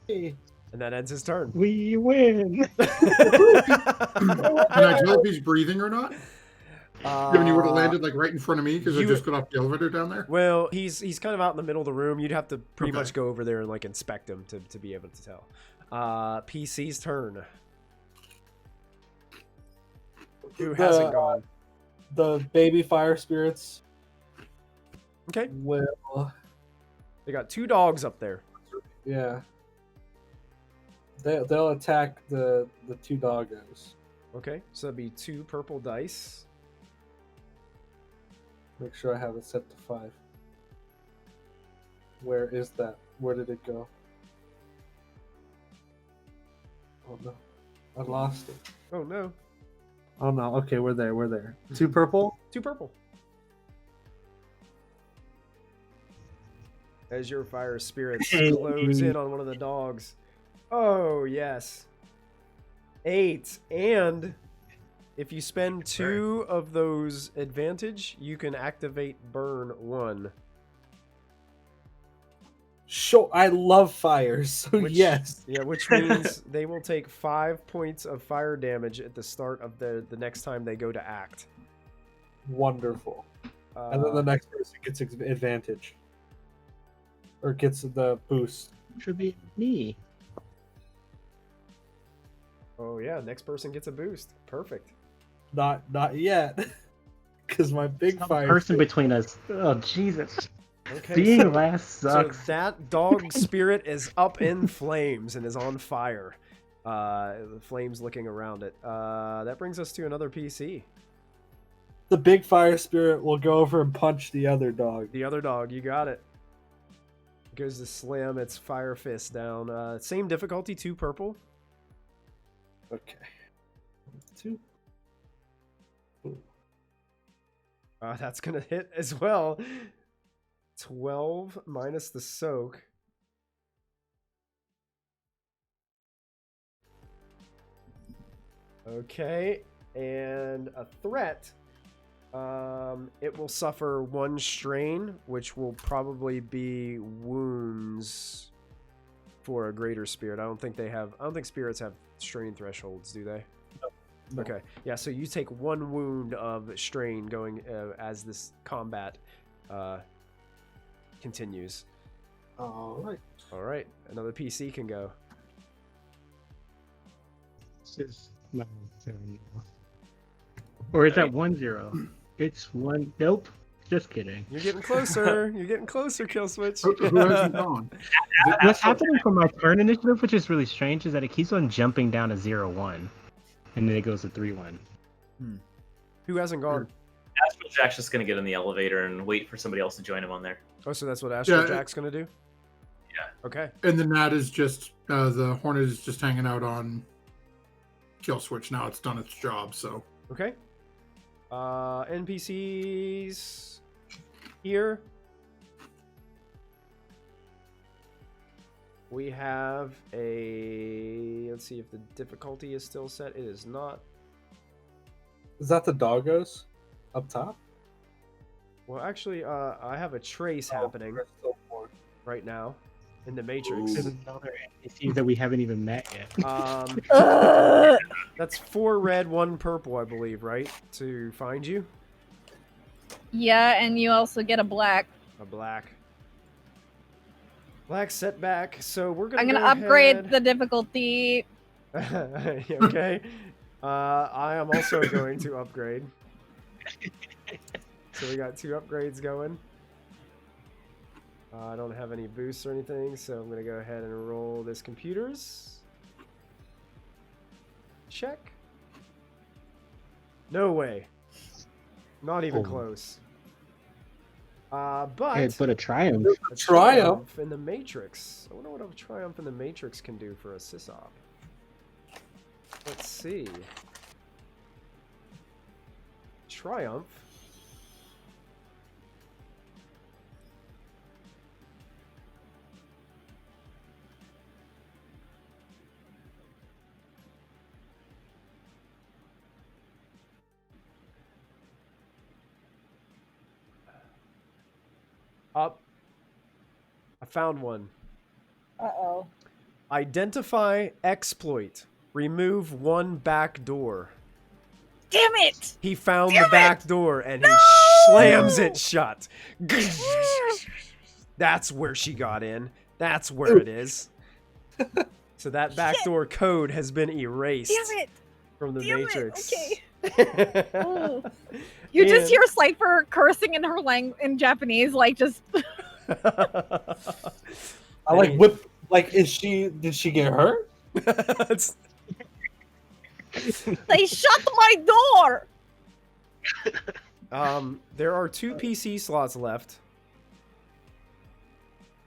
And that ends his turn. We win. Can I tell if he's breathing or not? When you would have landed like right in front of me because I just got off the elevator down there. Well, he's kind of out in the middle of the room. You'd have to pretty much go over there and like inspect him to be able to tell. PC's turn. Who hasn't gone? The baby fire spirits. Okay. Well, They got 2 dogs up there. yeah. They'll attack the 2 doggos. Okay, so that'd be 2 purple dice. Make sure I have it set to 5. Where is that? Where did it go? Oh no, I lost it. Oh no. Oh no. Okay, we're there. We're there. 2 purple. 2 purple. As your fire spirit close in on one of the dogs. Oh, yes. 8. And if you spend 2 of those advantage, you can activate burn 1. Sure, I love fires, so yes. Yeah, which means they will take 5 points of fire damage at the start of the next time they go to act. Wonderful. And then the next person gets advantage. Or gets the boost. Should be me. Oh yeah, next person gets a boost. Perfect. Not yet. Because my big fire Person between us. Oh Jesus. Okay. Being last So sucks. that dog spirit is up in flames and is on fire. The flames looking around it. That brings us to another PC. The big fire spirit will go over and punch the other dog. The other dog, you got it. Goes to slam its fire fist down. Same difficulty, 2 purple. Okay. 2. That's gonna hit as well. 12 minus the soak. Okay, and a threat. It will suffer 1 strain, which will probably be wounds for a greater spirit. I don't think spirits have strain thresholds, do they? No. Okay. Yeah, so you take 1 wound of strain going as this combat continues. All right. All right, another PC can go. It's my turn now. Or is that 1-0? It's 1. Nope. Just kidding. You're getting closer. You're getting closer, kill switch. Who hasn't gone? What's happening for my turn initiative, which is really strange, is that it keeps on jumping down to 0-1. And then it goes to 3-1. Who hasn't gone? Astral Jack's just gonna get in the elevator and wait for somebody else to join him on there. Oh, so that's what Astral Yeah, Jack's gonna do? Okay. And the gnat is just the hornet is just hanging out on kill switch now. It's done its job. So Okay. NPCs here. We have a. Let's see if the difficulty is still set. It is not. Is that the doggos up top? Well, actually, I have a trace happening there's still more. right now in the Matrix. There's another NPC that we haven't even met yet. That's 4 red, 1 purple, I believe, right? To find you. Yeah, and you also get a black. A black. Black setback. So we're gonna. I'm gonna go upgrade ahead- the difficulty. Okay. I am also going to upgrade. So we got 2 upgrades going. I don't have any boosts or anything, so I'm gonna go ahead and roll this computers. Check. No way. Not even Oh. close. But But a triumph. a Triumph? in the Matrix. I wonder what a triumph in the Matrix can do for a sysop. Let's see. Triumph. Up. I found one. Uh-oh. Identify exploit. Remove 1 back door. Damn it! He found Damn the back door and he slams it shut. That's where she got in. That's where it is. So that backdoor code has been erased Damn it! from the Damn it, Matrix. okay. Ooh. You just hear Cypher cursing in her in Japanese, like just. I like whip. Like, did she get hurt? They shut my door. There are 2 PC slots left.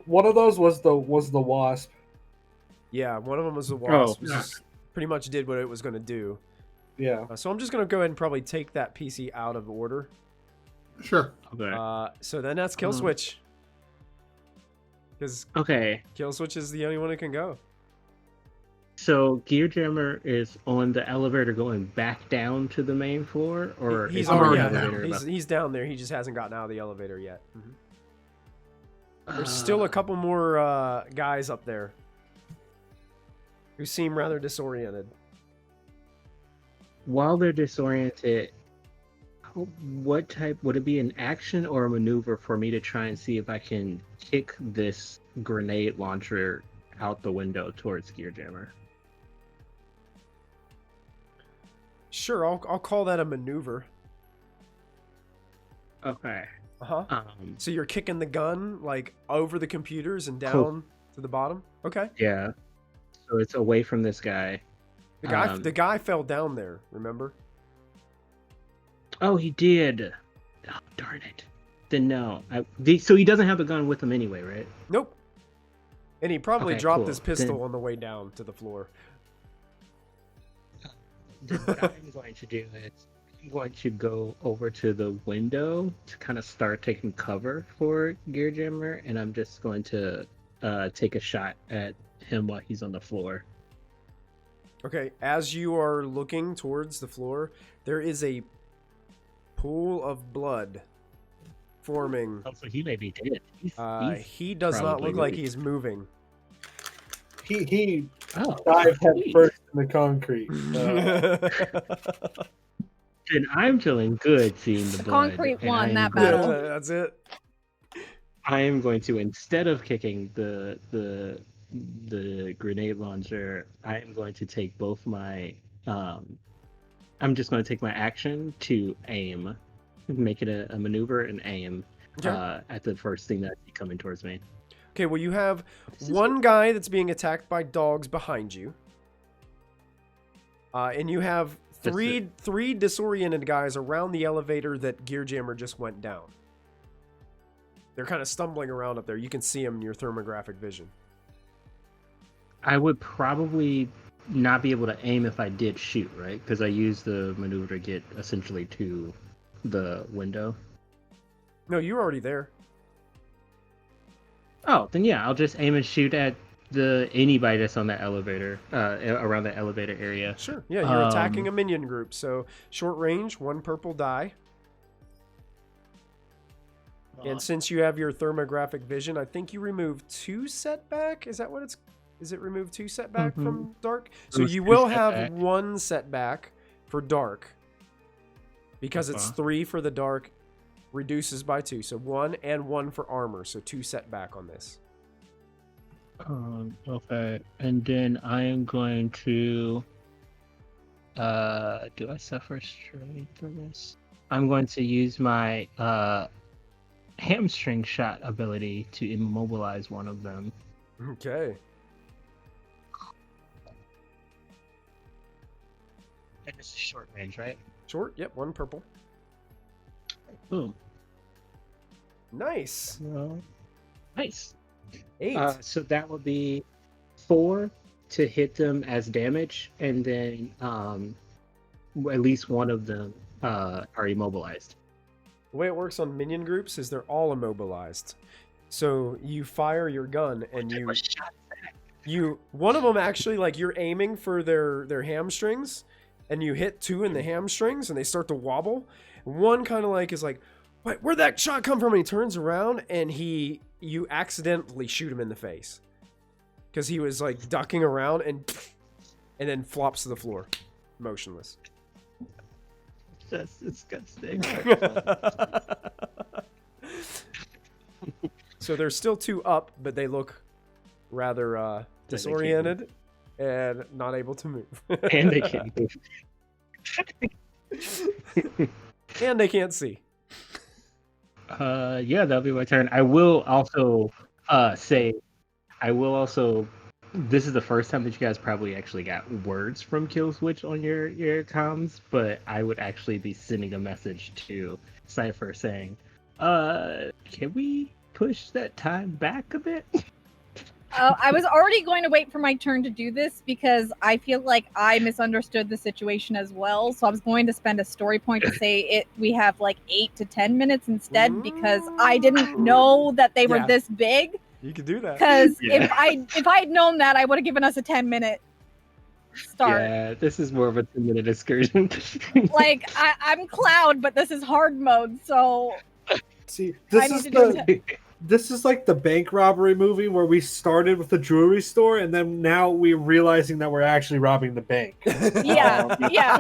One of those was the wasp. Yeah, one of them was the wasp. which yeah. is- pretty much did what it was going to do. Yeah. So I'm just going to go ahead and probably take that PC out of order. sure. Okay. So then that's kill switch. Because Okay. kill switch is the only one that can go. So Gear Jammer is on the elevator going back down to the main floor, or He's is he on already the down. elevator He's down there. He just hasn't gotten out of the elevator yet. about- There's still a couple more guys up there who seem rather disoriented. While they're disoriented, what type would it be, an action or a maneuver for me to try and see if I can kick this grenade launcher out the window towards Gear Jammer? Sure, I'll call that a maneuver. Okay. Uh-huh. So you're kicking the gun like over the computers and down to the bottom? Okay. Yeah. So it's away from this guy. The guy fell down there, remember? Oh, he did. Oh, darn it. Then no. So he doesn't have the gun with him anyway, right? Nope. And he probably Okay, dropped cool. his pistol Then- on the way down to the floor. Then what I'm going to do is I'm going to go over to the window to kind of start taking cover for Gear Jammer, and I'm just going to take a shot at him while he's on the floor. Okay, as you are looking towards the floor, there is a pool of blood forming. Oh, so he may be dead. He does not probably look like right. he's moving. He Oh, dived head sweet. first in the concrete. And I'm feeling good seeing the The blood. concrete and won I am that going- battle. That's it. I am going to, instead of kicking the grenade launcher, I am going to take both my I'm just going to take my action to aim, make it a maneuver and aim Okay. at the first thing that I see coming towards me. Okay, well, you have This is one guy that's being attacked by dogs behind you. And you have That's three disoriented guys around the elevator that Gear Jammer just went down. They're kind of stumbling around up there. You can see them in your thermographic vision. I would probably not be able to aim if I did shoot, right? Because I use the maneuver to get essentially to the window. No, you're already there. Oh, then yeah, I'll just aim and shoot at anybody that's on that elevator, around the elevator area. Sure. Yeah, you're attacking a minion group. So short range, 1 purple die. And since you have your thermographic vision, I think you remove 2 setback. Is that what it's? Is it remove 2 setback from dark? So It's you 2 will have setback. 1 setback for dark. Because it's 3 for the dark, reduces by 2. So 1 and 1 for armor. So 2 setback on this. Okay, and then I am going to. Do I suffer strain for this? I'm going to use my hamstring shot ability to immobilize one of them. Okay. And this is short range, right? Short. Yep. 1 purple. Boom. Nice. Nice. 8. So that would be 4 to hit them as damage, and then at least one of them are immobilized. The way it works on minion groups is they're all immobilized. So you fire your gun and one of them actually, like, you're aiming for their hamstrings and you hit 2 in the hamstrings and they start to wobble. One kind of like is like, wait, where'd that shot come from? And he turns around and you accidentally shoot him in the face because he was like ducking around and then flops to the floor, motionless. That's disgusting. So there's still 2 up, but they look rather disoriented and not able to move. And they can't move. And they can't see. Yeah, that'll be my turn. I will also say, this is the first time that you guys probably actually got words from Kill Switch on your comms, but I would actually be sending a message to Cypher saying, can we push that time back a bit? I was already going to wait for my turn to do this because I feel like I misunderstood the situation as well. So I was going to spend a story point to say we have like 8 to 10 minutes instead because I didn't know that they were this big. You could do that. Because if I had known that, I would have given us a 10-minute start. Yeah, this is more of a 2-minute excursion. Like I'm Cloud, but this is hard mode, so See, this is like the bank robbery movie where we started with the jewelry store and then now we're realizing that we're actually robbing the bank. Yeah.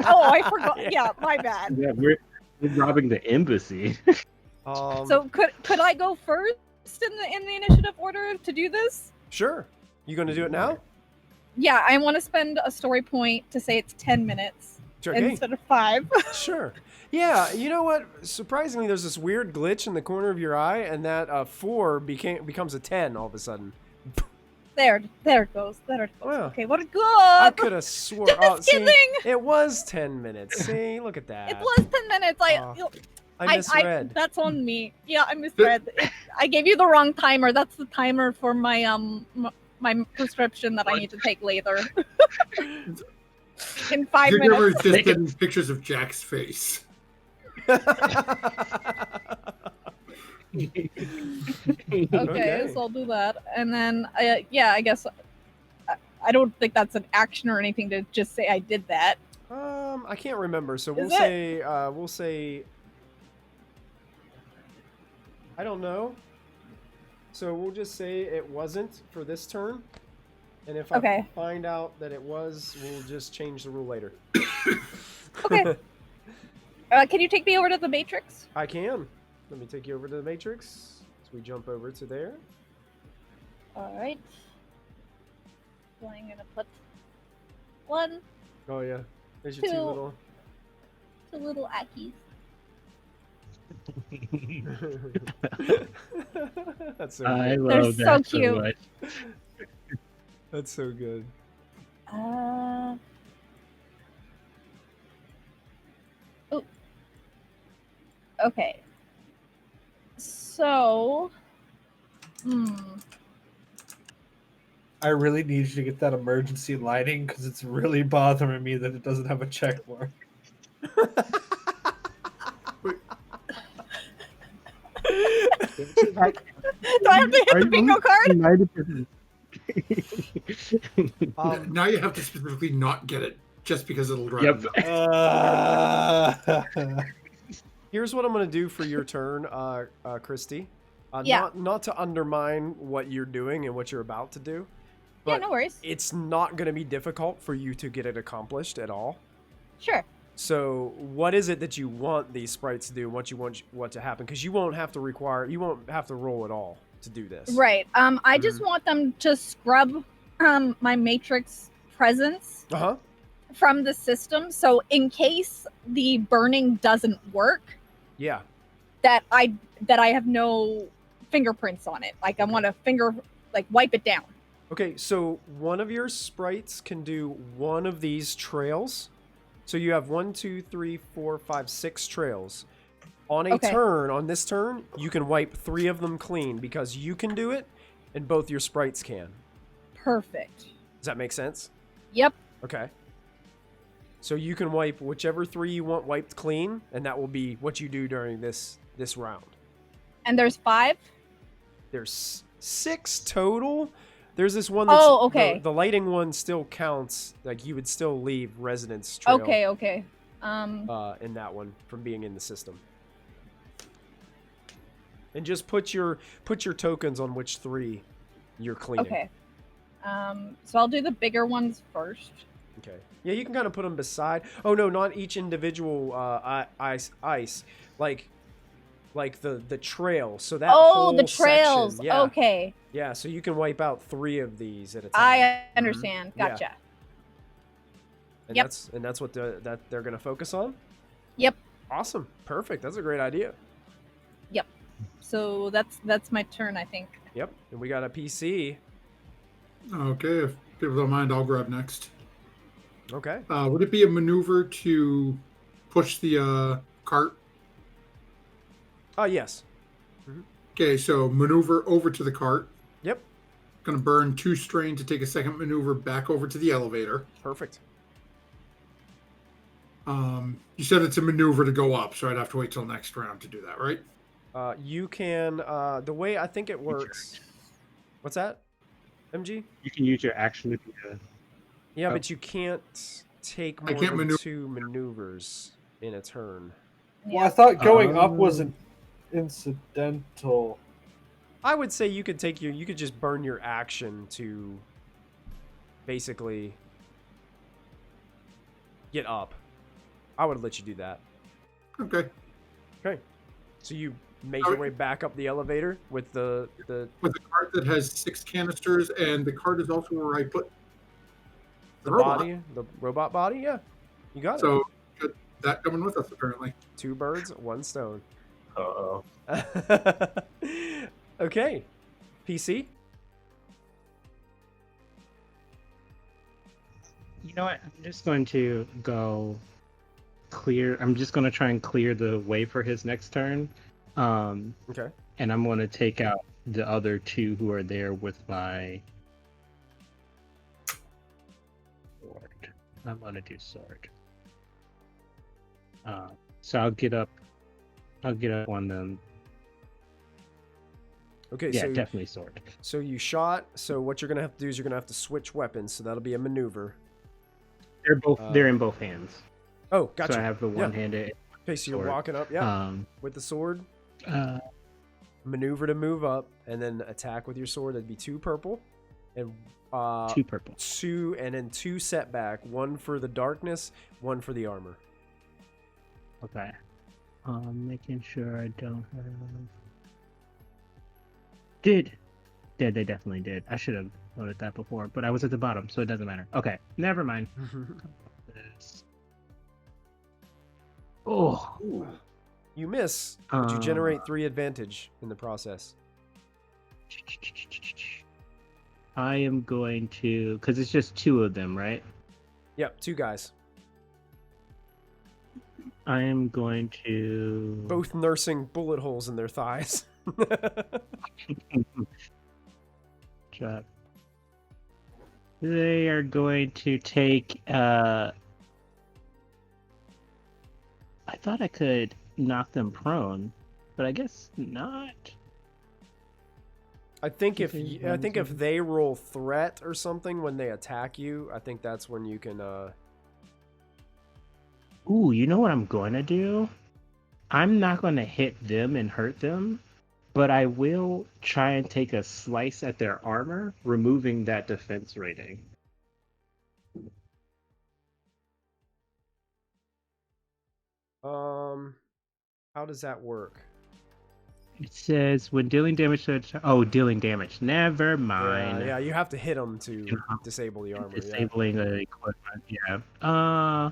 Oh, I forgot. Yeah, my bad. Yeah, we're robbing the embassy. So could I go first in the initiative order to do this? Sure. You going to do it now? Yeah, I want to spend a story point to say it's 10 minutes instead of 5. Sure. Yeah, you know what? Surprisingly, there's this weird glitch in the corner of your eye, and that 4 becomes a 10 all of a sudden. There it goes. Wow. Okay, what a good. I could have swore. Just kidding. It was 10 minutes. See, look at that. It was 10 minutes. I misread. That's on me. Yeah, I misread. I gave you the wrong timer. That's the timer for my my prescription that I need to take later. In 5 You're minutes. never just getting pictures of Jack's face. Okay, so I'll do that, and then I guess I don't think that's an action or anything to just say I did that. I can't remember, so we'll say I don't know. So we'll just say it wasn't for this turn, and if I find out that it was, we'll just change the rule later. Okay. Can you take me over to the Matrix? I can. Let me take you over to the Matrix. So we jump over to there. All right. So I'm gonna put 1. Oh yeah, there's your 2 little Ackies. That's so I good. love They're that so cute. much. That's so good. Okay. So Hmm. I really need you to get that emergency lighting because it's really bothering me that it doesn't have a check mark. Do I have to hit the bingo card? Now you have to specifically not get it just because it'll drive Yep. you nuts. Here's what I'm gonna do for your turn, Christy. Yeah. Not to undermine what you're doing and what you're about to do, Yeah, but no worries. it's not gonna be difficult for you to get it accomplished at all. Sure. So, what is it that you want these sprites to do? What you want to happen? Because you won't have to roll at all to do this. Right. I just want them to scrub my matrix presence Uh huh. from the system. So in case the burning doesn't work, Yeah. that I have no fingerprints on it. Like I want to wipe it down. Okay, so one of your sprites can do one of these trails. So you have 1, 2, 3, 4, 5, 6 trails. On this turn, you can wipe 3 of them clean because you can do it and both your sprites can. Perfect. Does that make sense? Yep. Okay. So you can wipe whichever 3 you want wiped clean, and that will be what you do during this round. And there's 5? There's 6 total. There's this one that's okay. The lighting one still counts. Like you would still leave residence trail. Okay. In that one from being in the system. And just put your tokens on which 3 you're cleaning. Okay. So I'll do the bigger ones first. Okay. Yeah, you can kind of put them beside. Oh no, not each individual ice. Like the trail. So that whole the trails. section, yeah. Okay. Yeah, so you can wipe out 3 of these at a time. I understand. Yeah. Gotcha. And Yep. that's what they're going to focus on? Yep. Awesome. Perfect. That's a great idea. Yep. So that's my turn, I think. Yep. And we got a PC. Okay, if people don't mind, I'll grab next. Okay. Would it be a maneuver to push the cart? Oh, yes. Okay, so maneuver over to the cart. Yep. Going to burn 2 strain to take a second maneuver back over to the elevator. Perfect. You said it's a maneuver to go up, so I'd have to wait till next round to do that, right? You can, the way I think it works. What's that? MG? You can use your action to do that. Yeah, but you can't take more can't than 2 maneuvers in a turn. Well, I thought going up was an incidental. I would say you could just burn your action to basically get up. I would let you do that. Okay. Okay. So you make your way back up the elevator with the With a cart that has 6 canisters, and the cart is also where I put the robot. body, the robot body. Yeah, you got it. So got that coming with us apparently. 2 birds, 1 stone. Uh-oh. Okay, PC. You know what? I'm just going to go clear. I'm just going to try and clear the way for his next turn. Okay. And I'm going to take out the other 2 who are there with my sword. I'm going to do sword. So I'll get up on them. Okay. Yeah, so definitely sword. So you shot. So what you're gonna have to do is you're gonna have to switch weapons. So that'll be a maneuver. They're in both hands. Oh, gotcha. So I have the one-handed. Okay, so you're sword. walking up. Yeah. With the sword. Maneuver to move up, and then attack with your sword. That'd be 2 purple, and 2 purple. 2, and then 2 setback. 1 for the darkness, 1 for the armor. Okay. Making sure I don't have. They definitely did. I should have noted that before, but I was at the bottom, so it doesn't matter. Okay, never mind. Oh. You miss, but you generate 3 advantage in the process. I am going to, because it's just 2 of them, right? Yep, 2 guys. I am going to Both nursing bullet holes in their thighs. job. They are going to take. I thought I could knock them prone, but I guess not. I think if they roll threat or something when they attack you, I think that's when you can. Ooh, you know what I'm going to do? I'm not going to hit them and hurt them, but I will try and take a slice at their armor, removing that defense rating. How does that work? It says when dealing damage to dealing damage. Never mind. Yeah, you have to hit them to disable the armor. Disabling the equipment. Yeah.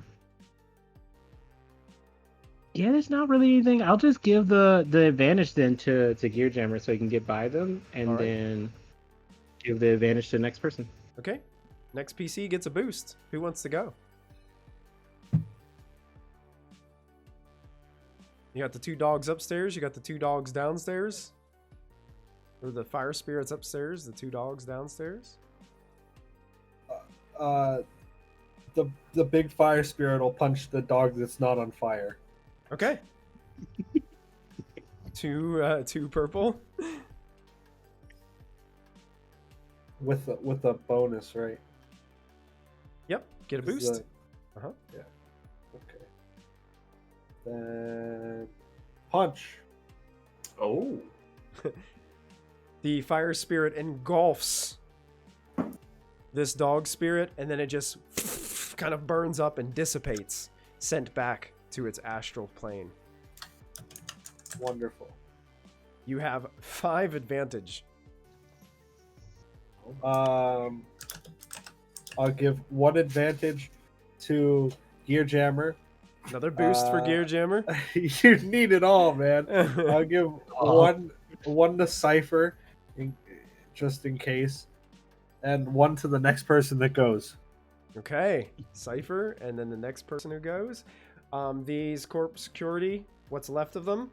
Yeah, there's not really anything. I'll just give the advantage then to Gear Jammer so he can get by them, and then give the advantage to the next person. Okay. Next PC gets a boost. Who wants to go? You got the 2 dogs upstairs. You got the 2 dogs downstairs. Or the fire spirits upstairs. The 2 dogs downstairs. The big fire spirit will punch the dog that's not on fire. Okay. 2 purple. With a bonus, right? Yep. Get a boost. Yeah. Okay. Then punch. Oh. The fire spirit engulfs this dog spirit, and then it just kind of burns up and dissipates, sent back to its astral plane. Wonderful. You have 5 advantage. I'll give 1 advantage to Gear Jammer. Another boost for Gear Jammer. You need it all, man. I'll give one to Cypher, just in case, and 1 to the next person that goes. Okay, Cypher, and then the next person who goes. These corp security, what's left of them,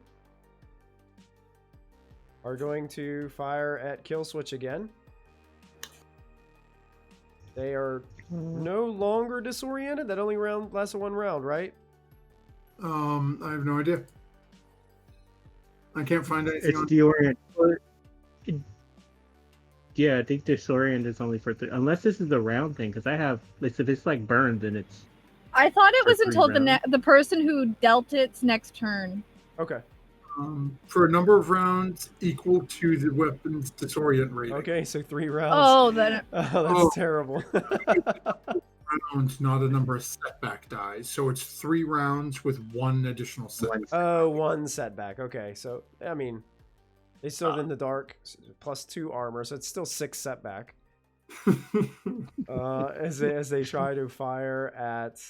are going to fire at Kill Switch again. They are no longer disoriented. That only lasted 1 round, right? I have no idea. I can't find anything. It's deorient. Yeah, I think disorient is only for unless this is the round thing, because if it's like burned, then it's. I thought it was For until 3 the person who dealt its next turn. Okay. For a number of rounds equal to the weapon's disorient rating. Okay, so 3 rounds. Oh, then. Oh, that's terrible. Rounds, not a number of setback dies. So it's 3 rounds with 1 additional setback. Oh, 1 setback. Okay, so I mean, they still in the dark, plus 2 armor, so it's still 6 setback. As they try to fire at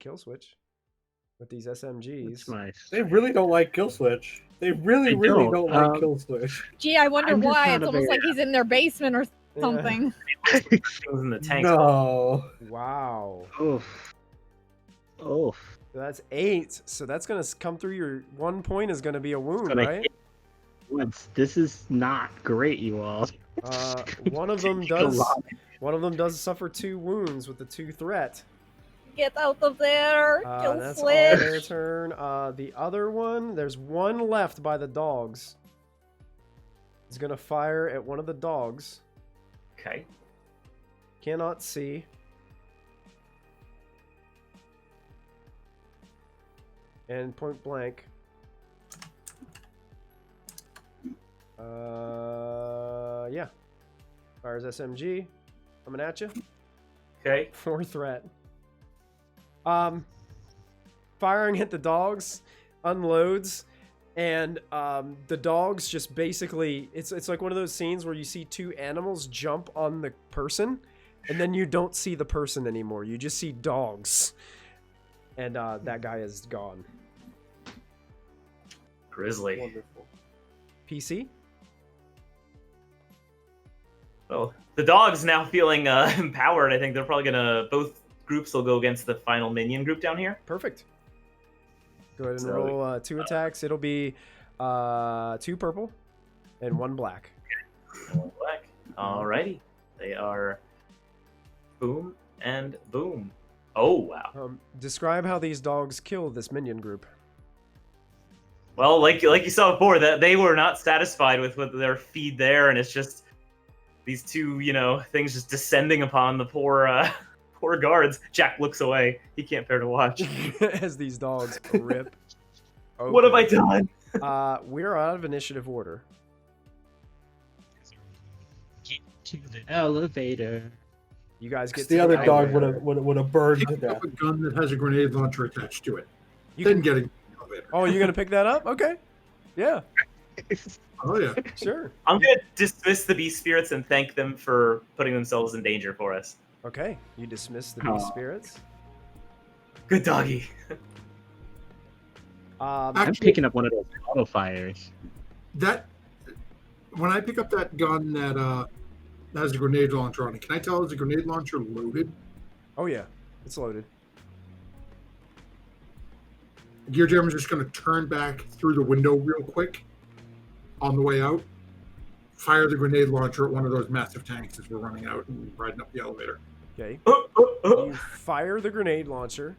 Kill Switch with these SMGs. That's nice. They really don't like Kill Switch. They really don't like Kill Switch. Gee, I wonder I'm just why. not It's a almost very- like he's in their basement or something. It was in the tank. No. Wow. Oof. Oof. That's 8. So that's gonna come through your 1 point is gonna be a wound, Gonna right? hit once. This is not great, you all. One of them does suffer 2 wounds with the 2 threat. Get out of there. Kill That's all Switch. their turn. The other one, there's 1 left by the dogs. He's gonna fire at one of the dogs. Okay. Cannot see. And point blank. Yeah. Fires SMG. Coming at you. Okay. 4 threat. Firing at the dogs, unloads, and the dogs just basically it's like one of those scenes where you see 2 animals jump on the person, and then you don't see the person anymore. You just see dogs, and that guy is gone. Grizzly. Wonderful. PC. Well, the dog's now feeling empowered. I think they're probably gonna both groups will go against the final minion group down here. Perfect. Go ahead and So- roll 2 attacks. It'll be 2 purple and 1 black. Black. Alrighty. They are boom and boom. Oh, wow. Describe how these dogs kill this minion group. Well, like you saw before, that they were not satisfied with their feed there, and it's just these two, things just descending upon the poor guards. Jack looks away. He can't bear to watch. As these dogs rip. What have I done? We're out of initiative order. Get to the elevator. You guys get to The other dog elevator. would have burned to Pick death. up a gun that has a grenade launcher attached to it. You Then can- get in the elevator. Oh, you're gonna pick that up? Okay. Yeah, Oh yeah. sure. I'm going to dismiss the beast spirits and thank them for putting themselves in danger for us. Okay. You dismiss the beast Aw. spirits. Good doggy. I'm Actually- picking up one of those auto fires. That when I pick up that gun that has a grenade launcher on it, can I tell is a grenade launcher loaded? Oh yeah, it's loaded. Gear Jammer's just going to turn back through the window real quick on the way out, fire the grenade launcher at one of those massive tanks as we're running out and riding up the elevator. Okay. Oh. You fire the grenade launcher.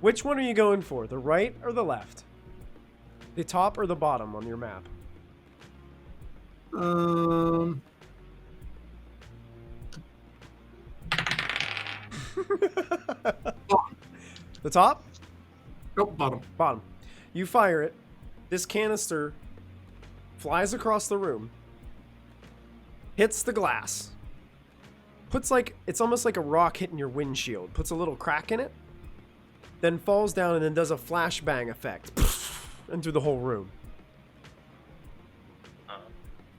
Which one are you going for? The right or the left? The top or the bottom on your map? The top? Nope, bottom. Bottom. You fire it. This canister flies across the room, hits the glass, it's almost like a rock hitting your windshield, puts a little crack in it, then falls down and then does a flashbang effect into the whole room.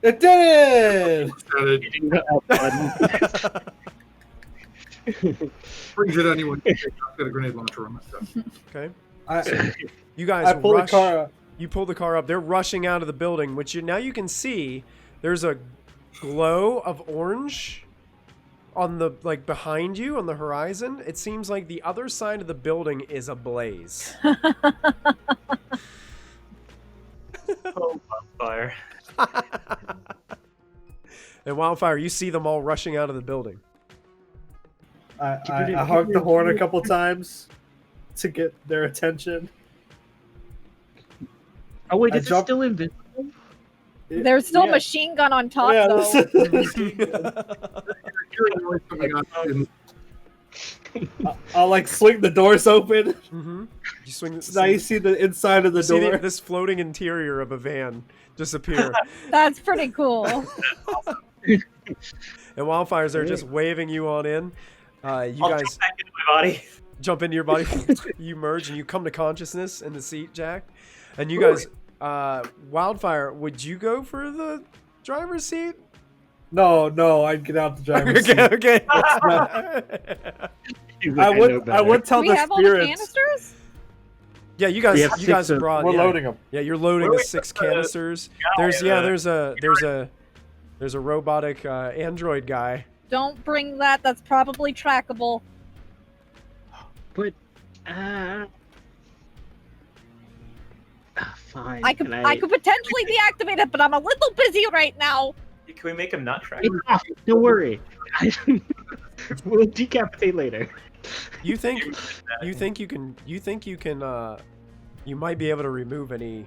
It did it! That it brings it anyway. I've got a grenade launcher on myself. Okay. I You guys pulled the rush. car up. You pull the car up. They're rushing out of the building, which now you can see there's a glow of orange on the behind you on the horizon. It seems like the other side of the building is ablaze. Oh, fire. And Wildfire, you see them all rushing out of the building. I honked the horn a couple times to get their attention. Oh wait, I is it jumped- still invisible? There's still Yeah. a machine gun on top, Yeah, though. Hearing noise coming out in- I'll swing the doors open. Mm-hmm. You swing. So now you see the inside of the see door. this floating interior of a van disappear, That's pretty cool. and Wildfire's there just waving you on in. You I'll guys jump back into my body. jump into your body. You merge and you come to consciousness in the seat, Jack. And you guys, Wildfire, would you go for the driver's seat? No, I'd get out the driver's seat. Okay. I would tell Do we the have all the spirits. canisters? Yeah, you guys, We have you guys 6 of- brought. We're yeah, loading them. Yeah, you're loading Where the we 6 put the canisters. guy, There's a robotic android guy. Don't bring that. That's probably trackable. But fine. I could potentially deactivate it, but I'm a little busy right now. Can we make him not track? It's off. Don't worry. We'll decapitate later. You think you can you might be able to remove any,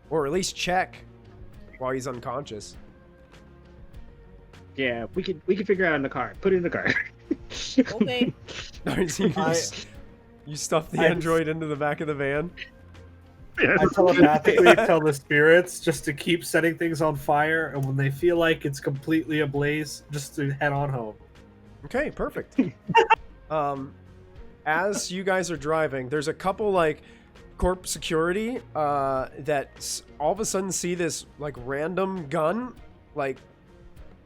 or at least check while he's unconscious. Yeah, we can figure out in the car. Put it in the car. Okay. You stuff the android into the back of the van. I telepathically tell the spirits just to keep setting things on fire, and when they feel like it's completely ablaze, just to head on home. Okay, perfect. As you guys are driving, there's a couple corp security that all of a sudden see this random gun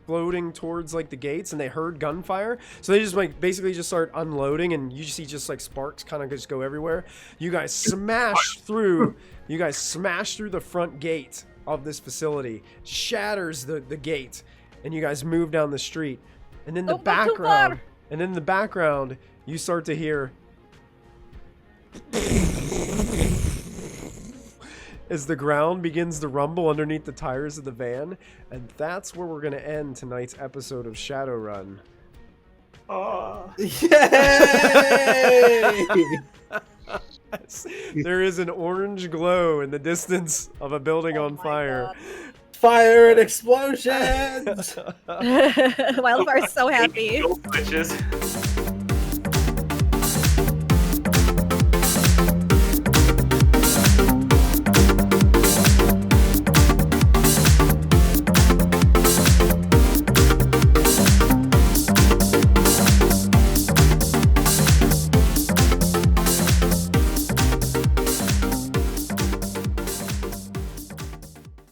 floating towards the gates, and they heard gunfire, so they just basically just start unloading, and you see just sparks kind of just go everywhere. You guys smash through the front gate of this facility, shatters the gate, and you guys move down the street, and in the Don't go too background far. and in the background you start to hear as the ground begins to rumble underneath the tires of the van. And that's where we're going to end tonight's episode of Shadowrun. Yay! There is an orange glow in the distance of a building on fire. Fire and explosions! Wildfire's so happy. Switches.